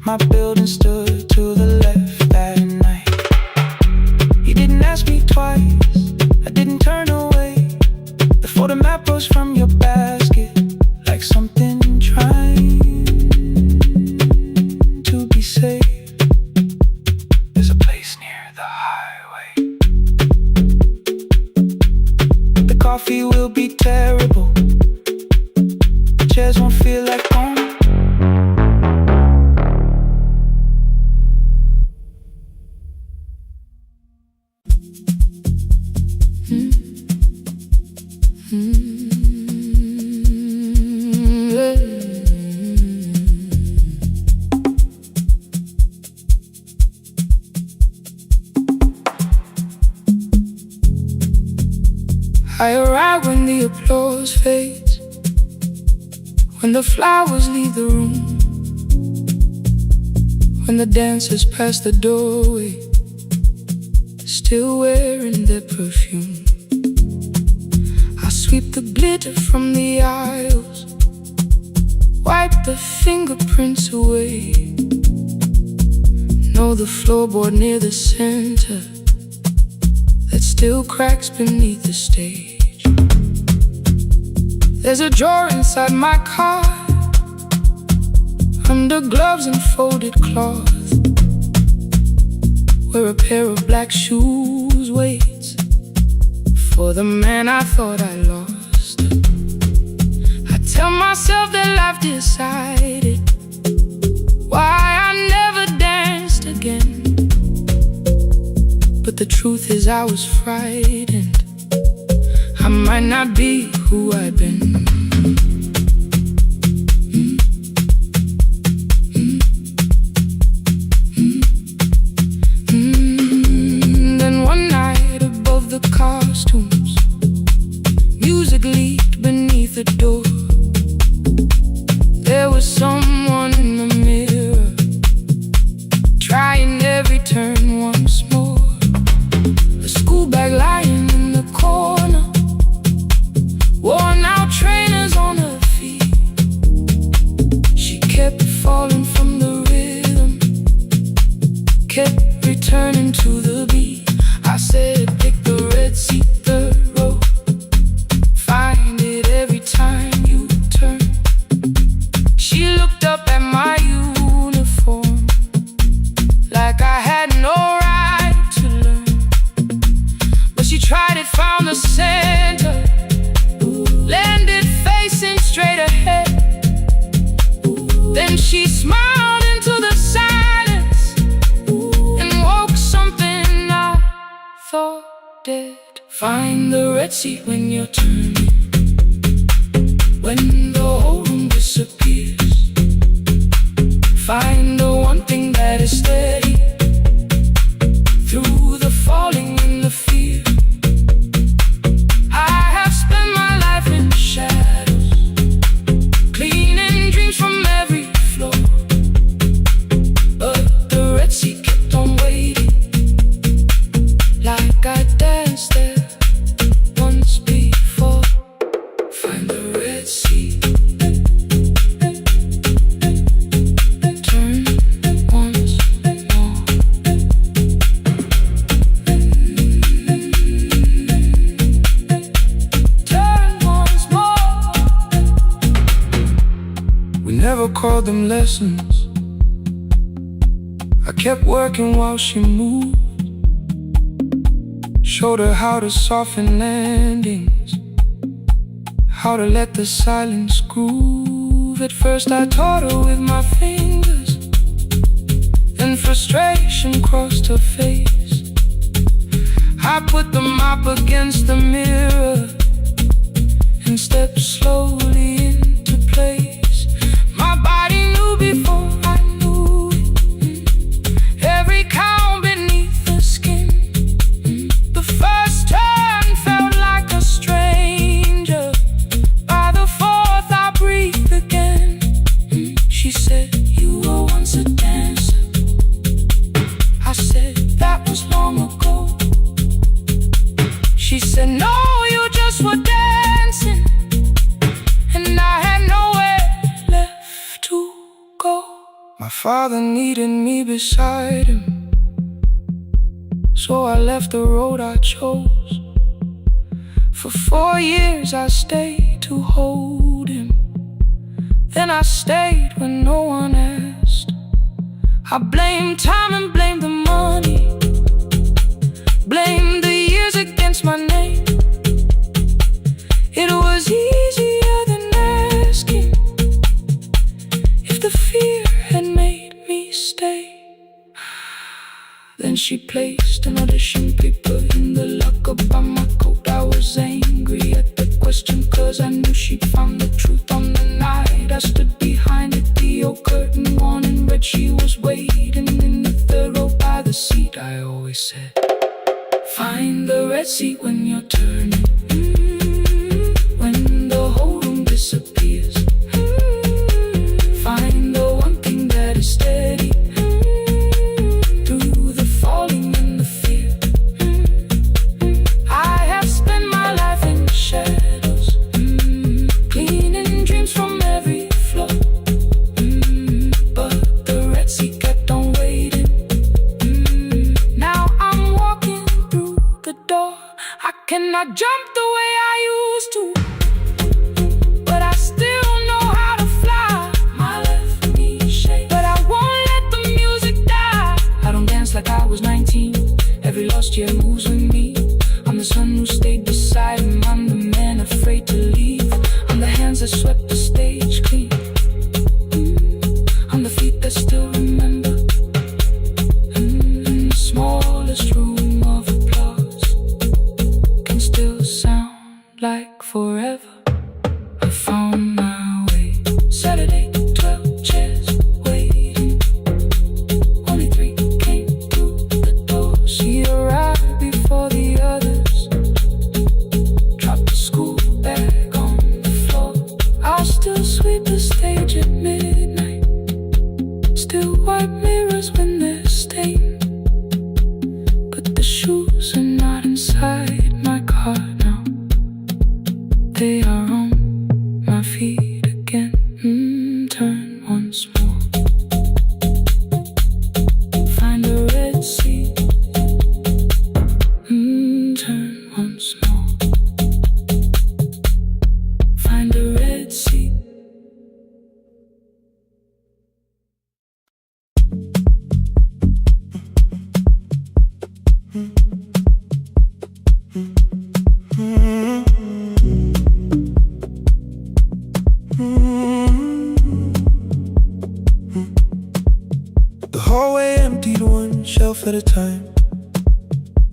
My building stood to the left that night. You didn't ask me twice, I didn't turn away. The photo map rose from your basket like something trying to be safe. There's a place near the highway. The coffee will be terrible. The chairs won't feel like home. I arrive when the applause fades, when the flowers leave the room, when the dancers pass the doorway, still wearing their perfume. I sweep the glitter from the aisles, wipe the fingerprints away. Know the floorboard near the center that still cracks beneath the stage. There's a drawer inside my car, under gloves and folded cloth, where a pair of black shoes waits for the man I thought I lost. I tell myself that life decided why I never danced again. But the truth is I was frightened. I might not be who I've been. Then one night above the costumes, music leaked beneath the door. There was someone in the mirror, trying every turn once more. A school bag lying in the corner, worn out trainers on her feet. She kept falling from the rhythm, kept returning to the beat. I said, pick the red seat, third row, find it every time you turn. She looked up at my uniform like I had no right to learn. But she tried it, found the center, landed facing straight ahead. Then she smiled into the silence, dead. Find the Red Sea when you're turning, when the whole room disappears. Find the one thing that is steady through the falling and the fear. I have spent my life in shadows, cleaning dreams from every floor, but the Red Sea kept on waiting, like I danced there once before. Find the Red Sea, turn once more. Turn once more. We never called them lessons. I kept working while she moved, showed her how to soften landings, how to let the silence groove. At first I taught her with my fingers, then frustration crossed her face. I put the mop against the mirror and stepped slowly into place. My body knew before I knew it, every count beneath the skin. The first turn felt like a stranger. By the fourth I breathed again. She said, "You were once a dancer." I said, "That was long ago." She said, "No, you just were dancing." And I had nowhere left to go. My father needed me beside him, so I left the road I chose. For 4 years I stayed to hold him, then I stayed when no one asked. I blamed time and blamed the money, blamed the years against my name. It was easier than asking if the fear had made me stay. Then she placed an audition paper in the locker by my coat. I was angry at the question, cause I knew she'd found the truth on the night I stood behind it. The old curtain worn in red, she was waiting in the third row by the seat. I always said, find the Red Sea when you're turning, when the whole room disappears. Find the one thing that is steady through the falling and the fear. I have spent my life in shadows, cleaning dreams from every floor, but the Red Sea kept on waiting. Now I'm walking through the door. I cannot jump the way I used to, but I still know how to fly. My left knee shakes, but I won't let the music die. I don't dance like I was 19. Every lost year moves with me. I'm the son who stayed beside him. I'm the man afraid to leave. I'm the hands that swept the stage clean. I'm the feet that still remember. In the smallest room of applause can still sound like forever. I found my way. Saturday, 12 chairs waiting. Only 3 came through the door. She arrived before the others, dropped the school bag on the floor. I'll still sweep the stage at midnight, still wipe mirrors when they're stained. But the shoes are not inside my car now. They are on my feet again. Turn once more. Find the Red Sea. Turn once more. Find the Red Sea. The hallway emptied one shelf at a time.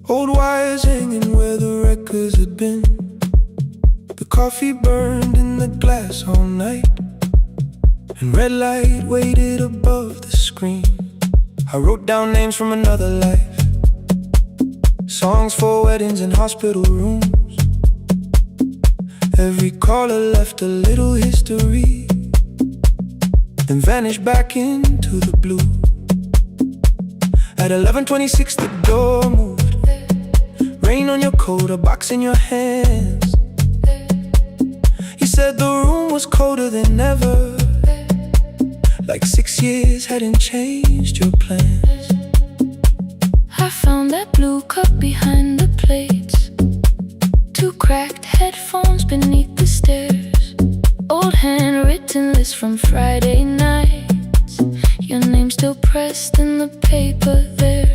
Old wires hanging where the records had been. The coffee burned in the glass all night, and red light waited above the screen. I wrote down names from another life, songs for weddings and hospital rooms. Every caller left a little history, then vanished back into the blue. At 11:26 the door moved. Rain on your coat, a box in your hands. You said the room was colder than ever, like 6 years hadn't changed your plans. I found that blue cup behind the plates, 2 cracked headphones beneath the stairs, old handwritten list from Friday nights, your name still pressed in the paper there.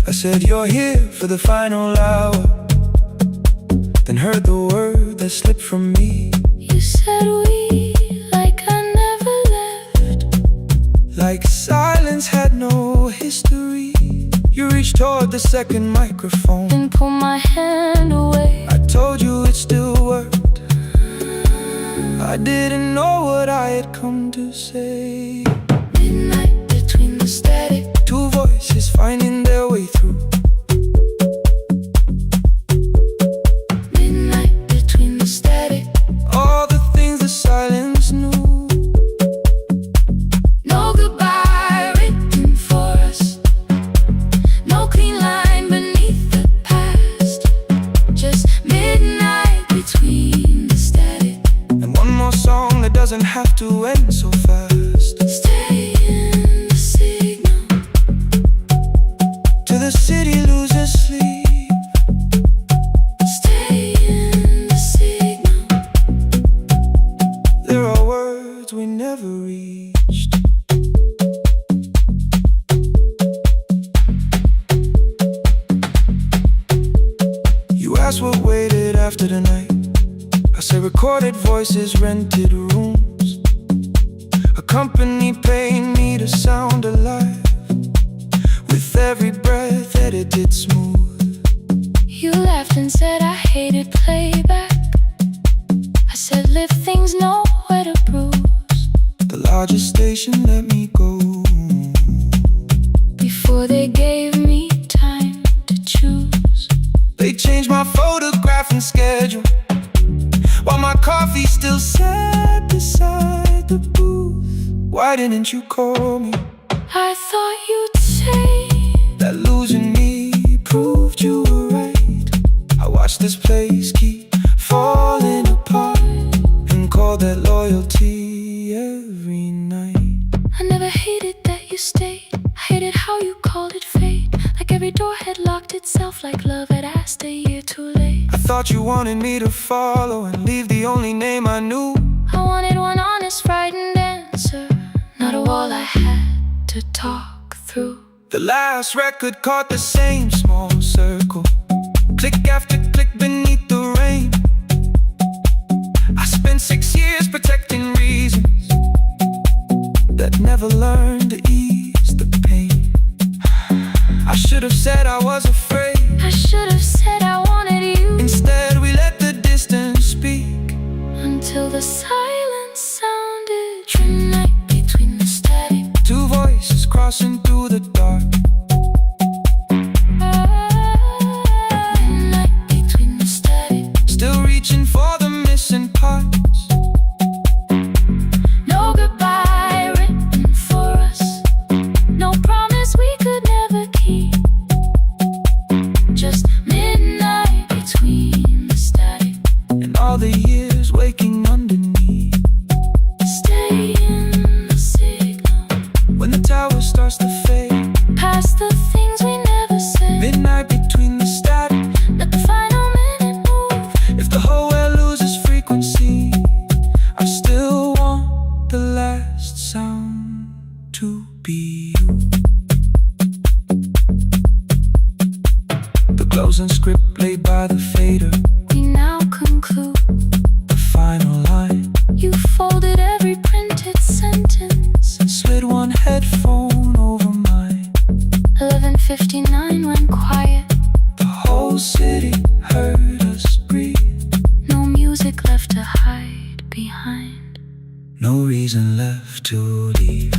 I said, you're here for the final hour, then heard the word that slipped from me. You said we, like I never left, like silence had no history. You reached toward the second microphone then pulled my hand away. I told you it still worked. I didn't know what I had come to say. Midnight between the static, 2 voices finding their way through. midnight between the static. All the things the silence knew. No goodbye written for us, no clean line beneath the past, just midnight between the static. And one more song that doesn't have to end so fast. Stay in the signal Till the city loses sleep. Stay in the signal. There are words we never reached. You asked what waited after the night. I say recorded voices, rented rooms, a company paying me to sound alive, with every breath edited smooth. You laughed and said I hated playback. I said live things nowhere to bruise. The largest station let me go Before they gave me time to choose. They changed my photograph and schedule, while my coffee still sat beside the booth. Why didn't you call me? I thought you'd say That losing me proved you were right. I watched this place keep falling apart, and called that loyalty every night. I never hated that you stayed. I hated how you called it fate, like every door had locked itself, like love had asked a year too late. I thought you wanted me to follow and leave the only name I knew. I wanted one honest, frightened answer, not a wall I had to talk through. The last record caught the same small circle, click after click beneath the rain. I spent 6 years protecting reasons that never learned to ease the pain. I should have said I was afraid. I should have said I wanted you. Instead we let the distance speak, Until the silence sounded. Midnight between the static, 2 voices crossing through the dark. midnight between the static. Still reaching for the missing parts. No goodbye written for us, no promise we could never keep, just midnight between the static. And all the years waking underneath. Stay in the signal, When the tower starts to fade, past the things we never said. midnight between the static. Let the final minute move. If the whole world loses frequency, I still want the last sound to be you. The closing script laid by the fader, We now conclude. the final line, You folded every printed sentence. and slid one headphone over mine. 11:59 went quiet. whole city heard us breathe. No music left to hide behind. No reason left to leave.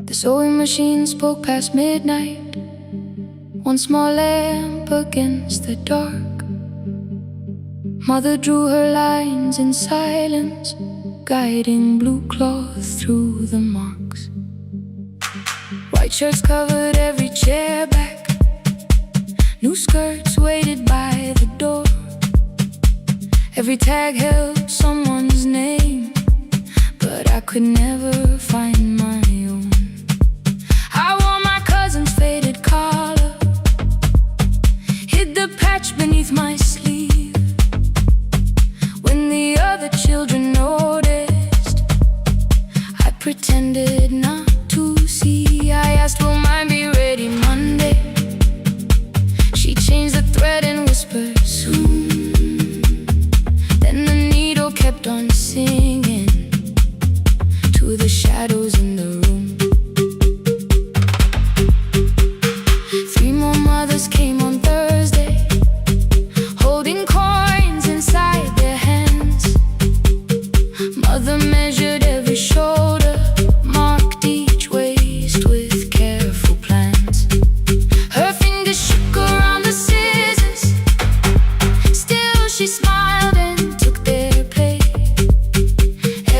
The sewing machine spoke past midnight. One small lamp against the dark. Mother drew her lines in silence, guiding blue cloth through the marks. White shirts covered every chair back. New skirts waited by the door. Every tag held someone's name, but I could never find my own. I wore my cousin's faded collar, hid the patch beneath my sleeve. When the other children noticed, I pretended not to see. I asked, will mine be ready Monday? She changed the thread and whispered, soon. Then the needle kept on singing to the shadows in the room. 3 more mothers came on Thursday, holding coins inside their hands. Mother measured every shoulder, marked each waist with careful plans. Her fingers shook around the scissors, still she smiled and took their place.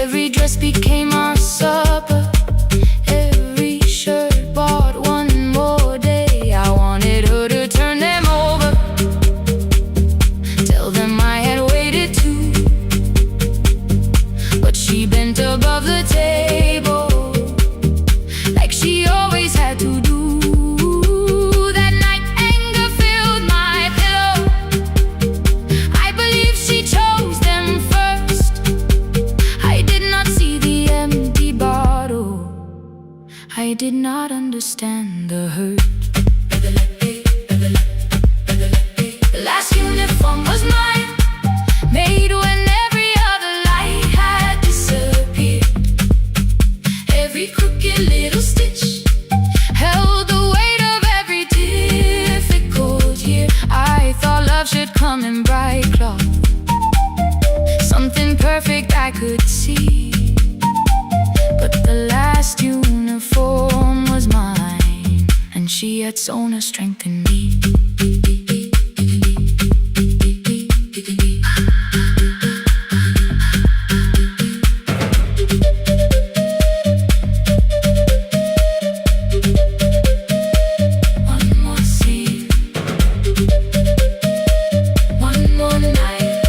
Every dress became our supper, every shirt bought one more day. I wanted her to turn them over, tell them I had waited too. But she bent above the table, like she always had to do. That night anger filled my pillow. I believe she chose them first. I did not see the empty bottle, I did not understand the hurt. The last uniform was mine, made when every other light had disappeared. Every crooked little stitch held the weight of every difficult year. I thought love should come in bright cloth, something perfect I could see. But the last uniform was mine, and she had sewn her strength in me. One more scene, one more night.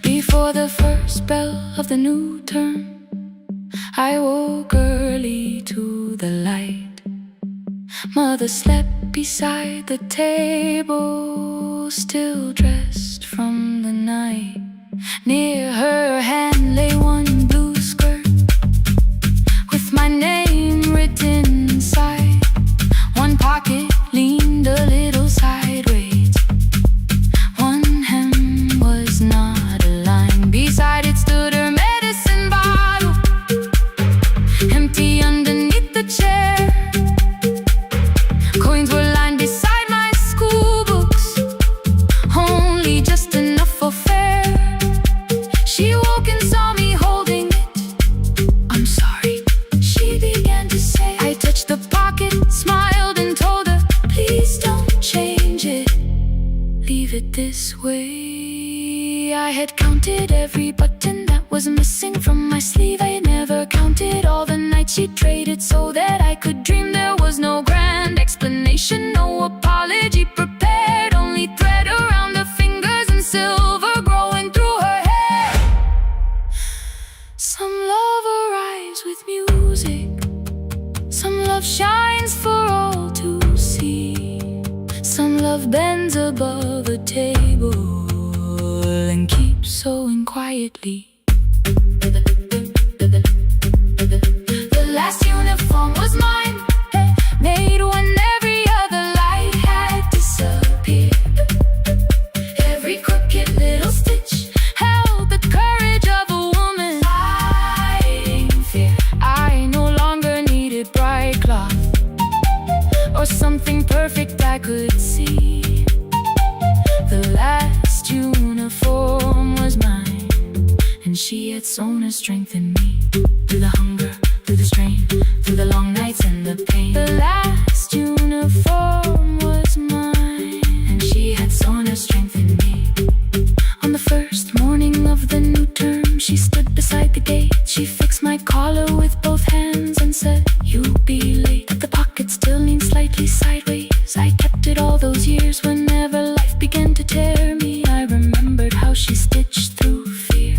Before the first bell of the new term, I woke early to the light. Mother slept beside the table, still dressed from the night. Near her hand lay one blue skirt with my name written inside. One pocket leaned a little sideways, one hem was not aligned. Beside it stood her medicine bottle, empty underneath the chair. Coins were lined beside my school books, only just enough for fare. She woke and saw me holding it. I'm sorry, she began to say. I touched the pocket, smiled and told her, please don't change it, leave it this way. I had counted every button that was missing from my sleeve. I never counted all the nights she traded so that I could dream. There was no grand explanation, no apology prepared, only thread around her fingers and silver growing through her hair. Some love arrives with music, some love shines for all to see. Some love bends above a table and keeps sewing quiet. quietly. The last uniform was mine, made when every other light had disappeared. Every crooked little stitch held the courage of a woman fighting fear. I no longer needed bright cloth or something perfect I could see. The last uniform was mine, and she had sown her strength in me. Through the hunger, through the strain, through the long nights and the pain. The last uniform was mine, and she had sown her strength in me. On the first morning of the new term, she stood beside the gate. She fixed my collar with both hands and said, "You'll be late." The pocket still leaned slightly sideways. I kept it all those years. Whenever life began to tear me, I remembered how she stitched through fear.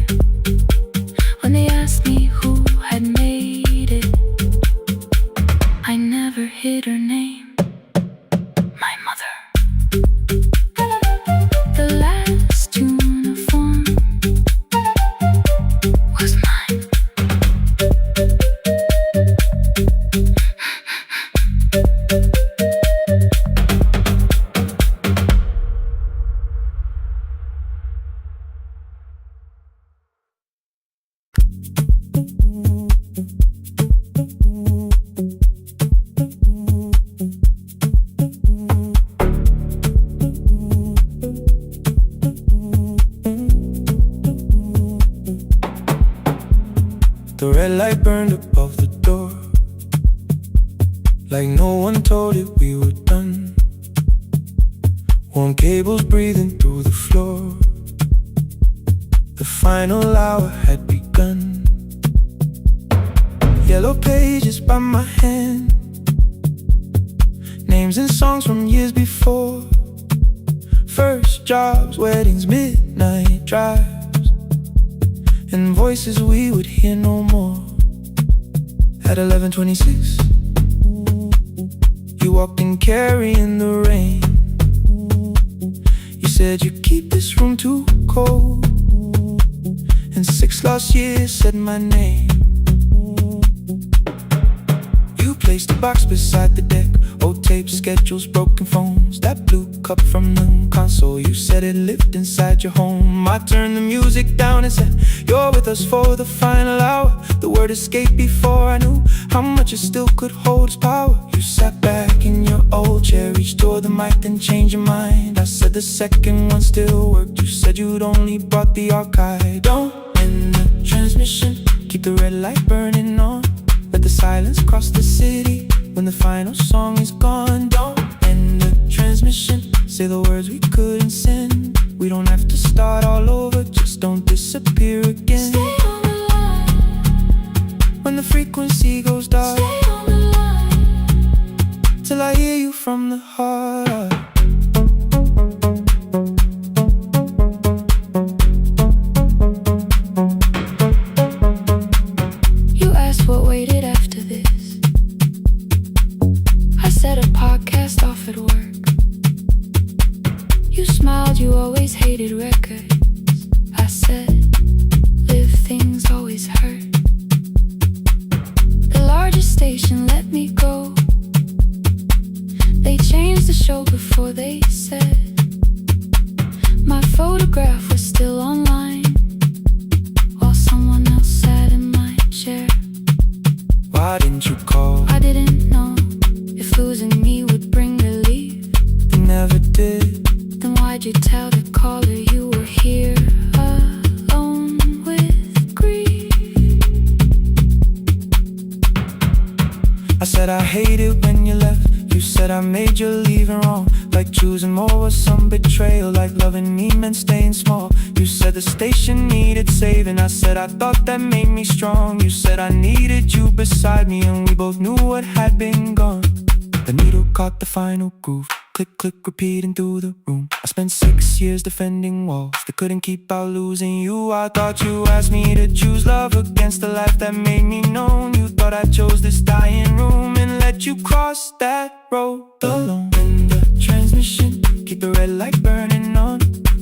When they asked me who had made it, I never hid her name. My mother. The last uniform was mine. The red light burned above the door, like no one told it we were done. Warm cables breathing through the floor. The final hour had begun. Yellow pages by my hand, names and songs from years before. First jobs, weddings, midnight drives, and voices we would hear no more. At 11:26, you walked in carrying the rain. You said you keep this room too cold, and 6 lost years said my name. You placed a box beside the deck, old tapes, schedules, broken phones, that blue cup from the console. You said it lived inside your home. I turned the music down and said, "You're with us for the final hour." The word escaped before I knew how much it still could hold its power. You sat back in your old chair, reached toward the mic, then changed your mind. I said the second one still worked. You said you'd only brought the archive. Don't end the transmission, keep the red light burning on. Let the silence cross the city when the final song is gone. Don't end the transmission, say the words we couldn't send. We don't have to start all over, just don't disappear again. Stay on the line. When the frequency goes dark, Stay on the line. till I hear you from the heart up. You asked what waited after this. I said a podcast off at work. You smiled, you always hated records. I said, live things always hurt. The largest station let me go. They changed the show before they said my photograph was still online, while someone else sat in my chair. Why didn't you call? I didn't know if losing me would bring relief. You never did. Then why'd you tell the caller you were here alone with grief? I said I hate it when you left. You said I made you leaving wrong, like choosing more was some betrayal, like loving me meant staying small. You said the station needed saving. I said I thought that made me strong. You said I needed you beside me, and we both knew what had been gone. The needle caught the final groove. Click, click, repeating through the room. I spent 6 years defending walls that couldn't keep out losing you. I thought you asked me to choose love against the life that made me known. You thought I chose this dying room and let you cross that road alone. In the transmission, keep the red light burning on.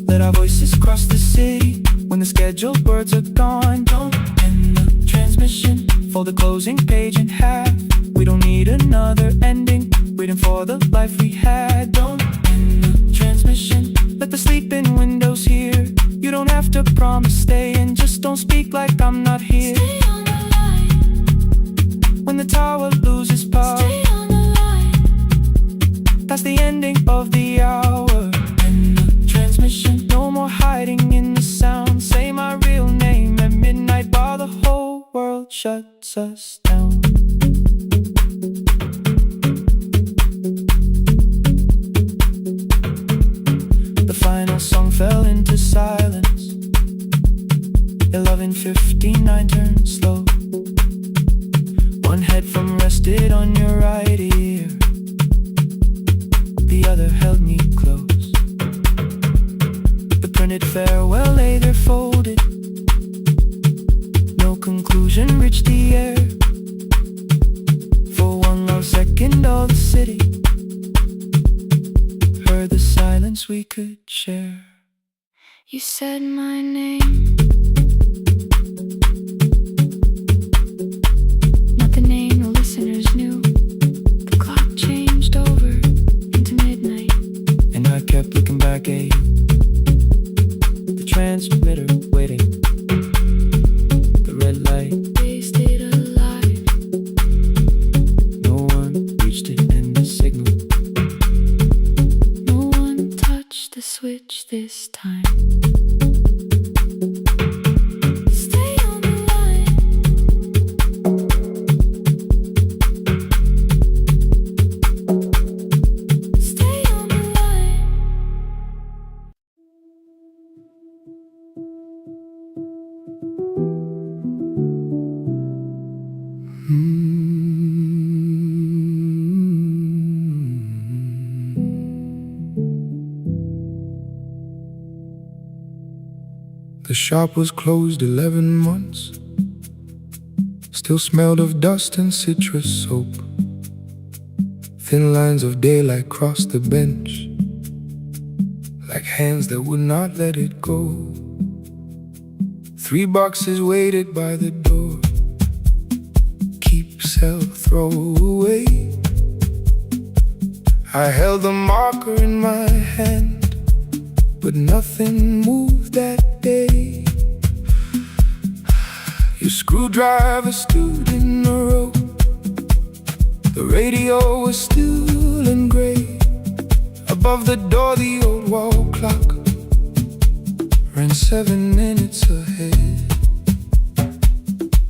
Let our voices cross the city when the sky scheduled words are gone. Don't end the transmission, fold the closing page in half. We don't need another ending, waiting for the life we had. Don't end the transmission, let the sleeping windows hear. You don't have to promise staying, just don't speak like I'm not here. Stay on the line. When the tower loses power, Stay on the line. that's the ending of the hour. End the transmission, no more hiding in the sound. Say my real name at midnight while the whole world shuts us down. The final song fell into silence. 11:59 turned slow. One headphone rested on your right ear, the other held me close. The printed farewell lay there folded. No conclusion reached the air. For one long second all the city heard the silence we could share. You said my name, not the name the listeners knew. The clock changed over into midnight, And I kept looking back at you, the transmitter waiting, the red light. they stayed alive. No one reached it and the signal. No one touched the switch this time. Stay on the line. Stay on the line. The shop was closed 11 months. Still smelled of dust and citrus soap. Thin lines of daylight crossed the bench, like hands that would not let it go. 3 boxes waited by the door. Keep, sell, throw away. I held the marker in my hand, but nothing moved that day. Your screwdriver stood in the road. The radio was still and gray. Above the door the old wall clock ran 7 minutes ahead.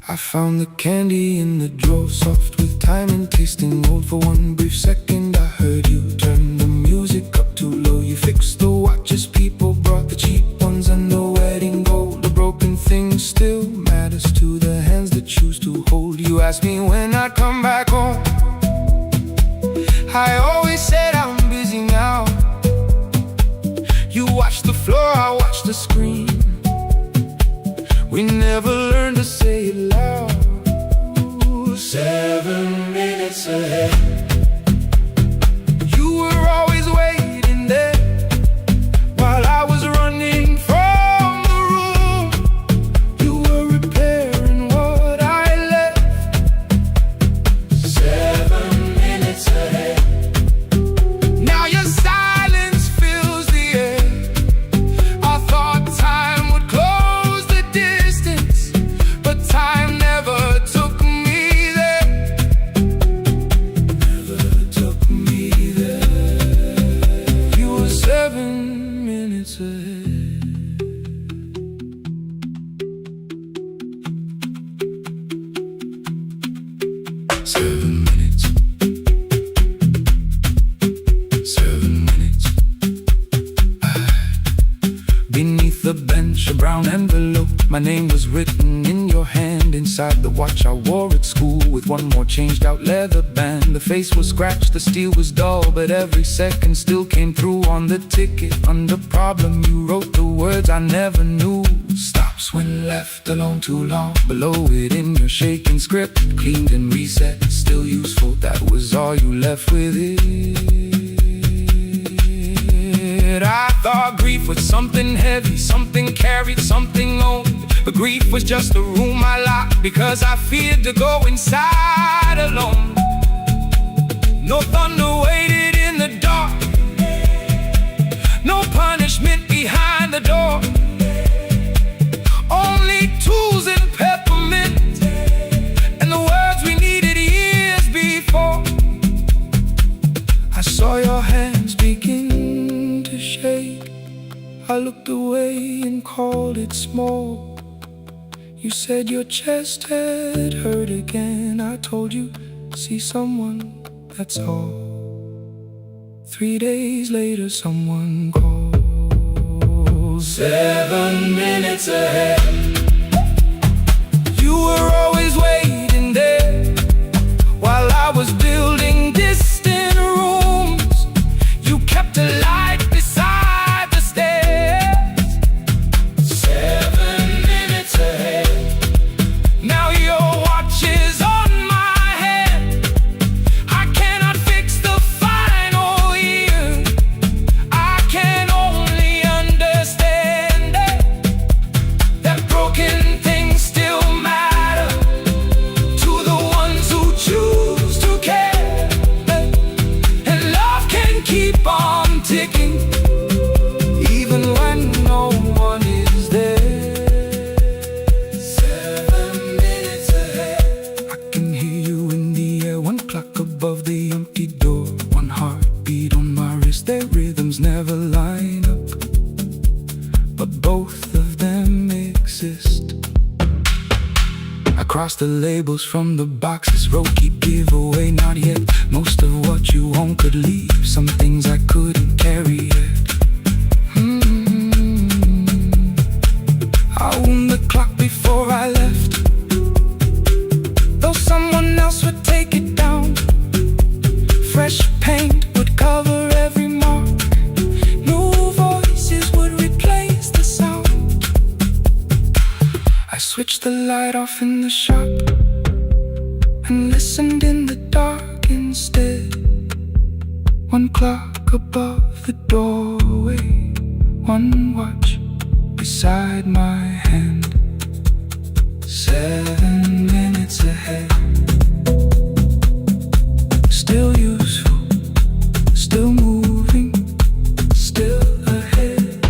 I found the candy in the drawer, soft with time and tasting old. For one brief second I heard you turn the music up too low. You fixed the watches, people brought the cheap ones and the wedding gold. The broken thing still matters to the hands that choose to hold. You asked me when I'd come back home. I always said I'm busy now. You watched the floor, I watched the screen. We never learned to say it loud. 7 minutes ahead. You were always waiting there while I was running from the room. You were repairing what I left. 7 minutes ahead. Now your silence fills the air. I thought time would close the distance, but time never took me there. Never took me there. You were 7 minutes ahead. Seven minutes. 7 minutes. Beneath the bench, a brown envelope. My name was written in your hand. Inside the watch I wore at school, with one more changed out leather band. The face was scratched, the steel was dull, but every second still came through on the ticket. Under problem you wrote the words I never knew. Stops when left alone too long. Below it in your shaking script, cleaned and reset, still useful. That was all you left with it. it. I thought grief was something heavy, something carried, something owned. But grief was just a room I locked because I feared to go inside alone. No thunder waited in the dark, no punishment behind the door. Only tools and peppermint, and the words we needed years before. I saw your hands begin to shake. I looked away and called it small. You said your chest had hurt again. I told you, see someone, that's all. 3 days later someone called. 7 minutes ahead. You were always waiting there while I was building distant rooms. You kept a light beside the stairs. 7 minutes ahead. Now your watch is on my hand. I cannot fix the final year. I can only understand that broken things still matter to the ones who choose to care. And love can keep on ticking even when no one is there. 7 minutes ahead. I can hear you in the air, one clock above the empty door, one heartbeat on my wrist. Their rhythms never line up, but both of them exist. I cross the labels from the boxes, road keep giveaway, not yet. Most of what you own could leave, some things I couldn't carry yet. I wound the clock before I left, though someone else would take it down. Fresh paint would cover every mark, new voices would replace the sound. I switched the light off in the shop and listened in the dark instead. One clock above the doorway, one watch beside my hand. 7 minutes ahead. Still useful, still moving, still ahead.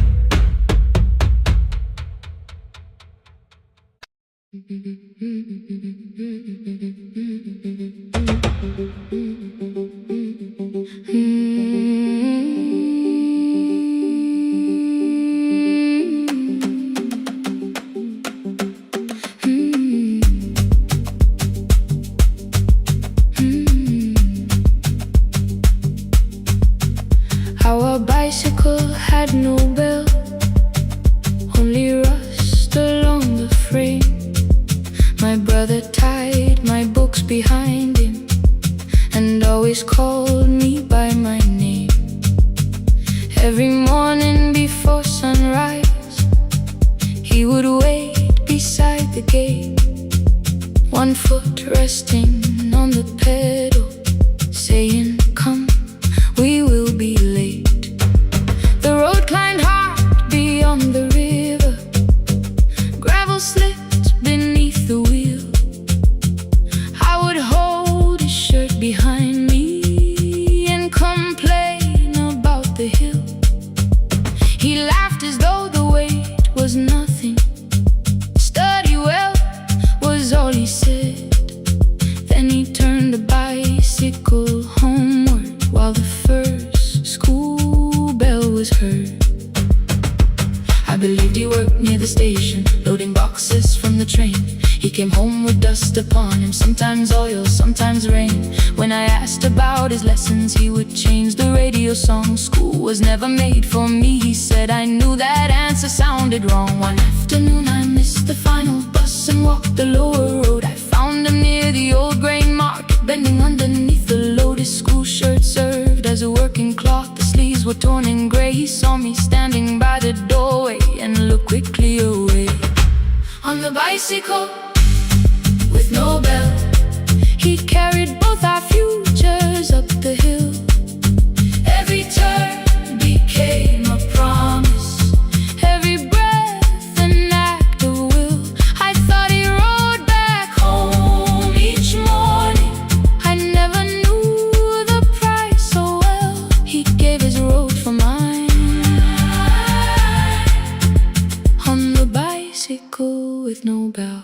Our bicycle had no bell, only rust along the frame. My brother tied my books behind him and always called me by my name. Every morning before sunrise, he would wait beside the gate, one foot resting on the pedal, saying, "Come, we will be late." The road climbed hard beyond the river, gravel slipped beneath the wheel. I would hold his shirt behind me and complain about the hill. He laughed as though the weight was nothing. "Study well," was all he said. Then he turned the bicycle homeward while the first school bell was heard. I believed he worked near the station, loading boxes from the train. He came home with dust upon him, sometimes oil, sometimes rain. When I asked about his lessons, he would change the radio song. School was never made for me, he said. I knew that answer sounded wrong. One afternoon I missed the final bus and walked the lower road. I found him near the old grain market, bending underneath the loaded school shirt served as a working cloth. The sleeves were torn and gray. He saw me standing by the doorway and looked quickly away. On the bicycle with no bell, he carried both our futures up the hill. Every turn became bicycle with no bell.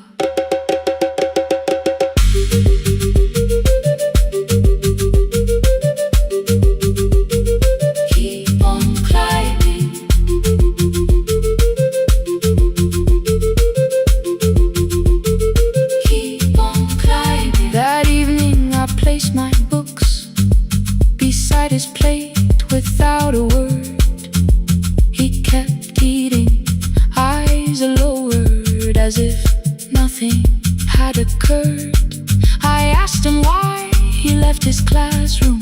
Keep on climbing. Keep on climbing. That evening I placed my books beside his plate without a word. He kept eating, eyes lowered, as if nothing had occurred. I asked him why he left his classroom.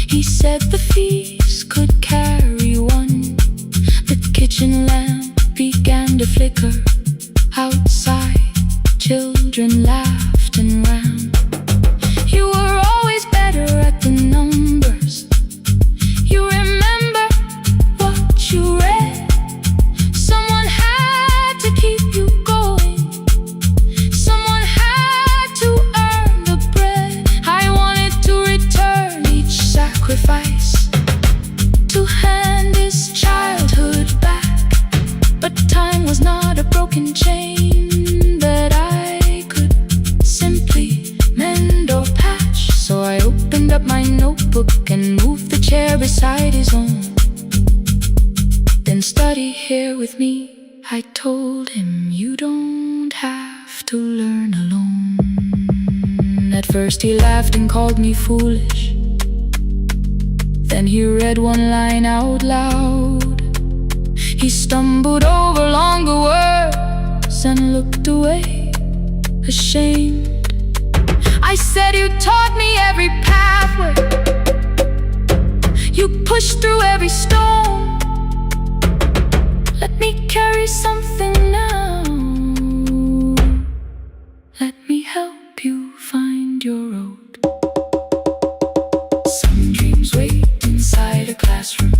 He said the fees could carry one. The kitchen lamp began to flicker. Outside, children laughed and ran. You were always better at the numbers. You remember what you read. Someone had to keep you going. Someone had to earn the bread. I wanted to return each sacrifice, to hand his childhood back. But time was not a broken chain that I could simply mend or patch. So I opened up my notebook and moved the chair beside his own. Then study here with me, I told him. You don't have to learn alone. At first he laughed and called me foolish. Then he read one line out loud. He stumbled over longer words and looked away, ashamed. I said, you taught me every pathway. You pushed through every stone. Let me carry something now. Let me help you find your road. Some dreams wait inside a classroom.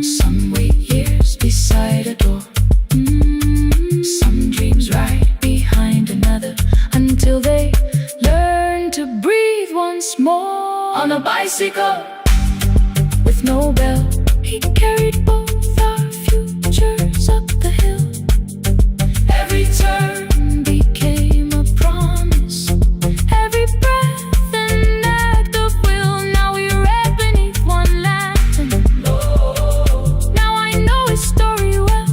Some wait years beside a door. Some dreams right behind another, until they learn to breathe once more. On a bicycle with no bell, he carried both our futures up the hill. Every turn became a promise, every breath an act of will. Now we read beneath one lantern. Now I know his story well.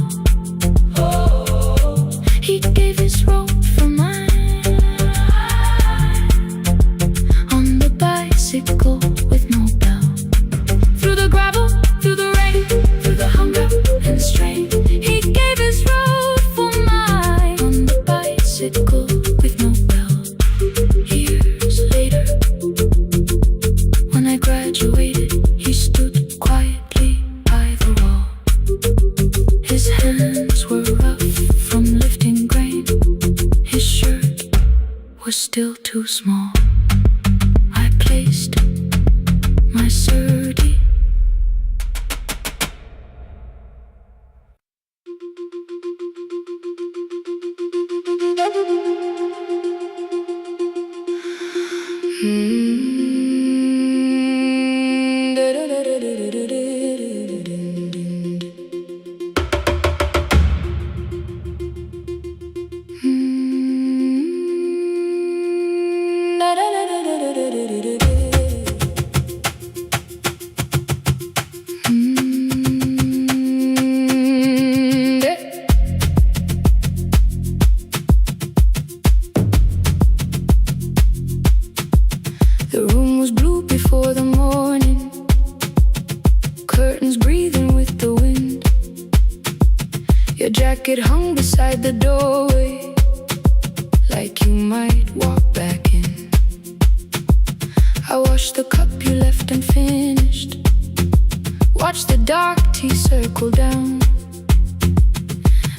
He gave his road for mine. On the bicycle with no bell. Through the gravel, through the rain, through the hunger and strain, he gave his road for mine. On the bicycle with no bell. Years later, when I graduated, he stood quietly by the wall. His hands were rough from lifting grain. His shirt was still too small. I placed my sturdy The room was blue before the morning, curtains breathing with the wind. Your jacket hung beside the doorway, like you might walk back in. I washed the cup you left unfinished, watched the dark tea circle down.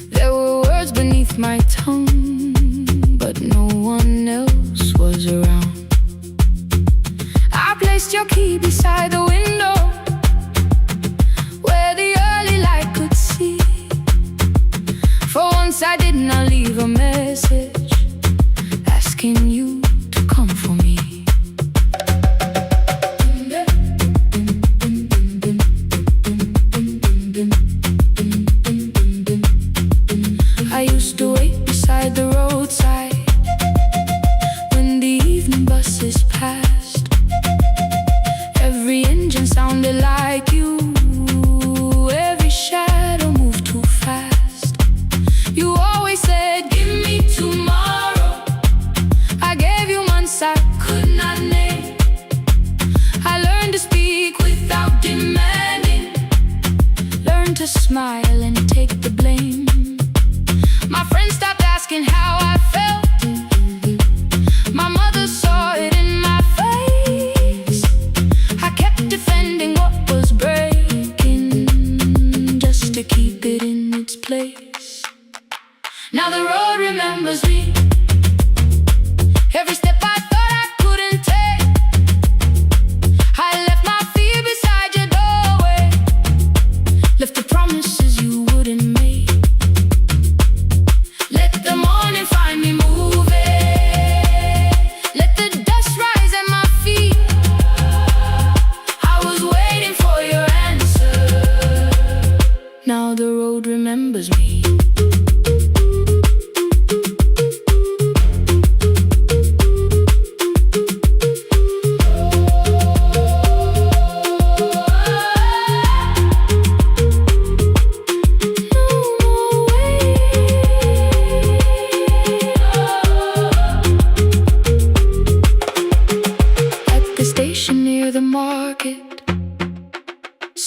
There were words beneath my tongue, but no one else was around. I placed your key beside the window, where the early light could see. For once I did not leave a message asking you to come for me. take the blame. My friends stopped asking how I felt. My mother saw it in my face. I kept defending what was breaking, just to keep it in its place. Now the road remembers me. Every step I thought I couldn't take, I left my fear beside your doorway. Left the promises you wouldn't make. Let the morning find me moving. Let the dust rise at my feet. I was waiting for your answer. Now the road remembers me.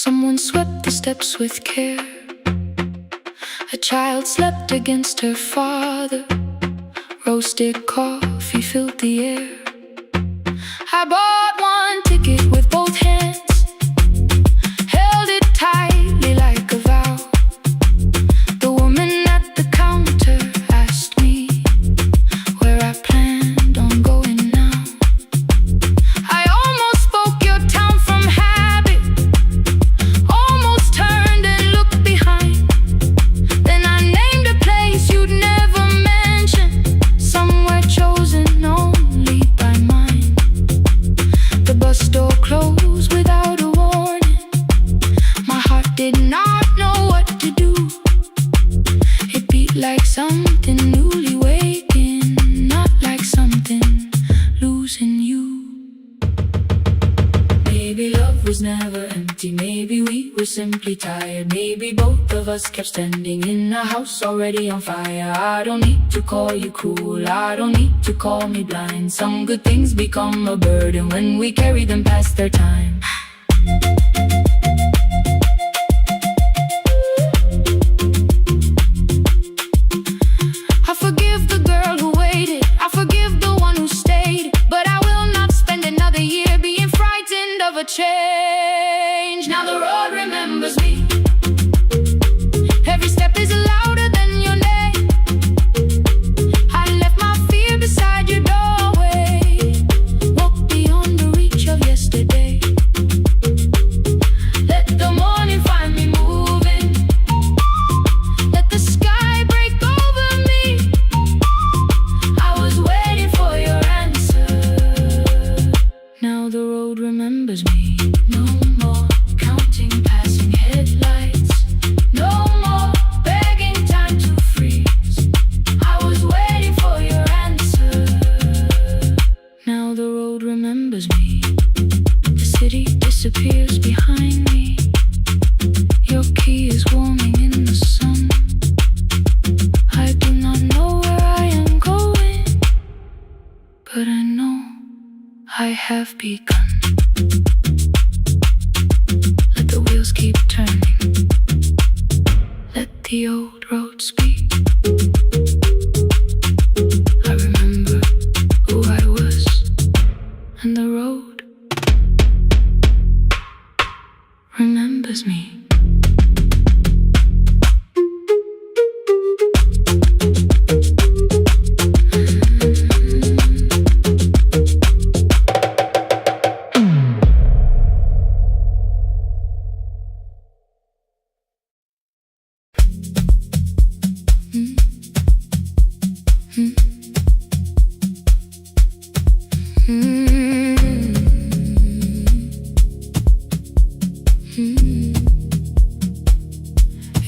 Someone swept the steps with care. A child slept against her father. Roasted coffee filled the air. I bought one ticket with both hands, held it tightly like a vow. The woman at the counter asked me where I planned on going now. I almost spoke your town from habit, almost turned and looked behind. Then I named a place you'd never mention, somewhere chosen only by mine. The bus door closed without a warning. My heart did not know what to do. It beat like something newly waking, not like something losing you. Maybe love was never empty, maybe we were simply tired. Maybe both of us kept standing in a house already on fire. I don't need to call you cruel, I don't need to call me blind. Some good things become a burden when we carry them past their time. I forgive the girl who waited, I forgive the one who stayed, but I will not spend another year being frightened of a change. Now the road remembers me. Every step is louder than your name. I left my fear beside your doorway. Walk beyond the reach of yesterday. Let the morning find me moving. Let the sky break over me. I was waiting for your answer. Now the road remembers me. No more counting passing headlights. No more begging time to freeze. I was waiting for your answer. Now the road remembers me. The city disappears behind me. Your key is warming in the sun. I do not know where I am going, but I know I have begun. Let the wheels keep turning. Let the old road speak. I remember who I was, and the road remembers me.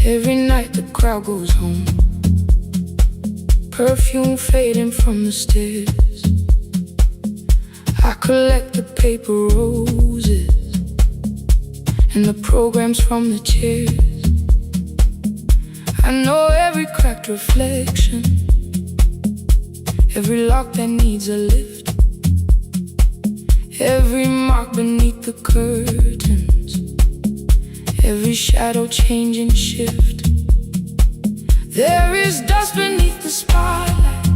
Every night the crowd goes home, perfume fading from the stairs. I collect the paper roses and the programs from the chairs. I know every cracked reflection, every lock that needs a lift, every mark beneath the curtains, every shadow change and shift. spotlight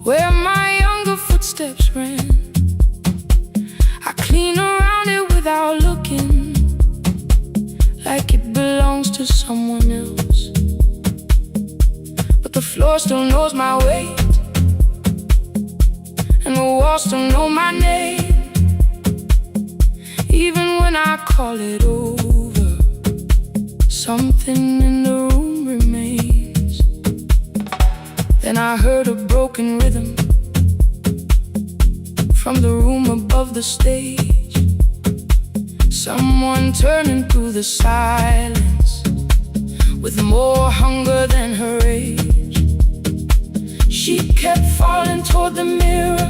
where my younger footsteps ran. I clean around it without looking, like it belongs to someone else. But the floor still knows my weight, and the walls still know my name. Even when I call it over, something in the room remains. Then I heard a broken rhythm from the room above the stage. Someone turning through the silence with more hunger than her age. She kept falling toward the mirror,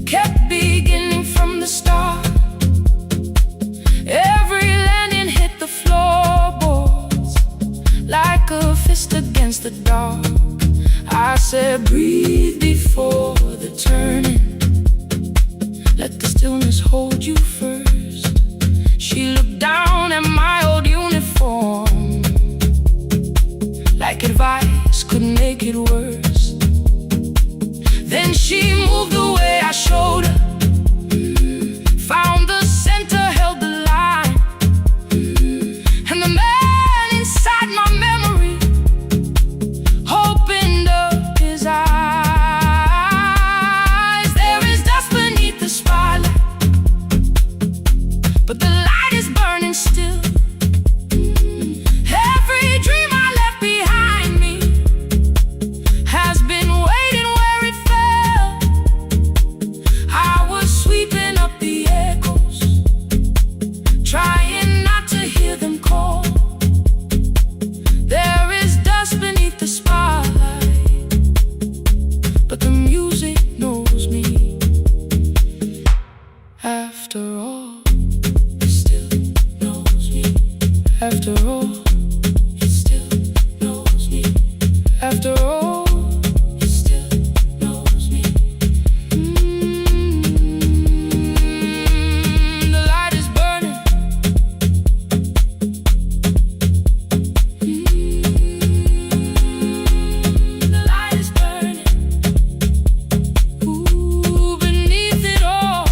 kept beginning from the start. Every landing hit the floorboards like a fist against the dark. I said, breathe before the turning, let the stillness hold you first. She looked down at my old uniform, like advice could make it worse. Then she moved the way I showed her, found the center, held the line, and the man inside my memory opened up his eyes. There is dust beneath the spotlight, but the light is burning still. Every dream I left behind me has been waiting where it fell. I was sweeping up the echoes, trying not to hear them call. There is dust beneath the spotlight, but the music knows me. After all, it still knows me. After all, it still knows me. After all, it still knows me. The light is burning. The light is burning. Ooh, beneath it all.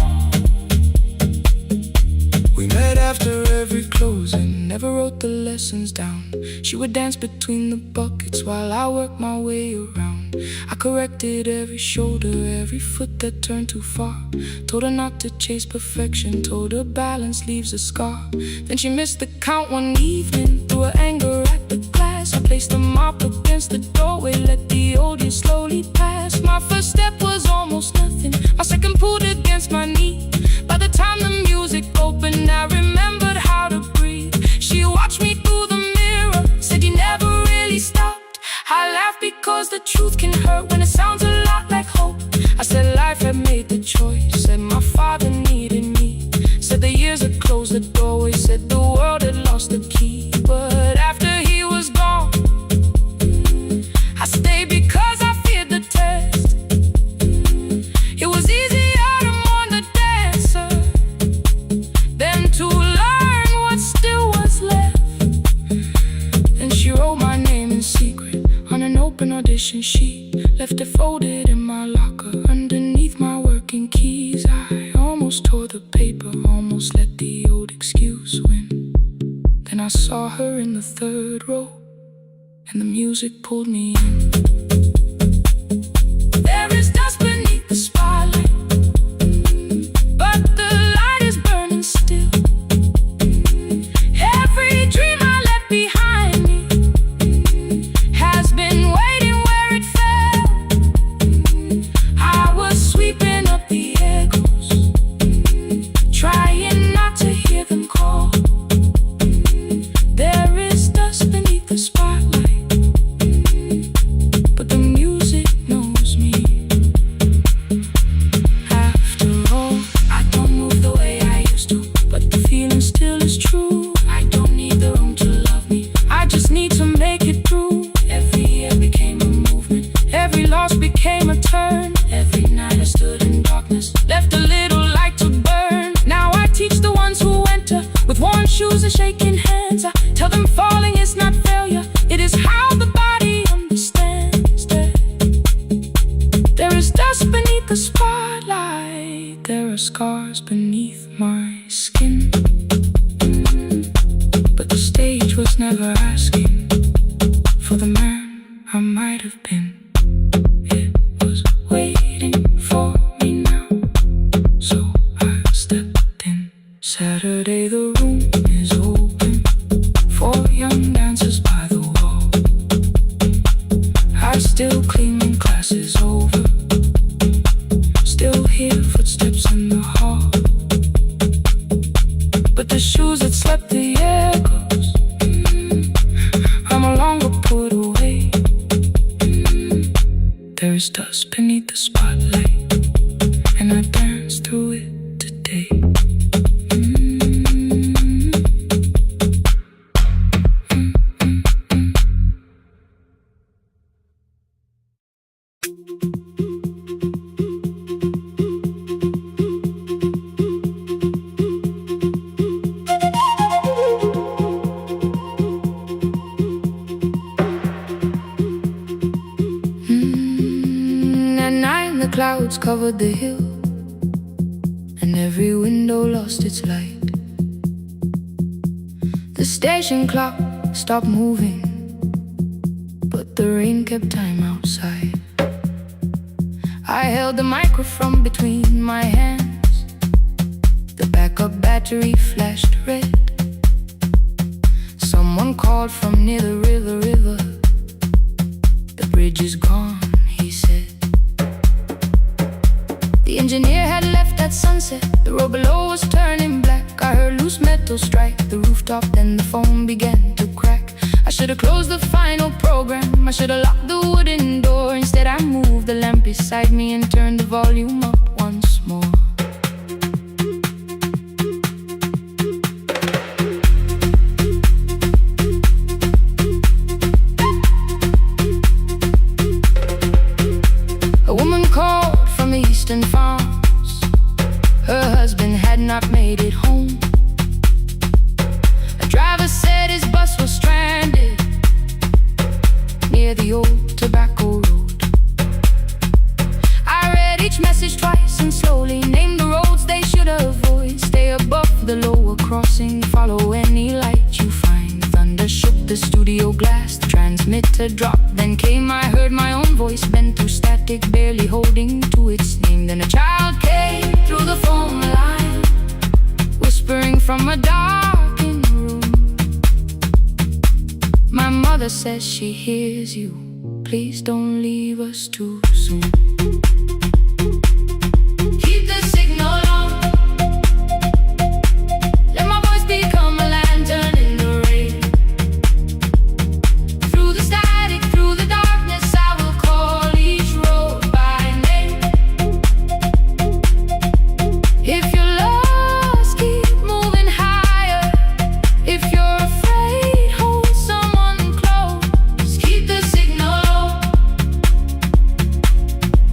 We met after every closing, never wrote the lessons down. She would dance between the buckets while I worked my way around. I corrected every shoulder, every foot that turned too far. Told her not to chase perfection, told her balance leaves a scar. Then she missed the count one evening, threw her anger at the glass. I placed the mop against the doorway, let the old years slowly pass. My first step was almost nothing, my second pulled against my knee. By the time the music opened, I remembered how to breathe. She watched me through the mirror, said you never really stopped. I laughed because the truth can hurt when it sounds a lot like hope. I said life had made the choice, said my father needed me, said the years had closed the doorway, said the world had lost the key. But after he was gone, I stayed because I feared the test. It was easier to mourn the dancer than to learn what still was left. And she wrote my name in secret on an open audition sheet, left it folded in my locker underneath my working keys. I almost tore the paper, almost let the old excuse win. Then I saw her in the third row, and the music pulled me in. There is dust beneath the spotlight, but the light is burning still. Every dream I left behind me has been waiting where it fell. I was sweeping up the echoes, trying not to hear them call. There is dust beneath the spotlight, but the scars beneath my skin. But the stage was never asking for the man I might have been. It was waiting for me now, so I stepped in. Saturday the room is open for young dancers by the wall. I still clean when class is over, still hear footsteps in the hall. But the shoes that slept the echoes, are no longer put away. There is dust beneath the spotlight, and I dance through it today. At night the clouds covered the hill, and every window lost its light. The station clock stopped moving, but the rain kept time outside. I held the microphone between my hands. The backup battery flashed red. Someone called from near the river. The bridge is gone, he said. The engineer had left at sunset. The road below was turning black. I heard loose metal strike the rooftop, then the phone began to crack. I should have closed the final program. I should have locked the wooden door. Instead I moved the lamp beside me and turned the volume up once more. A woman called from the eastern farms. Her husband had not made it home. A driver said his bus was stranded near the old tobacco road. I read each message twice and slowly named the roads they should avoid. Stay above the lower crossing, follow any light you find. Thunder shook the studio glass, the transmitter dropped. Then came, I heard my own voice bent through static, barely holding to its name. Then a child came through the phone line, whispering from a darkened room. My mother says she hears you. Please don't leave us too soon. Keep the signal on. Let my voice become a lantern in the rain. Through the static, through the darkness, I will call each road by name. If you're lost, keep moving higher. If you're afraid, hold someone close. Keep the signal low.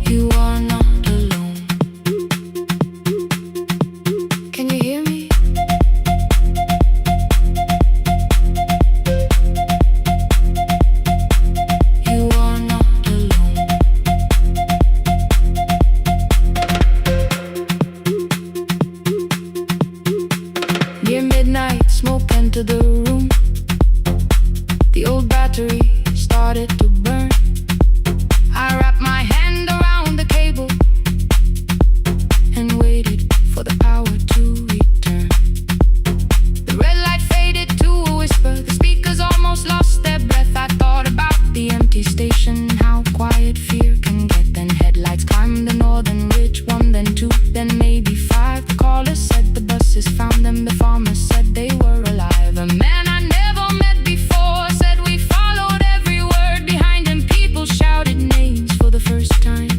You are not alone. Can you hear me? You are not alone. Near midnight, smoke entered the room. The old battery started to burn. I wrapped my hand around the cable and waited for the power to return. The red light faded to a whisper. The speakers almost lost their breath. I thought about the empty station, how quiet fear can get. Then headlights climbed the northern ridge. One, then two, then maybe five. The caller said the buses found them. The farmer said they were alive. A man I never met before said we followed every word behind him. People shouted names for the first time.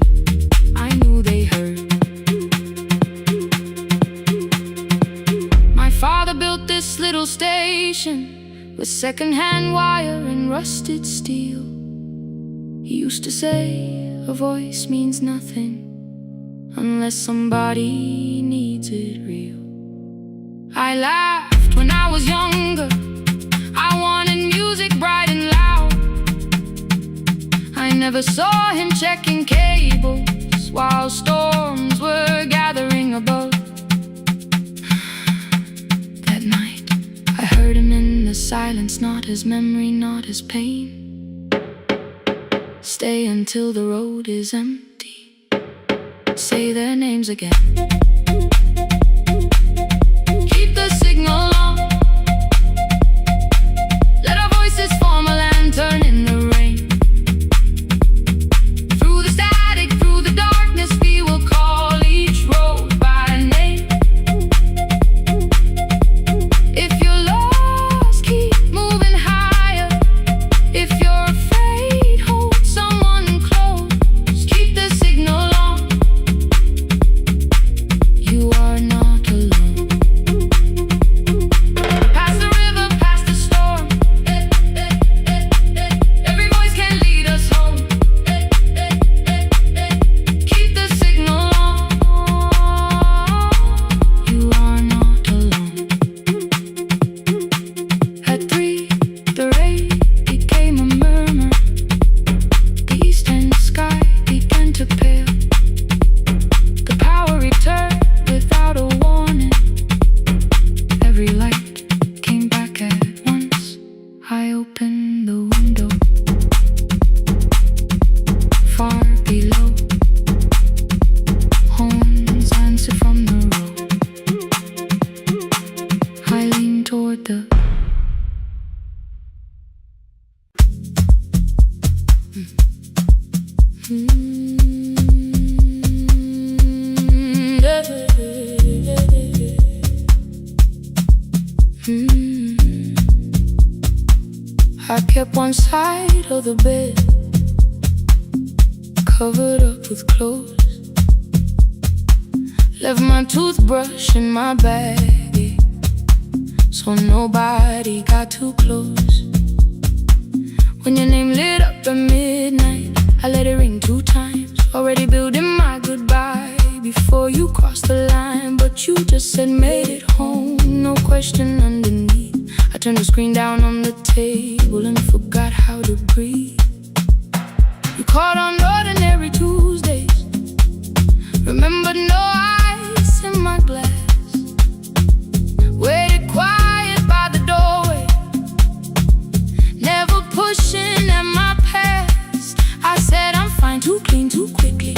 I knew they heard. My father built this little station with second-hand wire and rusted steel. He used to say a voice means nothing unless somebody needs it real. I laughed when I was younger. I wanted music bright and loud. I never saw him checking cables while storms were gathering above. silence, not as memory, not as pain. Stay until the road is empty. Say their names again. Keep the signal on. Let our voices form a lantern in the rain. Through the static, through the darkness, we will call each road by name. If you're lost, keep moving higher. If you're afraid, hold someone close. Keep the signal on. You are not alone. Past the river, past the storm. Every voice can lead us home. Keep the signal on. You are not alone. At 3, the rain became a murmur. The eastern sky began to pale. The power returned without a warning. Every light came back at once. I opened the window. Far below, horns answer from the road. I lean toward the I kept one side of the bed covered up with clothes. Left my toothbrush in my bag, so nobody got too close. When your name lit up at midnight, I let it ring 2 times. Already building my goodbye before you crossed the line. But you just said made it home, no question underneath. I turned the screen down on the table and forgot how to breathe. You called on ordinary Tuesdays. Remember, no ice in my glass. Waited quiet by the doorway, never pushing at my past. I said I'm fine, too clean, too quickly.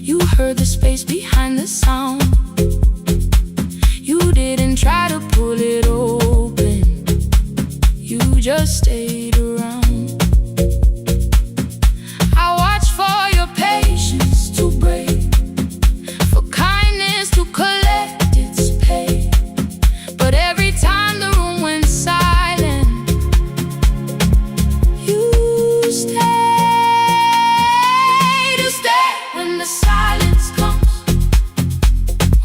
You heard the space behind the sound. You didn't try to pull it open, you just stayed around. I watched for your patience to break, for kindness to collect its pay. But every time the room went silent, you stayed. You stay when the silence comes,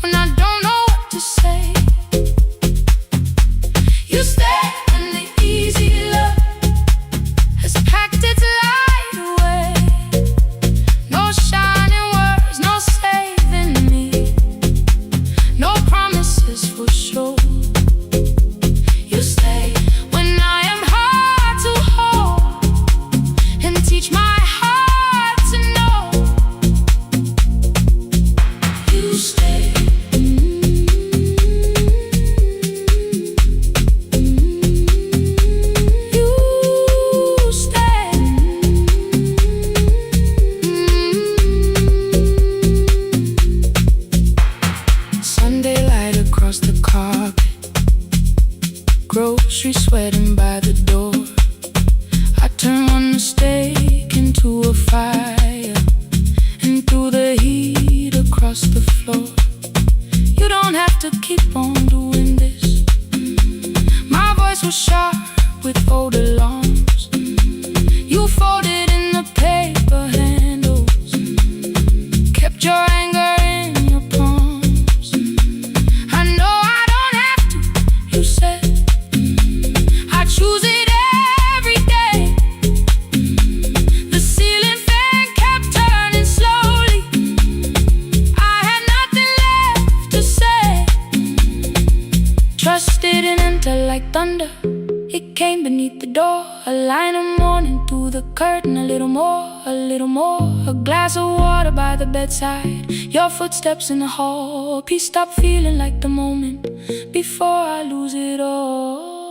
when I don't know what to say. You stay when the easy love has packed its light away. No shining words, no saving me, no promises for sure. You stay when I am hard to hold and teach my heart to know. You stay. You stay. Sunday light across the carpet, grocery sweating by the door. I turn one mistake into a fire, and through the heat across the floor. You don't have to keep on doing this. My voice was sharp with old alarms. You folded in the paper handles, kept your anger in your palms. I know I don't have to, you said. I choose it every day. The ceiling fan kept turning slowly. I had nothing left to say. Trust didn't enter like thunder, it came beneath the door. A line of morning through the curtain. A little more, a little more. A glass of water by the bedside. Your footsteps in the hall. Peace stopped feeling like the moment before I lose it all.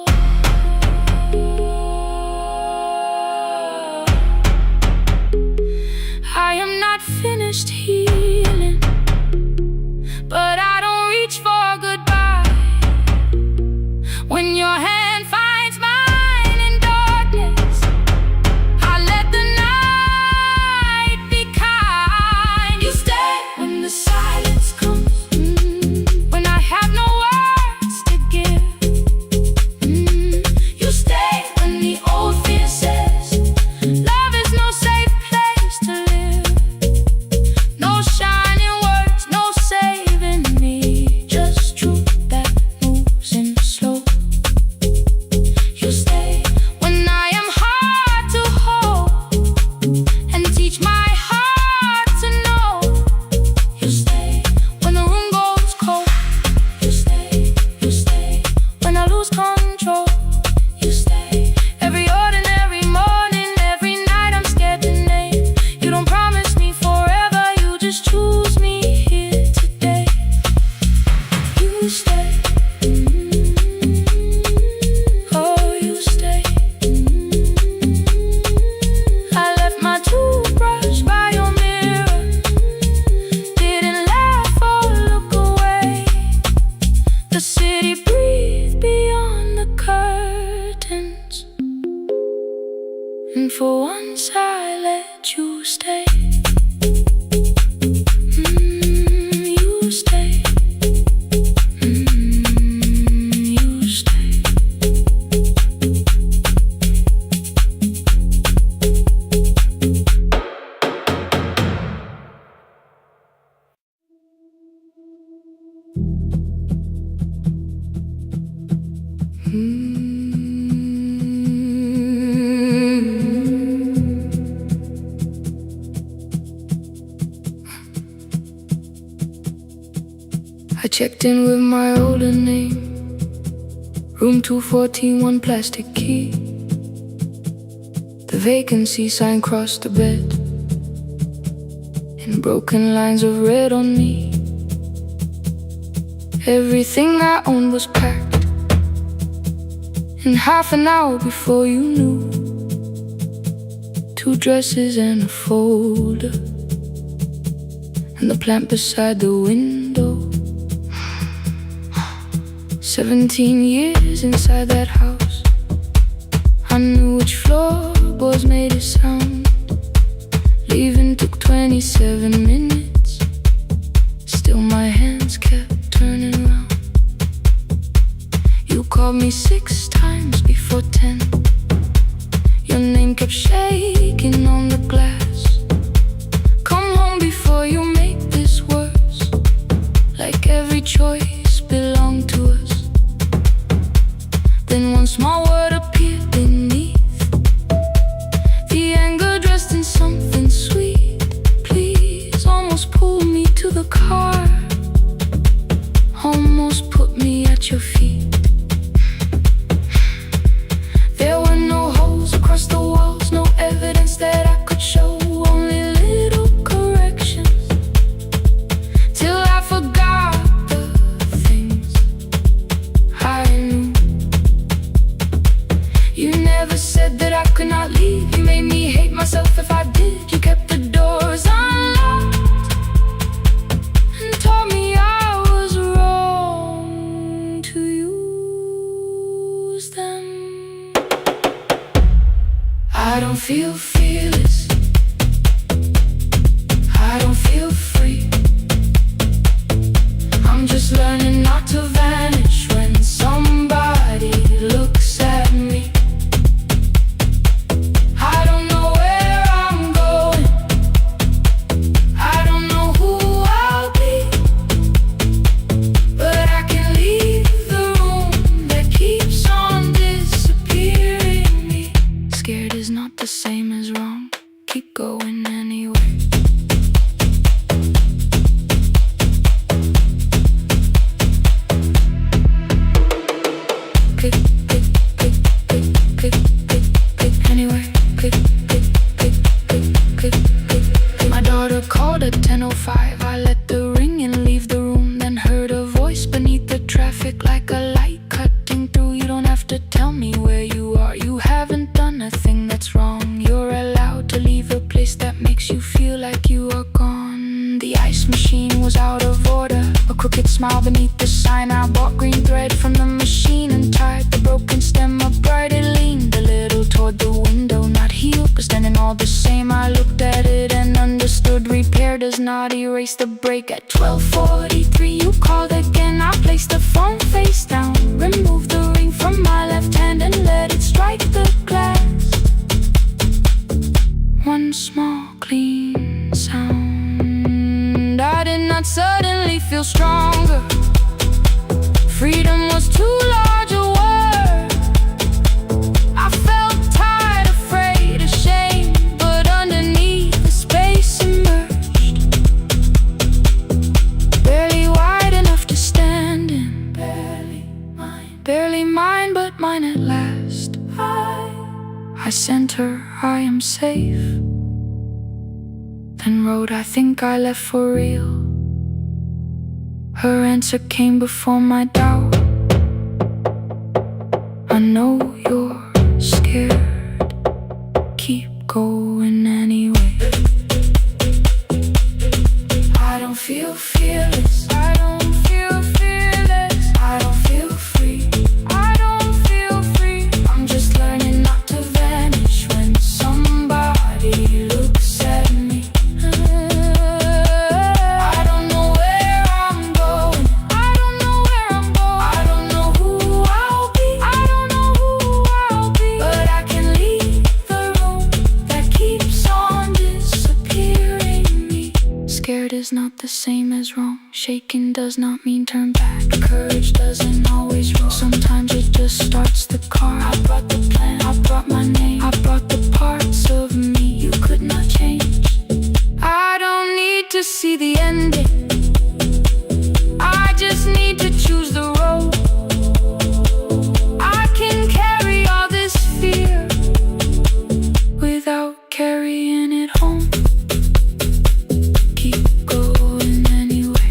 and for once I let you stay. You stay. You stay. I checked in with my older name, room 214, one plastic key. The vacancy sign crossed the bed, and broken lines of red on me. Everything I owned was packed in half an hour before you knew. 2 dresses and a folder, and the plant beside the window. 17 years inside that house, I knew which floorboards made a sound. Leaving took 27 minutes, still my hands kept turning round. You called me 6 times before 10. Your name kept shaking on the glass. Come home before you make this worse, like every choice belonged to us. Then one small word appeared beneath, the anger dressed in something sweet. Please, almost pulled me to the car, almost put me at your feet. There were no holes across the walls, no evidence that I could show, only little corrections, till I forgot the things I knew. You never said that I could not leave. You made me hate myself if I did. You kept the doors unlocked and told me I was wrong to use them. I don't feel fearless, I don't feel free. I'm just learning not to vanish when somebody looks at me. I don't know where I'm going, I don't know who I'll be, but I can leave the room that keeps on disappearing me. Scared is not the same as wrong, keep going anyway. Pick, pick, pick, pick, pick, pick, pick, anyway. Pick, pick, pick, pick, pick, pick, pick. My daughter called at 10:05. I let the ring and leave the room, then heard a voice beneath the traffic like a light cutting through. You don't have to tell me where you are, you haven't done a thing that's wrong. You're allowed to leave a place that makes you feel like you are gone. The ice machine was out of order, a crooked smile beneath the sign. I bought green thread from the machine and tied the broken stem upright. It leaned a little toward the window, not healed but standing all the same. I looked at it and understood, repair does not erase the break. At 12:43 you called again. I placed the phone face down, removed the ring from my left hand and let it strike the glass. One small clean sound. I did not suddenly feel stronger. Freedom was too large a word. I felt tired, afraid, ashamed, but underneath the space emerged, barely wide enough to stand in. Barely mine, but mine at last. I sent her, I am safe, then wrote, I think I left for real. Her answer came before my doubt. I know you're scared, keep going anyway. I don't feel fearless, I don't feel fearless, I don't feel free, I don't feel free. I'm just learning not to vanish when is wrong. Shaking does not mean turn back. Courage doesn't always rule. Sometimes it just starts the car. I brought the plan, I brought my name, I brought the parts of me you could not change. I don't need to see the ending, I just need to choose the road. I can carry all this fear without carrying it home. Keep going anyway.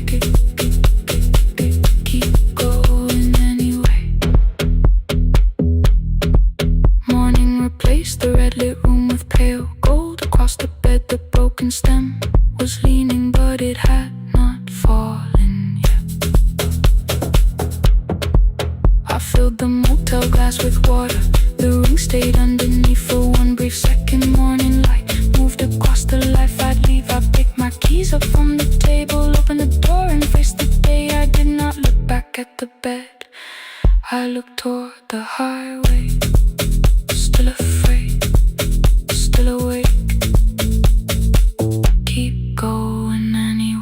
Keep going anyway. Morning replaced the red lit room with pale gold. Across the bed the broken stem was leaning, but it had not fallen yet. I filled the motel glass with water. The ring stayed underneath for one brief second. Morning light moved across the life I'd leave. I picked my keys up from the table, opened the door and faced the day. I did not look back at the bed, I looked toward the highway. Still afraid, still awake. Keep going anyway.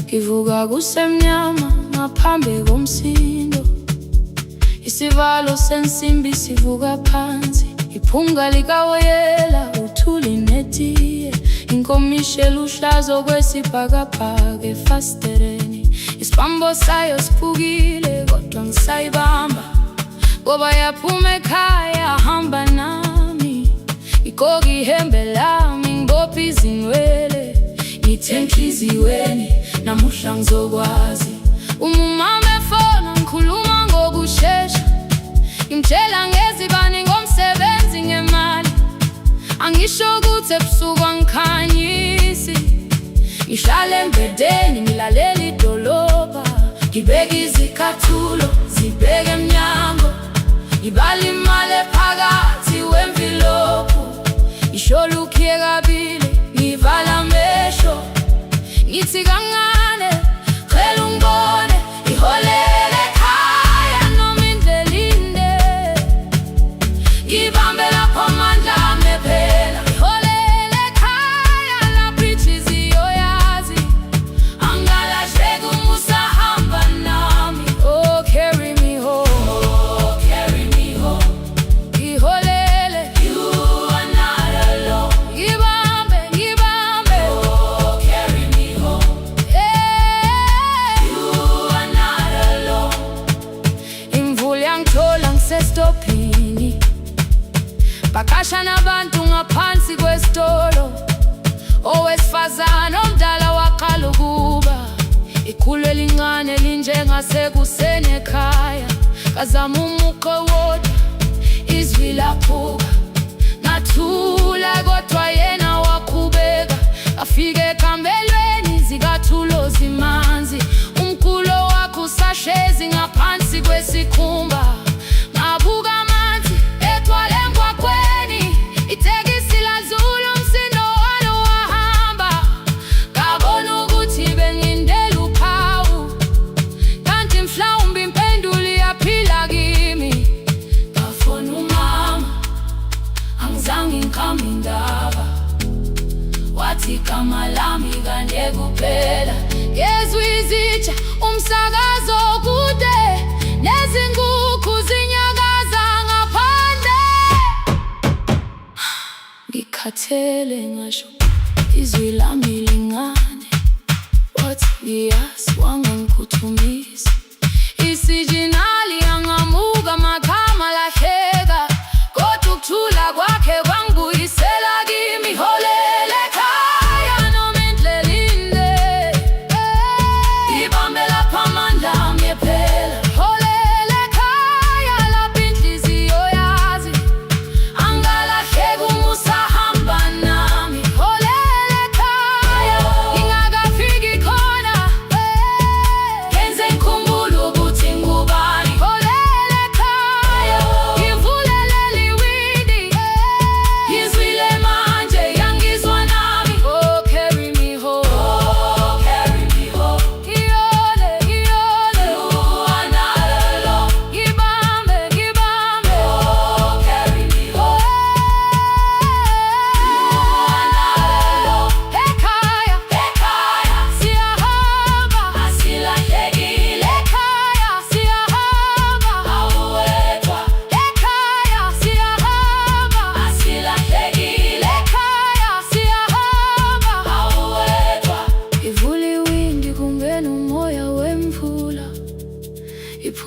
Ngivuka kusemnyama ngaphambi komsindo, isivalo sensimbi sivuka phansi. Iphunga likawoyela uthuli netiye, inkomishe luhlazo kwesibhakabhaka efasitereni. Isibambo sayo siphukile kodwa ngisayibamba, ngoba yaphuma ekhaya hamba nami. Igqoka ihembe lami ngibopha izinwele, ngithe enhliziyweni namuhla ngizokwazi. Umama efona ngikhuluma ngokushesha, ngimtshela ngezibani ngomsebenzi ngemali. Angisho ukuthi ebusuku angikhanyisi, ngihlala embedeni ngilalela idolobha. Ngibeka izicathulo zibheke emnyango, ngibala imali ephakathi wemvilophu. Isho lukhiye kabili ngivala amehlo, ngithi kancane cela ungibone. Iholele ekhaya noma indlela inde, ngibambe lapho amandla ami ephela. Iholele ekhaya lapho inhliziyo yazi, angalahleki uma usahamba nami. Oh carry me home, oh carry me home. Iholele, you are not alone. Ngibambe, ngibambe, oh carry me home. Yeah, you are not alone. Imvula yangithola ngisestopini, bakasha nabantu ngaphansi kwesitolo. Owesifazane omdala waqala ukuba, ikhulu elincane linjengasekuseni ekhaya. Kazama umukho wodwa, izwi laphuka. Ngathula kodwa yena waqhubeka, afike ekambelweni zikathulo zimanzi. Umkhulo wakhe usahlezi ngaphansi kwesikhumba. Ngabuka amanzi egcwale emgwaqweni, itekisi ladlula umsindo walo wahamba. Ngabona ukuthi bengindela uphawu, kanti mhlawumbe impendulo iyaphila kimi. Ngafona umama, angizange ngikhambe indaba, wathi igama lami kanye kuphela. Ngezwe izitsha umsakazo kude, nezinkukhu zinyakaza ngaphandle. Ngikhathele ngasho izwi lami lingane, wathi ngiyazi wangangikhuthumisa. Isijinali angamuka amakhama lahleka, kodwa ukuthula kwakhe kwangibuyisela kimi. Iholele ekhaya noma indlela inde, ngibambe lapho amandla ami ephela. Iholele ekhaya lapho inhliziyo yazi, angalahleki uma usahamba nami.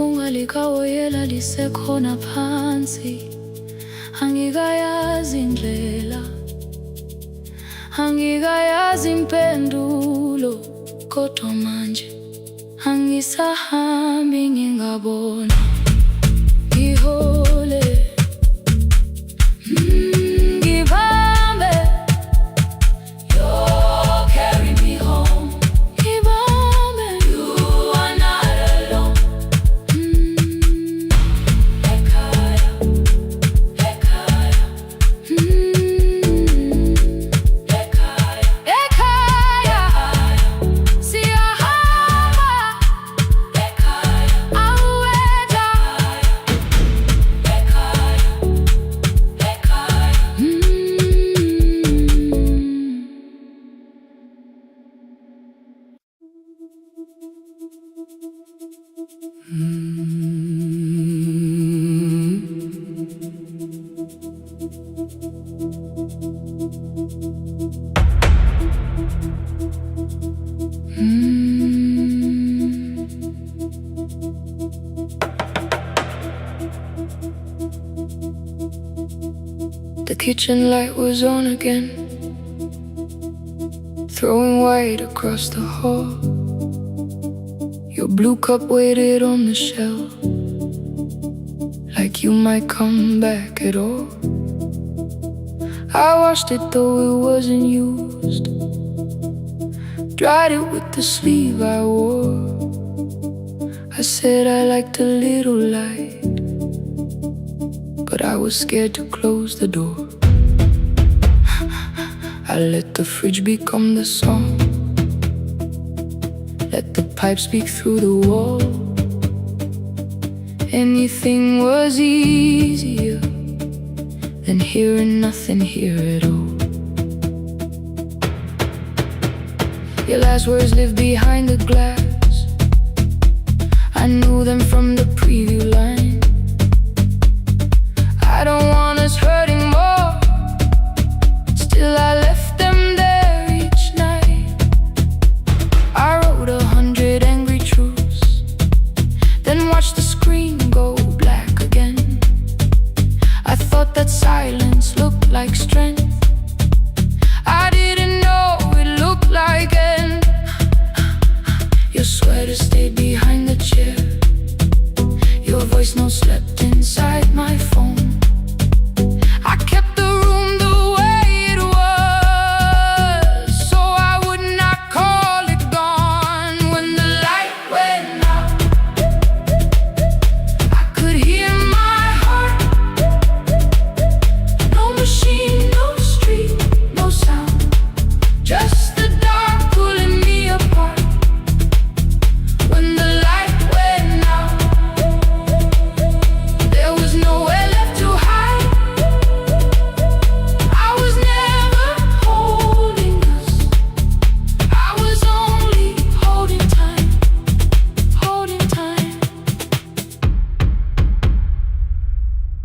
iphunga likawoyela lisekhona phansi. Angikayazi indlela, angikayazi impendulo, kodwa manje angisahambi ngingabona. Ngihole, ngibambe, you carry me home. Ngibambe, you are not alone. Ekhaya, ekhaya, ekhaya, ekhaya, siyahamba. Ekhaya, aweta. Ekhaya, ekhaya. The kitchen light was on again, throwing white across the hall. Your blue cup waited on the shelf, like you might come back at all. I washed it though it wasn't used, dried it with the sleeve I wore. I said I liked a little light, but I was scared to close the door. I let the fridge become the song, let the pipe speak through the wall. Anything was easier than hearing nothing here at all. Your last words live behind the glass, I knew them from the preview line. I don't want us hurting more, still I left them there each night. I wrote 100 angry truths, then watched the screen go black again. I thought that silence looked like strength, I didn't know it looked like end. Your sweater stayed behind the chair, your voice no slept inside my phone. I kept the room the way it was, so I would not call it gone. When the light went out, I could hear my heart. No machine, no street, no sound, just the dark pulling me apart. When the light went out, there was nowhere left to hide. I was never holding us, I was only holding time, holding time.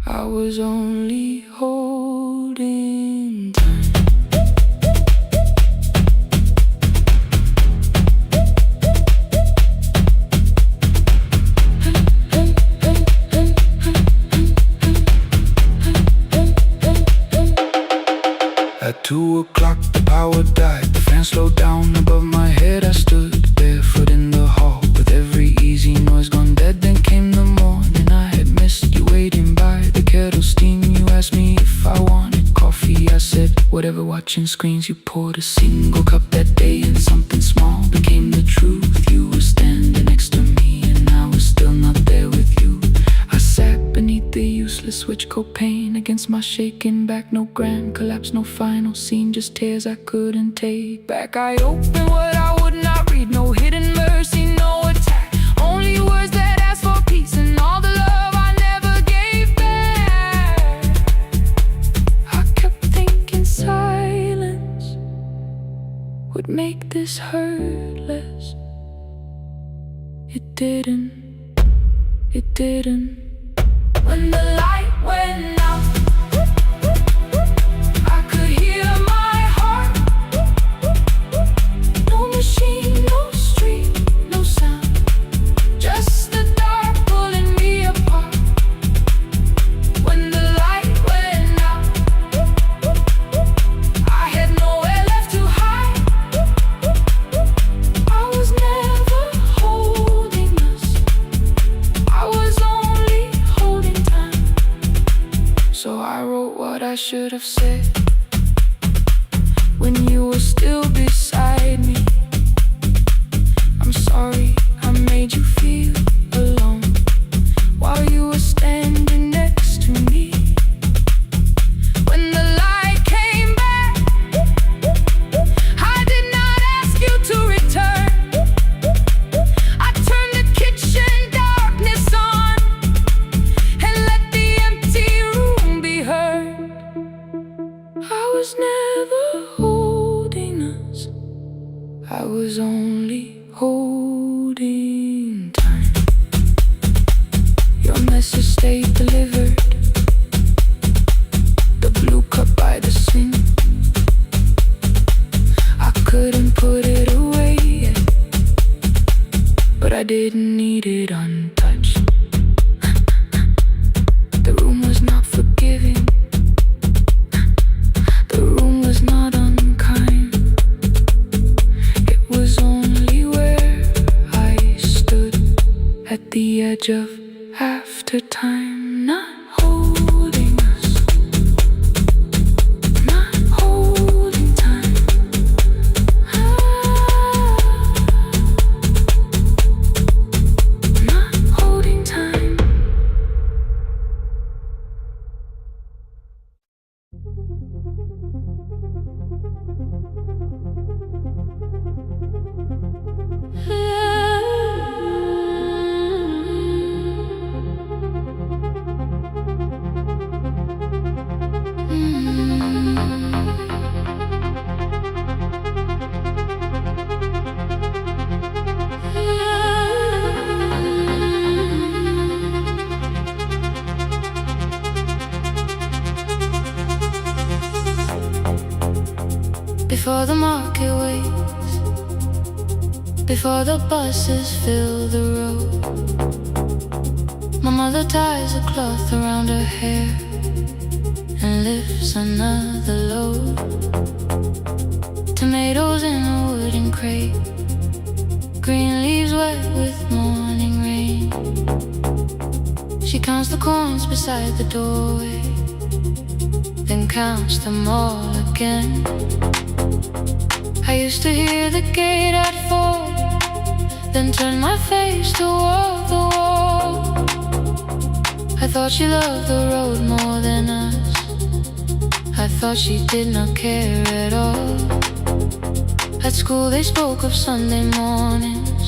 I was only holding time. At 2 o'clock the power died, the fan slowed down above my head. I stood barefoot in the hall with every easy noise gone dead. Then came the morning, I had missed you waiting by the kettle steam. You asked me if I wanted coffee, I said whatever, watching screens. You poured a single cup that day and something small became the truth. You were standing next to me and I was still not there with you. I sat beneath the useless switch copain against my shaking back. No grand collapse, no final scene, just tears I couldn't take back. I opened what I would not read, no hidden mercy, no attack, only words that ask for peace and all the love I never gave back. I kept thinking silence would make this hurt less. It didn't, it didn't. When the light went out, I could hear my heart. No machine, no street, no sound, just the dark pulling I should have said when you were still beside me. I'm sorry I made you feel alone while you were standing next to me. When the light came back, I did not ask you to return. I turned the kitchen darkness on and let the empty room be heard. I was never holding us, I was only holding time. Your message stayed delivered, the blue cup by the sink. I couldn't put it away yet, but I didn't need it untouched. The room was not forgiving, the room was not unkind. It was only where I stood at the edge of after time, not holding us, not holding time. Not holding time. Before the market waits, before the buses fill the road, my mother ties a cloth around her hair and lifts another load. Tomatoes in a wooden crate, green leaves wet with morning rain. She counts the coins beside the doorway, then counts them all again. I used to hear the gate at 4, then turn my face toward the wall. I thought she loved the road more than us, I thought she did not care at all. At school they spoke of Sunday mornings,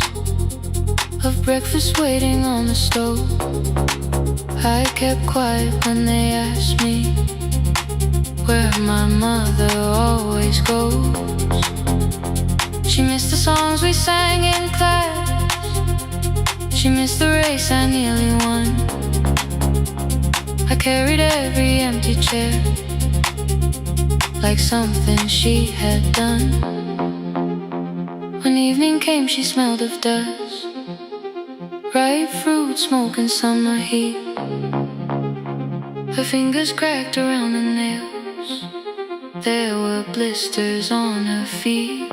of breakfast waiting on the stove. I kept quiet when they asked me where my mother always goes. She missed the songs we sang in class, she missed the race I nearly won. I carried every empty chair like something she had done. When evening came she smelled of dust, ripe fruit, smoke and summer heat. Her fingers cracked around the nails, there were blisters on her feet.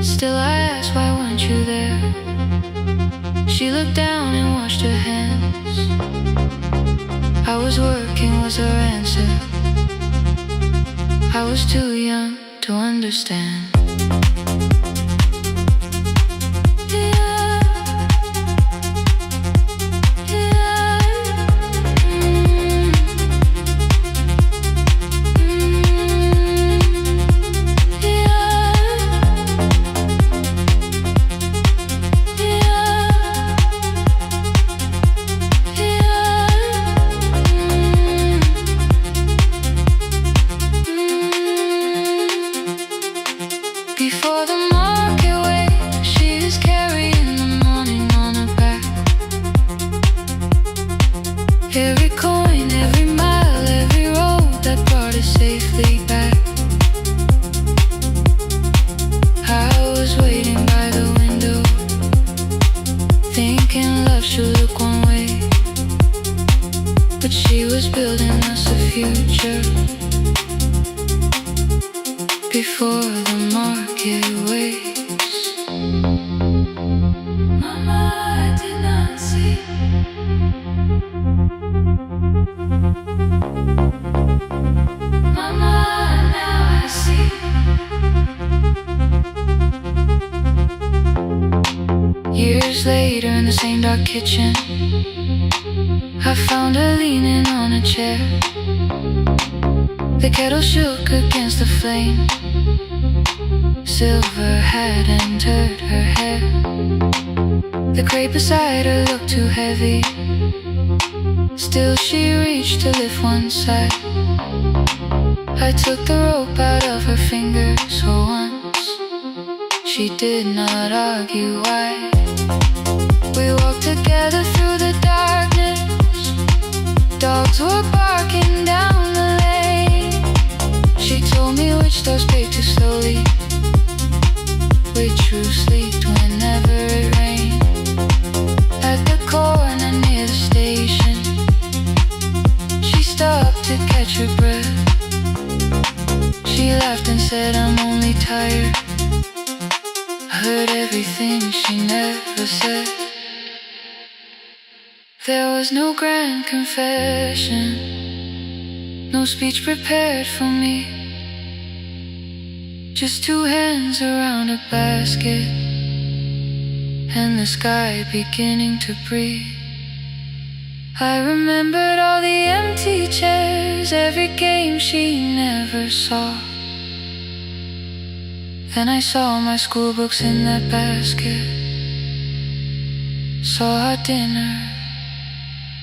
Still I asked, why weren't you there? She looked down and washed her hands. I was working was her answer, I was too young to understand. Before the market waits, she is carrying the morning on her back. Every coin, every mile, every road that brought us safely back. I was waiting by the window, thinking love should look one way, but she was building us a future. Before the market waits, Mama, I did not see. in our kitchen. I found her leaning on a chair. The kettle shook against the flame. Silver had entered her hair. The crate beside her looked too heavy. Still she reached to lift one side. I took the rope out of her fingers for once. She did not argue why. We walked together through the darkness. Dogs were barking down the lane. She told me which doors paid too slowly, which roofs leaked whenever it rained. At the corner near the station, she stopped to catch her breath. She laughed and said, I'm only tired. I heard everything she never said. There was no grand confession, no speech prepared for me. Just two hands around a basket, and the sky beginning to breathe. I remembered all the empty chairs, every game she never saw. Then I saw my school books in that basket, saw our dinner,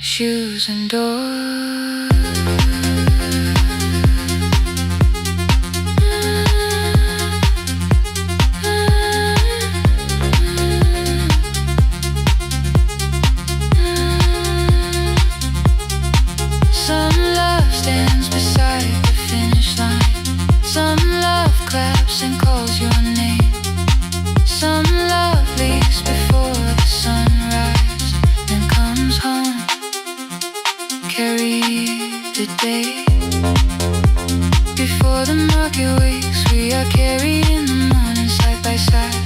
shoes and doors. Some love stands beside the finish line. Some love claps and calls your name. Some love leaves before the sunrise and comes home. Carry the day before the market wakes. We are carried in the morning side by side.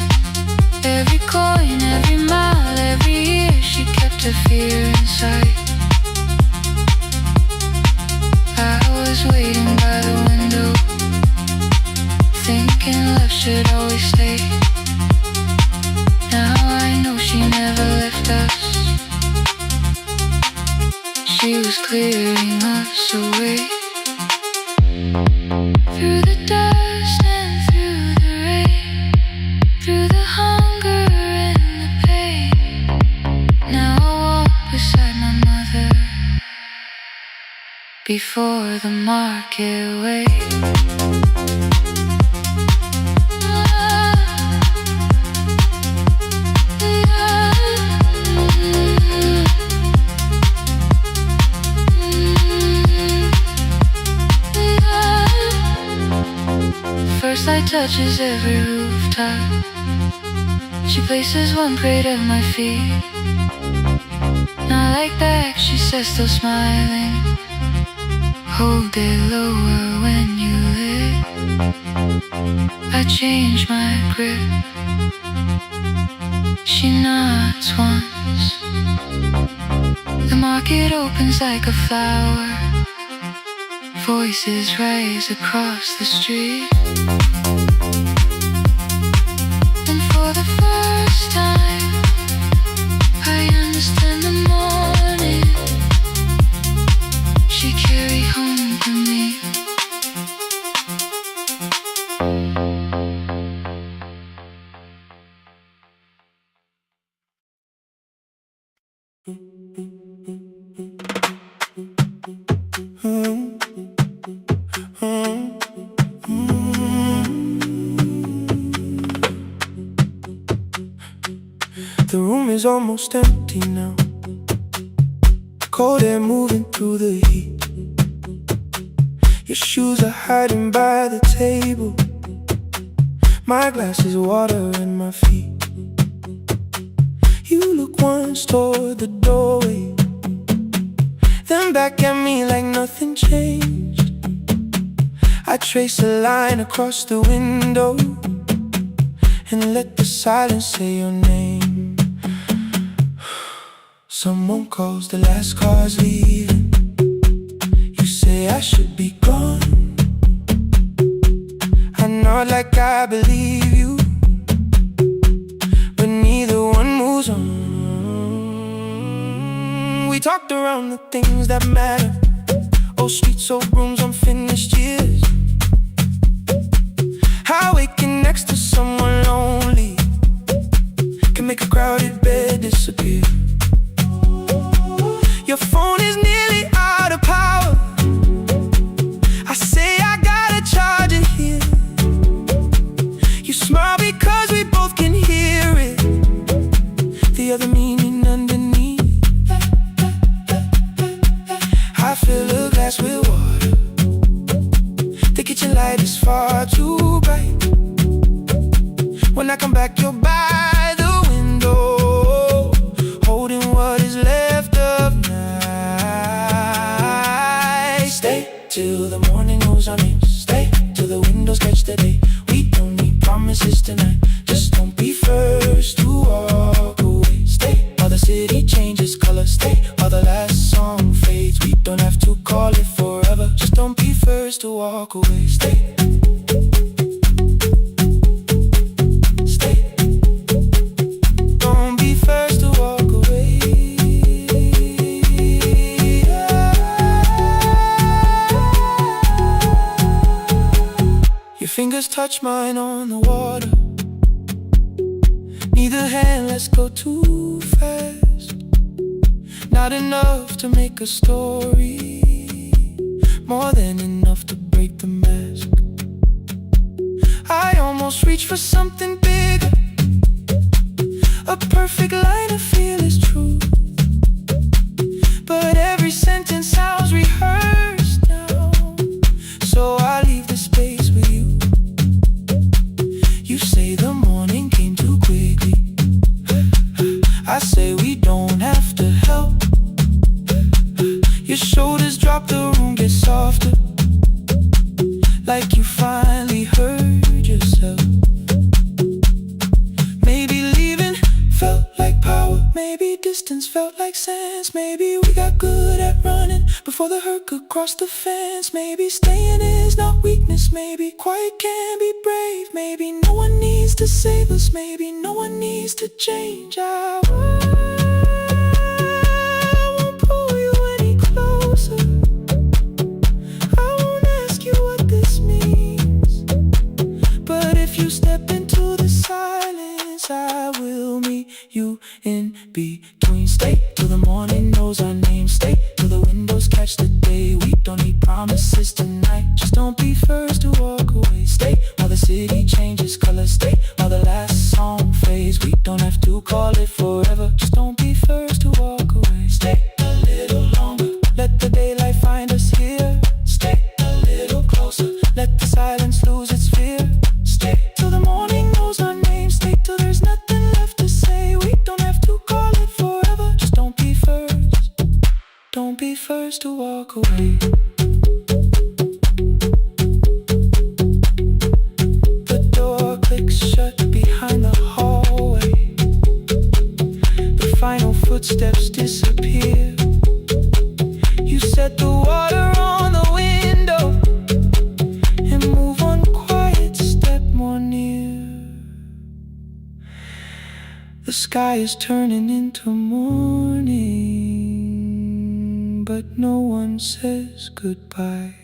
Every coin, every mile, every year, she kept her fear inside. I was waiting by the window, thinking love should always stay. Now I know she never left us. She was clearing us away. Through the dust and through the rain, through the hunger and the pain. Now I walk beside my mother before the market wakes. First light touches every rooftop. She places one crate at my feet. Not like back, she says, still smiling. Hold it lower when you lit. I change my grip. She nods once. The market opens like a flower. Voices rise across the street. And for the first time, I understand the morning she carried home to me. The room is almost empty now. Cold air moving through the heat. Your shoes are hiding by the table. My glass is water in my feet. You look once toward the doorway, then back at me like nothing changed. I trace a line across the window and let the silence say your name. Someone calls, the last car's leaving. You say I should be gone. I nod like I believe you, but neither one moves on. talked around the things that matter. Old streets, old rooms, unfinished years. How waking next to someone lonely can make a crowded bed disappear. Your phone is nearly out of power. I say I gotta charge it here. You smile because we both can hear it, the other meaning underneath. I fill a glass with water. The kitchen light is far too bright. When I come back, you're by the window, holding what is left of night. Stay till the morning knows our names. Stay till the windows catch the day. We don't need promises tonight. Just don't be first to walk away. Stay while the city changes color. Stay while the last song fades. We don't have to call it forever. Just don't be first to walk away. Stay. Don't be first to walk away. Your fingers touch mine on the water. Neither hand lets go too fast. Not enough to make a story, more than enough to break the mask. I almost reach for something bigger, a perfect line of fearless truth. But every sentence sounds rehearsed now, so I leave the space with you. You say the morning came too quickly. I say we don't have to help. Your shoulders drop, the room gets softer, like you finally heard yourself. Maybe leaving felt like power. Maybe distance felt like sense. Maybe we got good at running before the hurt could cross the fence. Maybe staying is not weakness. Maybe quiet can be brave. Maybe no one needs to save us. Maybe no one needs to change our world. You in between. Stay till the morning knows our name. Stay till the windows catch the day. We don't need promises tonight. Just don't be first to walk away. Stay while the city changes color. Stay while the last song fades. We don't have to call it forever. Just don't be first to walk away. Stay a little longer. Let the daylight find us here. Stay a little closer. Let the silence lose its fear. Stay till the morning knows our name. Stay till there's nothing left to say. We don't have to call it forever. Just don't be first. Don't be first to walk away. The door clicks shut behind the hallway. The final footsteps disappear. You set the water on the window and move one quiet step more near. The sky is turning into morning, but no one says goodbye.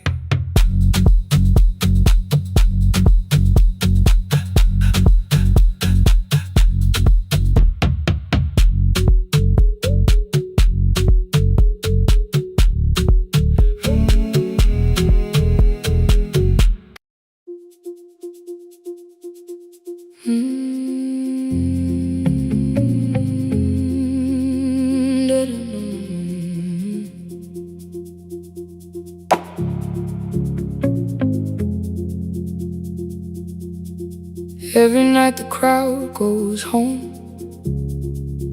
Every night the crowd goes home,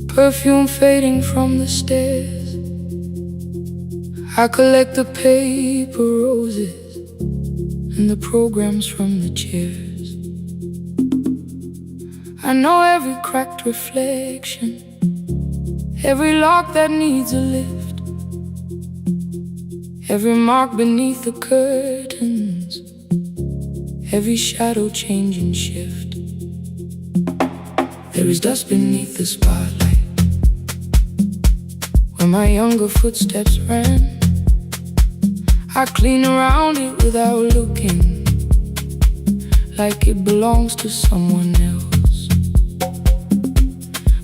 perfume fading from the stairs. I collect the paper roses and the programs from the chairs. I know every cracked reflection, every lock that needs a lift, every mark beneath the curtains, every shadow change and shift. There is dust beneath the spotlight. where my younger footsteps ran. I clean around it without looking, like it belongs to someone else.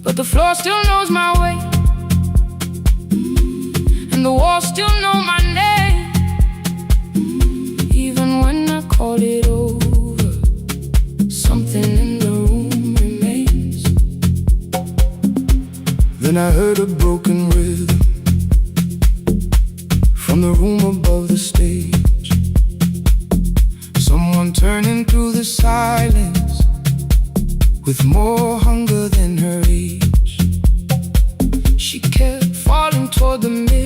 But the floor still knows my way, and the walls still know my name. Even when I call it over, something in the room remains. Then I heard a broken rhythm from the room above the stage. Someone turning through the silence with more hunger than her age. She kept falling toward the middle,